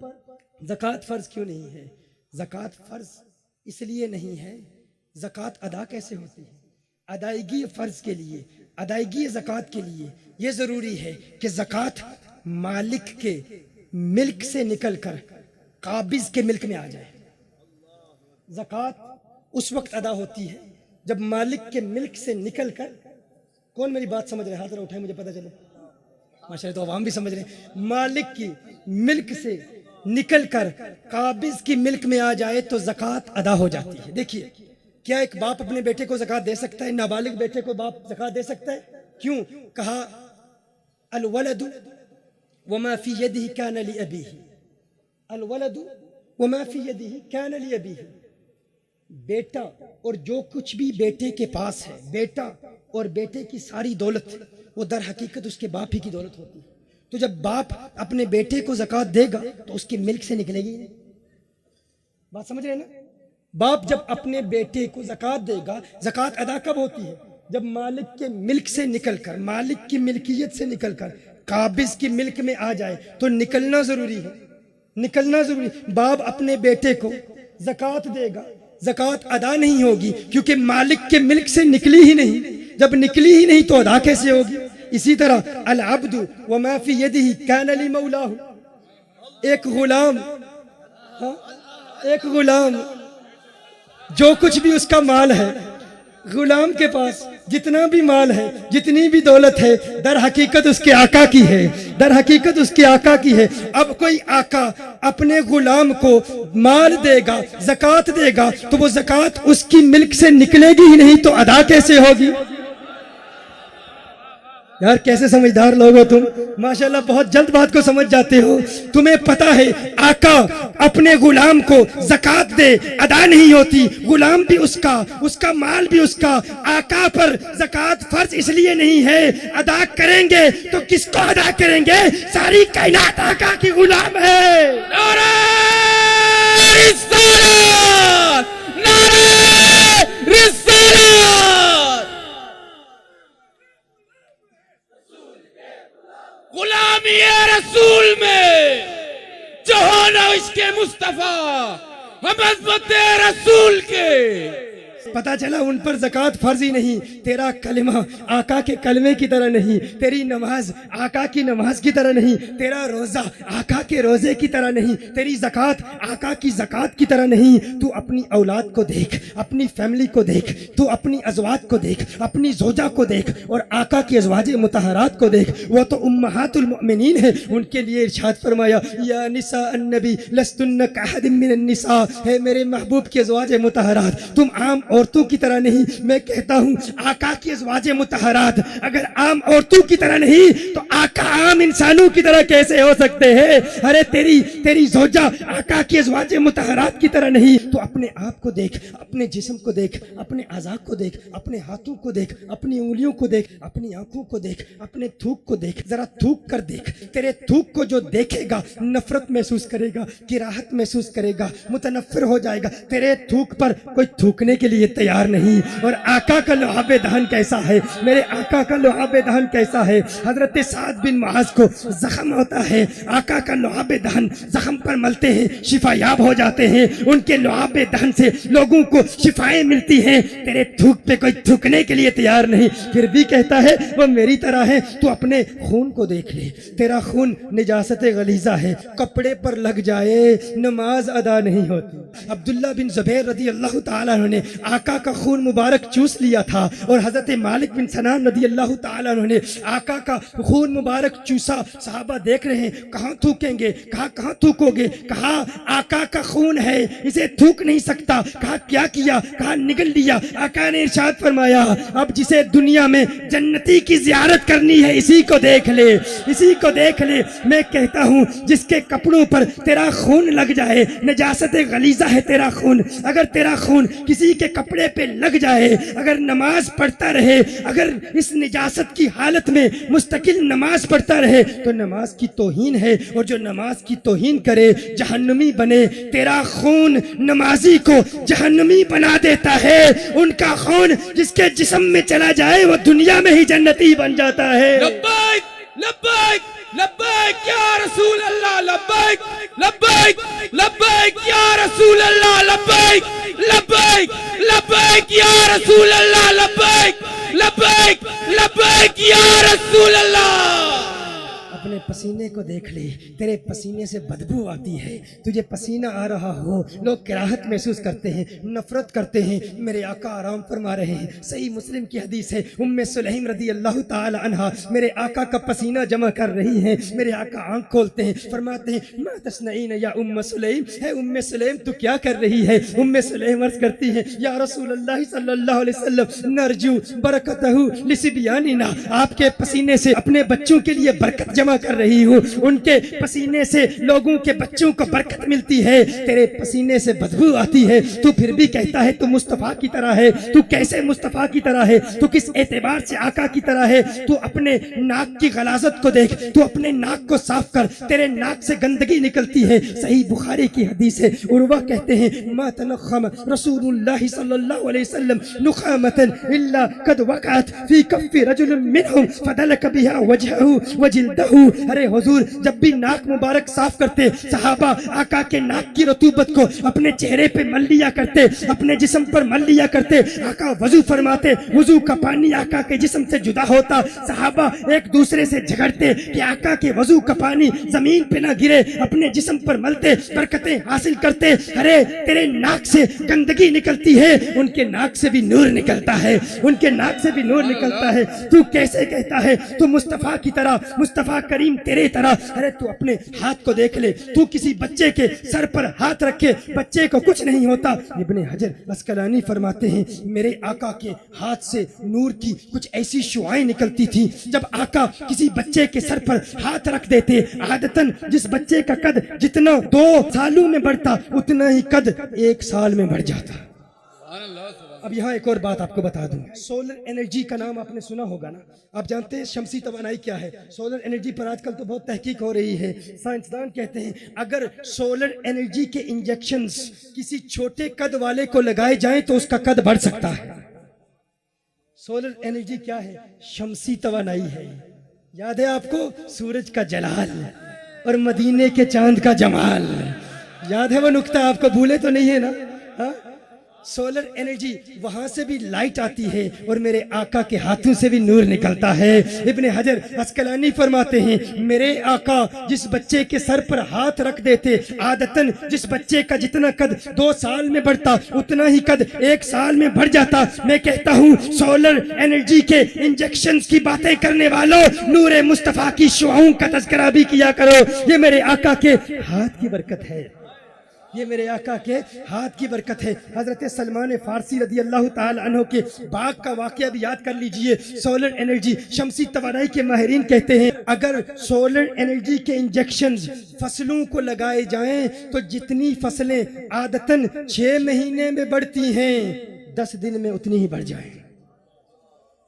زکوٰۃ فرض کیوں نہیں ہے؟ زکوٰۃ فرض اس لیے نہیں ہے. زکوٰۃ ادا کیسے ہوتی ہے؟ ادائیگی فرض کے لیے، ادائیگی زکوٰۃ کے لیے یہ ضروری ہے کہ زکوٰۃ مالک کے ملک سے نکل کر قابض کے ملک میں آ جائے. زکوٰۃ اس وقت ادا ہوتی ہے جب مالک کے ملک سے نکل کر، کون میری بات سمجھ رہے ہیں؟ ہاتھ اٹھائیں مجھے پتہ چلے. ماشاءاللہ تو عوام بھی سمجھ رہے ہیں. مالک کی ملک سے نکل کر قابض کی ملک میں آ جائے تو زکوٰۃ ادا ہو جاتی ہے. دیکھیے کیا ایک باپ اپنے بیٹے کو زکوٰۃ دے سکتا ہے؟ نابالغ بیٹے کو باپ زکوٰۃ دے سکتا ہے؟ کیوں؟ کہا الولد وما فی یدہ کان لابیہ، الولد وما فی یدہ کان لابیہ. بیٹا اور جو کچھ بھی بیٹے کے پاس ہے، بیٹا اور بیٹے کی ساری دولت وہ در حقیقت اس کے باپ ہی کی دولت ہوتی ہے. تو جب باپ اپنے بیٹے کو زکوٰۃ دے گا تو اس کے ملک سے نکلے گی نہیں. بات سمجھ رہے ہیں نا؟ باپ جب اپنے بیٹے کو زکوٰۃ دے گا، زکوٰۃ ادا کب ہوتی ہے؟ جب مالک کے ملک سے نکل کر، مالک کی ملکیت سے نکل کر قابض کی ملک میں آ جائے تو نکلنا ضروری ہے، نکلنا ضروری. باپ اپنے بیٹے کو زکوٰۃ دے گا، زکوٰۃ ادا نہیں ہوگی کیونکہ مالک کے ملک سے نکلی ہی نہیں. جب نکلی ہی نہیں تو ادا کیسے ہوگی؟ اسی طرح العبد وما فی یدہ کان لمولاہ، ایک غلام ہاں؟ ایک غلام جو کچھ بھی اس کا مال ہے، غلام کے پاس جتنا بھی مال ہے، جتنی بھی دولت ہے، در حقیقت اس کے آقا کی ہے، در حقیقت اس کے آقا کی ہے۔ اب کوئی آقا اپنے غلام کو مال دے گا، زکوٰۃ دے گا، تو وہ زکوٰۃ اس کی ملک سے نکلے گی ہی نہیں تو ادا کیسے ہوگی؟ یار کیسے سمجھدار لوگ ہو تم، ماشاءاللہ بہت جلد بات کو سمجھ جاتے ہو۔ تمہیں پتا ہے آقا اپنے غلام کو زکوٰۃ دے، ادا نہیں ہوتی، غلام بھی اس کا مال بھی اس کا، آقا پر زکوٰۃ فرض اس لیے نہیں ہے، ادا کریں گے تو کس کو ادا کریں گے؟ ساری کائنات آقا کی غلام ہے۔ نعرہ رسالت، نعرہ رسالت، غلامی رسول میں جو ہونا عشق مصطفیٰ، ہم عظمت رسول کے۔ پتا چلا ان پر زکوٰۃ فرض ہی نہیں، تیرا کلمہ آقا کے کلمے کی طرح نہیں، تیری نماز آقا کی نماز کی طرح نہیں، تیرا روزہ آقا کے روزے کی طرح نہیں، تیری زکوٰۃ آقا کی زکوٰۃ کی طرح نہیں۔ تو اپنی اولاد کو دیکھ، اپنی فیملی کو دیکھ، تو اپنی ازواج کو دیکھ، اپنی زوجہ کو دیکھ، اور آقا کی ازواج مطہرات کو دیکھ، وہ تو امہات المؤمنین ہیں۔ ان کے لیے ارشاد فرمایا یا نساء النبی لستن کاحد من النساء، ہے میرے محبوب کی ازواج مطہرات، تم عام عورتوں کی طرح نہیں۔ میں کہتا ہوں آقا کی ازواج مطہرات اگر عام عورتوں کی طرح نہیں تو آقا عام انسانوں کی طرح کیسے ہو سکتے ہیں؟ ارے تیری زوجہ آقا کی ازواج مطہرات کی طرح نہیں۔ تو اپنے آپ کو دیکھ، اپنے جسم کو دیکھ، اپنے اعضاء کو دیکھ، اپنے ہاتھوں کو دیکھ، اپنی انگلیوں کو دیکھ، اپنی آنکھوں کو دیکھ، اپنے تھوک کو دیکھ، ذرا تھوک کر دیکھ۔ تیرے تھوک کو جو دیکھے گا نفرت محسوس کرے گا، کراہت محسوس کرے گا، متنفر ہو جائے گا۔ تیرے تھوک پر کوئی تھوکنے کے لیے تیار نہیں۔ اور آقا کا لعاب دہن کیسا ہے، میرے آقا کا لعاب دہن کیسا ہے؟ حضرت سعد بن معاذ کو زخم ہوتا ہے، آقا کا لعاب دہن زخم پر ملتے ہیں، شفا یاب ہو جاتے ہیں۔ ان کے لعاب دہن سے لوگوں کو شفائیں ملتی ہیں۔ تیرے تھوک پہ کوئی تھوکنے کے لیے تیار نہیں، پھر بھی کہتا ہے وہ میری طرح ہے۔ تو اپنے خون کو دیکھ لے، تیرا خون نجاست غلیظہ ہے، کپڑے پر لگ جائے نماز ادا نہیں ہوتی۔ عبداللہ بن زبیر رضی اللہ تعالیٰ عنہ نے آقا کا خون مبارک چوس لیا تھا، اور حضرت مالک بن سنان رضی اللہ تعالیٰ عنہ نے آقا کا خون مبارک چوسا۔ صحابہ دیکھ رہے ہیں کہاں تھوکیں گے، کہاں تھوکو گے؟ کہا آقا کا خون ہے، اسے تھوک نہیں سکتا۔ کہا کیا کیا؟ کہا نگل لیا۔ آقا نے ارشاد فرمایا اب جسے دنیا میں جنتی کی زیارت کرنی ہے اسی کو دیکھ لے، اسی کو دیکھ لے۔ میں کہتا ہوں جس کے کپڑوں پر تیرا خون لگ جائے، نجاست غلیظہ ہے تیرا خون، اگر تیرا خون کسی کے کپڑے پہ لگ جائے، اگر نماز پڑھتا رہے، اگر اس نجاست کی حالت میں مستقل نماز پڑھتا رہے تو نماز کی توہین ہے، اور جو نماز کی توہین کرے جہنمی بنے۔ تیرا خون نمازی کو جہنمی بنا دیتا ہے، ان کا خون جس کے جسم میں چلا جائے وہ دنیا میں ہی جنتی بن جاتا ہے۔ لبیک لبیک لبیک یا رسول اللہ، لبیک لبیک لبیک یا رسول اللہ، لبیک لبیک لبیک یا رسول اللہ، لبیک لبیک لبیک یا رسول اللہ۔ اپنے پسینے کو دیکھ لے، تیرے پسینے سے بدبو آتی ہے، تجھے پسینہ آ رہا ہو، لوگ کراہت محسوس کرتے ہیں، نفرت کرتے ہیں۔ میرے آقا آرام فرما رہے ہیں، صحیح مسلم کی حدیث ہے، ام سلیم رضی اللہ تعالی عنہا میرے آقا کا پسینہ جمع کر رہی ہیں۔ میرے آقا آنکھ کھولتے ہیں، فرماتے ہیں ما تصنعین یا ام سلیم، ہے ام سلیم تو کیا کر رہی ہے؟ ام سلیم عرض کرتی ہیں یا رسول اللہ صلی اللہ علیہ وسلم نرجو برکتہ لصبیاننا، آپ کے پسینے سے اپنے بچوں کے لیے برکت جمع کر رہی ہوں، ان کے پسینے سے لوگوں کے بچوں کو برکت ملتی ہے، تیرے پسینے سے بدبو آتی ہے، تو پھر بھی کہتا ہے تو مصطفیٰ کی طرح ہے۔ تو کیسے مصطفیٰ کی طرح ہے؟ تو کس اعتبار سے آقا کی طرح ہے؟ تو اپنے ناک کی غلاظت کو دیکھ، تو اپنے ناک کو صاف کر، تیرے ناک سے گندگی نکلتی ہے۔ صحیح بخاری کی حدیث ہے، عروہ کہتے ہیں ما تنخم رسول اللہ صلی اللہ علیہ وسلم نخامتا الا قد وقعت فی کف رجل منهم فدلک بها وجهه وجلده ہوں ارے حضور جب بھی ناک مبارک صاف کرتے صحابہ آقا کے ناک کی رطوبت کو اپنے چہرے پہ مل لیا کرتے, اپنے جسم پر مل لیا کرتے. آقا وضو فرماتے, وضو کا پانی آقا کے جسم سے جدا ہوتا, صحابہ ایک دوسرے سے جھگڑتے کہ آقا کے وضو کا پانی زمین پہ نہ گرے, اپنے جسم پر ملتے, برکتیں حاصل کرتے. ارے تیرے ناک سے گندگی نکلتی ہے, ان کے ناک سے بھی نور نکلتا ہے, ان کے ناک سے بھی نور نکلتا ہے. تو کیسے کہتا ہے تو مصطفیٰ کی طرح, مصطفیٰ کریم تیرے طرح. ارے تو اپنے ہاتھ کو دیکھ لے, تو کسی بچے کے سر پر ہاتھ رکھے, بچے کو کچھ نہیں ہوتا. ابن حجر عسقلانی فرماتے ہیں میرے آقا کے ہاتھ سے نور کی کچھ ایسی شعائیں نکلتی تھی, جب آقا کسی بچے کے سر پر ہاتھ رکھ دیتے, عادتاً جس بچے کا قد جتنا 2 سالوں میں بڑھتا اتنا ہی قد 1 سال میں بڑھ جاتا. اب یہاں ایک اور بات آپ کو بتا دوں, سولر انرجی کا نام آپ نے سنا ہوگا نا. آپ جانتے ہیں شمسی توانائی کیا ہے؟ سولر انرجی پر آج کل تو بہت تحقیق ہو رہی ہے. سائنسدان کہتے ہیں اگر سولر انرجی کے انجیکشنز کسی چھوٹے قد والے کو لگائے جائیں تو اس کا قد بڑھ سکتا ہے. سولر انرجی کیا ہے؟ شمسی توانائی ہے. یاد ہے آپ کو سورج کا جلال اور مدینے کے چاند کا جمال؟ یاد ہے وہ نکتہ آپ کو؟ بھولے تو نہیں ہے نا؟ ہاں, سولر انرجی وہاں سے بھی لائٹ آتی ہے اور میرے آقا کے ہاتھوں سے بھی نور نکلتا ہے. ابن حجر عسقلانی فرماتے ہیں میرے آقا جس بچے کے سر پر ہاتھ رکھ دیتے, عادتاً جس بچے کا جتنا قد 2 سال میں بڑھتا اتنا ہی قد 1 سال میں بڑھ جاتا. میں کہتا ہوں سولر انرجی کے انجیکشنز کی باتیں کرنے والوں, نور مصطفیٰ کی شعاؤں کا تذکرہ بھی کیا کرو. یہ میرے آقا کے ہاتھ کی برکت ہے, یہ میرے آقا کے ہاتھ کی برکت ہے. حضرت سلمان فارسی رضی اللہ تعالی عنہ کے باغ کا واقعہ بھی یاد کر لیجئے. سولر انرجی, شمسی توانائی کے ماہرین کہتے ہیں اگر سولر انرجی کے انجیکشنز فصلوں کو لگائے جائیں تو جتنی فصلیں عادتاً 6 مہینے میں بڑھتی ہیں 10 دن میں اتنی ہی بڑھ جائیں.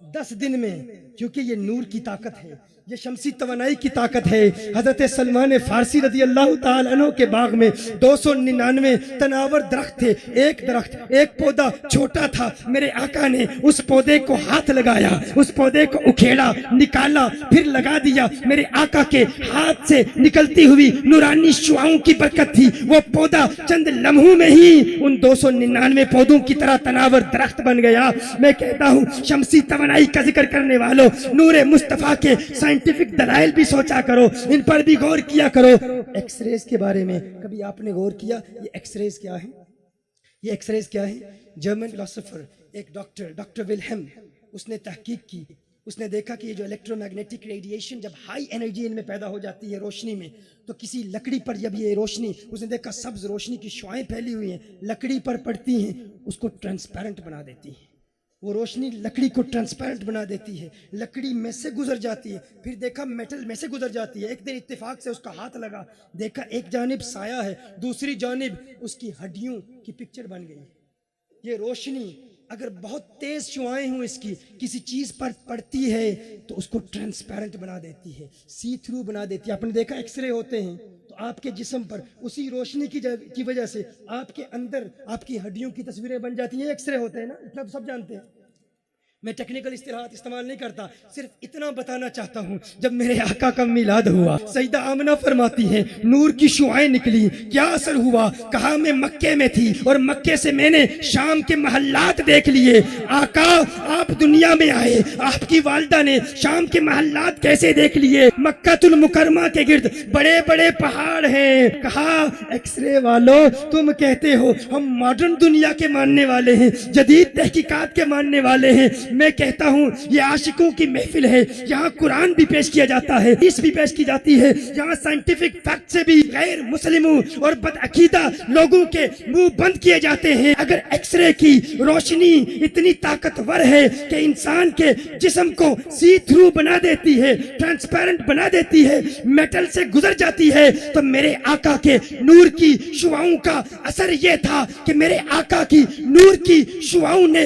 10 دن میں, کیونکہ یہ نور کی طاقت ہے, یہ شمسی توانائی کی طاقت ہے. حضرت سلمان فارسی رضی اللہ تعالی عنہ کے باغ میں 299 تناور درخت تھے. ایک درخت, ایک پودا چھوٹا تھا. میرے آقا نے اس پودے کو ہاتھ لگایا, اس پودے کو اکھیڑا, نکالا, پھر لگا دیا. میرے آقا کے ہاتھ سے نکلتی ہوئی نورانی شعاؤں کی برکت تھی. وہ پودا چند لمحوں میں ہی ان 299 پودوں کی طرح تناور درخت بن گیا. میں کہتا ہوں شمسی توانائی کا ذکر کرنے والوں, نور مصطفیٰ کے سائنٹیفک دلائل بھی سوچا کرو, ان پر بھی غور کیا کرو. ایکس ریز کے بارے میں کبھی آپ نے غور کیا یہ ایکس ریز کیا ہے؟ یہ ایکس ریز کیا ہے؟ جرمن فلسفر ایک ڈاکٹر ولہم, اس نے تحقیق کی. اس نے دیکھا کہ یہ جو الیکٹرو میگنیٹک ریڈیشن جب ہائی انرجی ان میں پیدا ہو جاتی ہے روشنی میں, تو کسی لکڑی پر جب یہ روشنی, اس نے دیکھا سبز روشنی کی شعائیں پھیلی ہوئی ہیں, لکڑی پر پڑتی ہیں, اس کو ٹرانسپیرنٹ بنا دیتی ہیں. وہ روشنی لکڑی کو ٹرانسپیرنٹ بنا دیتی ہے, لکڑی میں سے گزر جاتی ہے. پھر دیکھا میٹل میں سے گزر جاتی ہے. ایک دن اتفاق سے اس کا ہاتھ لگا, دیکھا ایک جانب سایہ ہے, دوسری جانب اس کی ہڈیوں کی پکچر بن گئی. یہ روشنی اگر بہت تیز شعائیں ہوں اس کی, کسی چیز پر پڑتی ہے تو اس کو ٹرانسپیرنٹ بنا دیتی ہے, سی تھرو بنا دیتی ہے. آپ نے دیکھا ایکس رے ہوتے ہیں تو آپ کے جسم پر اسی روشنی کی وجہ سے آپ کے اندر آپ کی ہڈیوں کی تصویریں بن جاتی ہیں. ایکس رے ہوتے ہیں نا, اتنا سب جانتے ہیں. میں ٹیکنیکل اصطلاحات استعمال نہیں کرتا, صرف اتنا بتانا چاہتا ہوں جب میرے آقا کا میلاد ہوا, سیدہ آمنہ فرماتی ہیں نور کی شعائیں نکلی. کیا اثر ہوا؟ کہا میں مکے میں تھی اور مکے سے میں نے شام کے محلات دیکھ لیے. آقا آپ دنیا میں آئے, آپ کی والدہ نے شام کے محلات کیسے دیکھ لیے؟ مکہ المکرمہ کے گرد بڑے بڑے پہاڑ ہیں. کہا ایکس رے والو تم کہتے ہو ہم ماڈرن دنیا کے ماننے والے ہیں, جدید تحقیقات کے ماننے والے ہیں. میں کہتا ہوں یہ عاشقوں کی محفل ہے, یہاں قرآن بھی پیش کیا جاتا ہے, حدیث بھی پیش کی جاتی ہے, یہاں سائنٹیفک فیکٹ سے بھی غیر مسلموں اور بدعقیدہ لوگوں کے منہ بند کیے جاتے ہیں. اگر ایکس رے کی روشنی اتنی طاقتور ہے کہ انسان کے جسم کو سی تھرو بنا دیتی ہے, ٹرانسپیرنٹ بنا دیتی ہے, میٹل سے گزر جاتی ہے, تو میرے آقا کے نور کی شعاؤں کا اثر یہ تھا کہ میرے آقا کی نور کی شعاؤں نے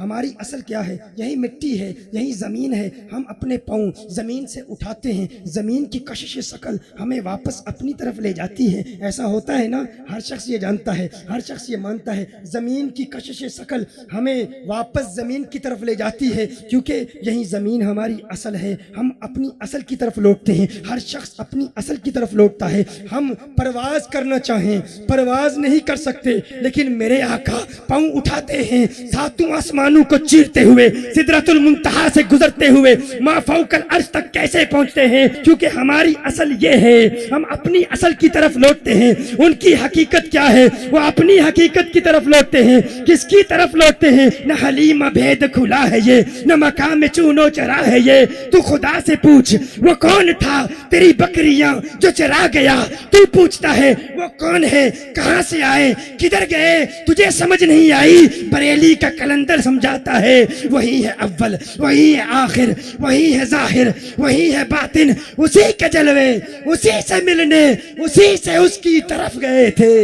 ہماری اصل کیا ہے؟ یہی مٹی ہے، یہی زمین ہے۔ ہم اپنے پاؤں زمین سے اٹھاتے ہیں، زمین کی کشش ثقل ہمیں واپس اپنی طرف لے جاتی ہے۔ ایسا ہوتا ہے نا؟ ہر شخص یہ جانتا ہے، ہر شخص یہ مانتا ہے، زمین کی کشش ثقل ہمیں واپس زمین کی طرف لے جاتی ہے، کیونکہ یہی زمین ہماری اصل ہے۔ ہم اپنی اصل کی طرف لوٹتے ہیں، ہر شخص اپنی اصل کی طرف لوٹتا ہے۔ ہم پرواز کرنا چاہیں پرواز نہیں کر سکتے، لیکن میرے آقا پاؤں اٹھاتے ہیں، ساتوں آسمانوں کو چیرتے ہوئے، سدرۃ المنتہا سے گزرتے ہوئے ما فوق العرش تک کیسے پہنچتے ہیں؟ کیونکہ ہماری اصل یہ ہے، ہم اپنی اصل کی طرف لوٹتے ہیں۔ ان کی حقیقت کیا ہے؟ وہ اپنی حقیقت کی طرف لوٹتے ہیں۔ کس کی طرف لوٹتے ہیں؟ نہ حلیم بھید کھلا ہے یہ، نہ مقام چونو چرا ہے یہ۔ تو خدا سے پوچھ وہ کون تھا تیری بکریاں جو چرا گیا؟ تو پوچھتا ہے وہ کون ہے، کہاں سے آئے، کدھر گئے؟ تجھے سمجھ نہیں آئی؟ بریلی کا کلندر سمجھاتا ہے وہی ہے اول، وہی ہے آخر، وہی ہے ظاہر، وہی ہے باطن، اسی کے جلوے، اسی سے ملنے، اسی سے اس کی طرف گئے تھے،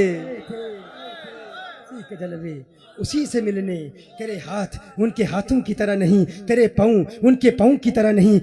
اسی کے جلوے اسی سے ملنے۔ تیرے ہاتھ ان کے ہاتھوں کی طرح نہیں، تیرے پاؤں ان کے پاؤں کی طرح نہیں،